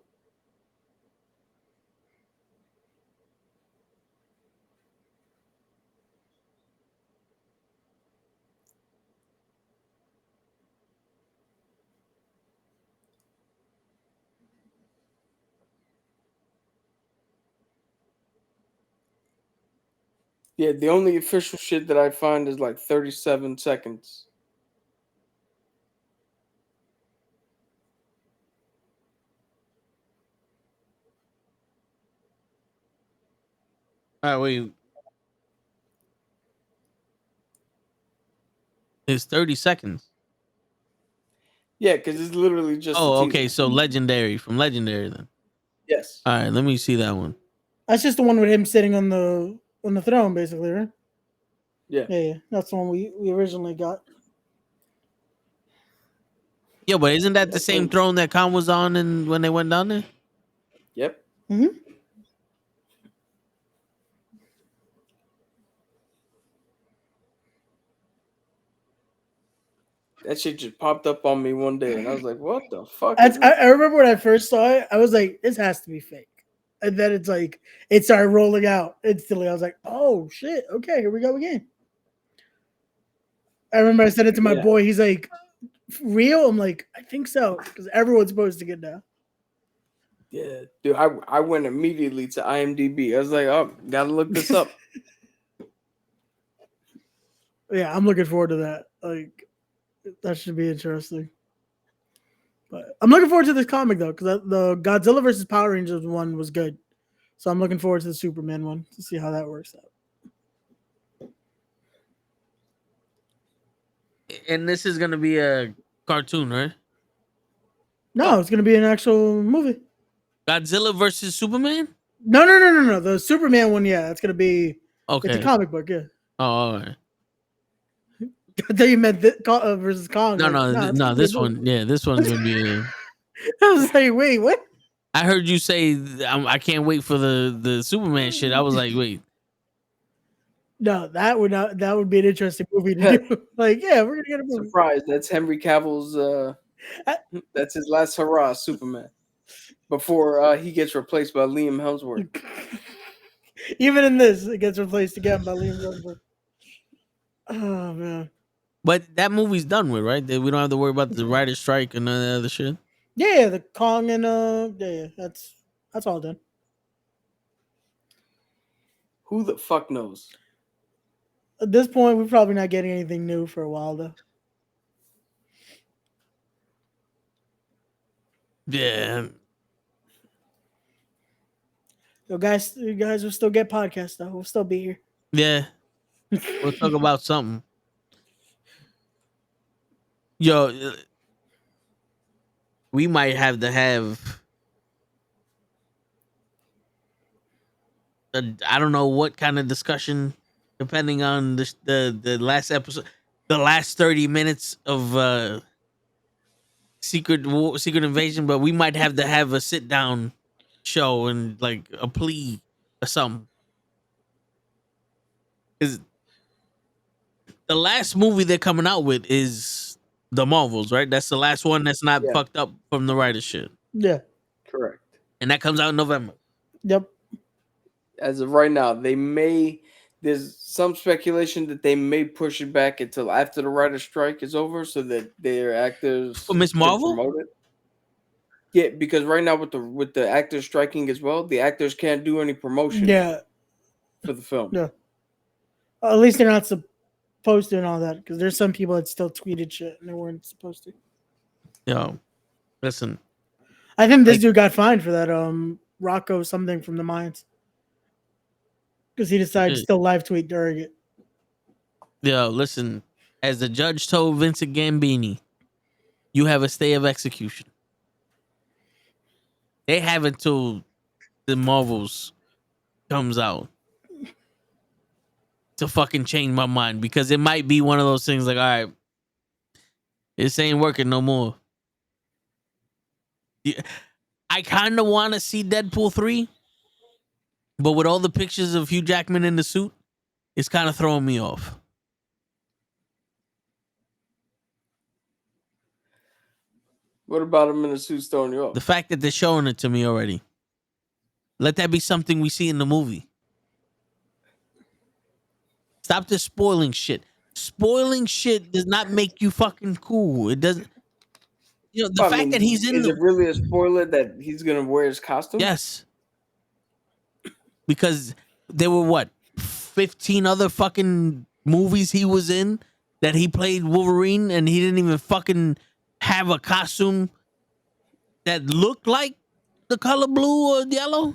Yeah, the only official shit that I find is like 37 seconds. all right, wait. It's 30 seconds. Yeah, because it's literally just a Oh, teaser. okay. So legendary from legendary then. Yes. All right, let me see that one. That's just the one with him sitting on the throne, basically, right? Yeah. Yeah, that's the one we originally got. Yeah, but isn't that the That's same when- throne that Khan was on and when they went down there? Yep. Mm-hmm. That shit just popped up on me one day, and I was like, "What the fuck is I this?" remember when I first saw it, I was like, "This has to be fake," and then it's like it started rolling out instantly. I was like, "Oh shit! Okay, here we go again." I remember I said it to my Yeah. boy. He's like, "Real?" I'm like, "I think so," because everyone's supposed to get now. Yeah, dude. I went immediately to IMDb. I was like, "Oh, gotta look this up." Yeah, I'm looking forward to that. Like, that should be interesting. But I'm looking forward to this comic though, because the Godzilla versus Power Rangers one was good. So I'm looking forward to the Superman one to see how that works out. And this is gonna be a cartoon, right? No, it's gonna be an actual movie. Godzilla versus Superman. No. The Superman one, yeah, it's gonna be. Okay. It's a comic book, yeah. Oh, all right. I thought you meant versus Kong. No, like, no, it's no. gonna be a This movie. one, yeah, this one's gonna be. I was like, wait, what? I heard you say I can't wait for the Superman shit. I was like, wait. No, that would be an interesting movie to do. Like, yeah, we're gonna get a movie. Surprise! That's Henry Cavill's. I- That's his last hurrah, Superman. Before he gets replaced by Liam Hemsworth. Even in this, it gets replaced again by Liam Hemsworth. Oh man. But that movie's done with, right? We don't have to worry about the writer's strike and none of that other shit. Yeah, the Kong and yeah, that's all done. Who the fuck knows? At this point, we're probably not getting anything new for a while though. Yeah. So guys, you guys will still get podcasts though. We'll still be here. Yeah. We'll talk about something. Yo, we might have to have I don't know what kind of discussion, depending on the last episode, the last 30 minutes of Secret Invasion, but we might have to have a sit down show and like a plea or something. Because the last movie they're coming out with is the Marvels, right? That's the last one that's not Yeah. fucked up from the writer shit. Yeah. Correct. And that comes out in November. Yep. As of right now, there's some speculation that they may push it back until after the writer's strike is over, so that their actors For Miss can Marvel? promote it. Yeah, because right now with the actors striking as well, the actors can't do any promotion Yeah. for the film. Yeah. At least they're not supposed to and all that, because there's some people that still tweeted shit and they weren't supposed to. Yo, listen. I think this Like- dude got fined for that. Rocco something from the Mayans, because he decided to still live tweet during it. Yo, listen. As the judge told Vincent Gambini, you have a stay of execution. They have until the Marvels comes out to fucking change my mind, because it might be one of those things like, all right, this ain't working no more. Yeah, I kind of want to see Deadpool 3, but with all the pictures of Hugh Jackman in the suit, it's kind of throwing me off. What about him in the suit throwing you off? The fact that they're showing it to me already. Let that be something we see in the movie. Stop just spoiling shit. Spoiling shit does not make you fucking cool. It doesn't. You know, the I fact mean, that he's in is the. it really a spoiler that he's gonna wear his costume? Yes. Because there were what? 15 other fucking movies he was in that he played Wolverine, and he didn't even fucking have a costume that looked like the color blue or yellow.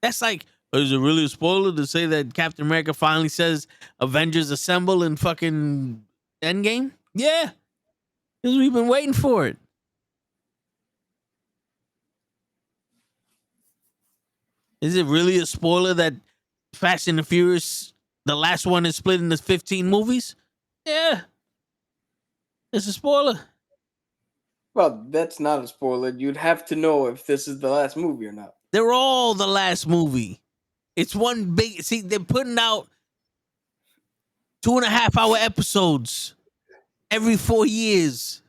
That's like, is it really a spoiler to say that Captain America finally says Avengers assemble in fucking Endgame? Yeah. Because we've been waiting for it. Is it really a spoiler that Fast and the Furious, the last one, is split into 15 movies? Yeah. It's a spoiler. Well, that's not a spoiler. You'd have to know if this is the last movie or not. They're all the last movie. It's one big. See, they're putting out 2.5 hour episodes every 4 years.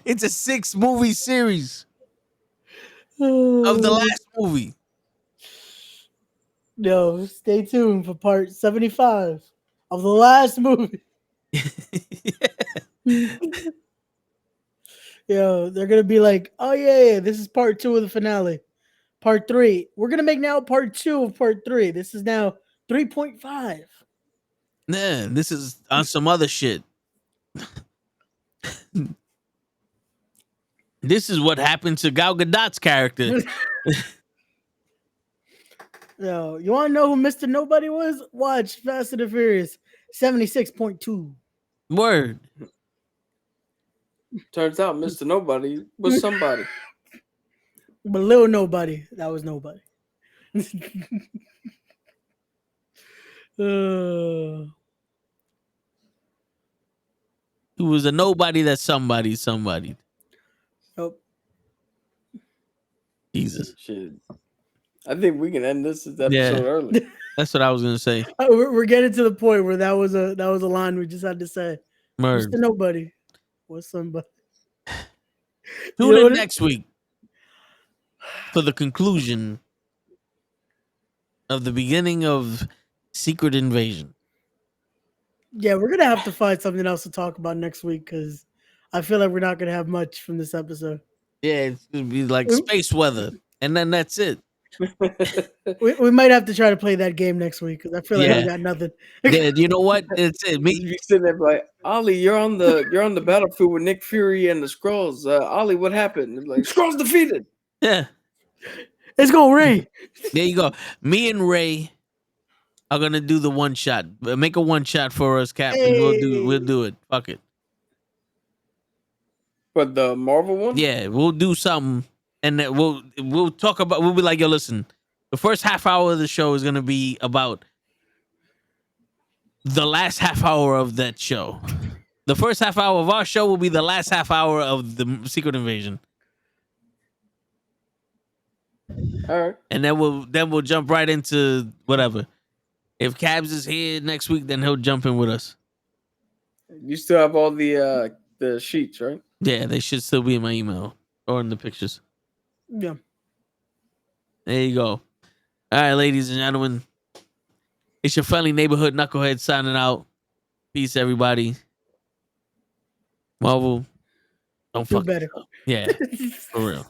It's a 6 movie series of the last movie. No, stay tuned for part 75 of the last movie. Yo, they're gonna be like, oh yeah, this is part 2 of the finale. Part 3. We're gonna make now part 2 of part 3. This is now 3.5. Nah, this is on some other shit. This is what happened to Gal Gadot's character. Yo, you want to know who Mr. Nobody was? Watch Fast and the Furious 76.2. Word. Turns out Mr. Nobody was somebody. But little nobody, that was nobody. He was a nobody that's somebody. Nope. Jesus. Shit. I think we can end this episode early. That's what I was gonna say. We're getting to the point where that was a line we just had to say. Word. Mr. Nobody was somebody. Tune in next week for the conclusion of the beginning of Secret Invasion. Yeah, we're gonna have to find something else to talk about next week because I feel like we're not gonna have much from this episode. Yeah, it's gonna be like space weather, and then that's it. We might have to try to play that game next week because I feel like we got nothing. Yeah, you know what? It's it. You'd Me, be sitting there like, Ollie, you're on the battlefield with Nick Fury and the Skrulls. Ollie, what happened? They're like, Skrulls defeated. yeah. It's gonna rain. There you go. Me and Ray are gonna do the one shot. Make a one shot for us, Captain. Hey. We'll do it. Fuck it. But the Marvel one? Yeah, we'll do something, and then we'll talk about. We'll be like, yo, listen. The first half hour of the show is gonna be about the last half hour of that show. The first half hour of our show will be the last half hour of the Secret Invasion. All right. And then we'll jump right into whatever. If Cabs is here next week, then he'll jump in with us. You still have all the sheets, right? Yeah, they should still be in my email or in the pictures. Yeah. There you go. All right, ladies and gentlemen. It's your friendly neighborhood knucklehead signing out. Peace, everybody. Marvel, don't Feel fuck better. yourself. Yeah, for real.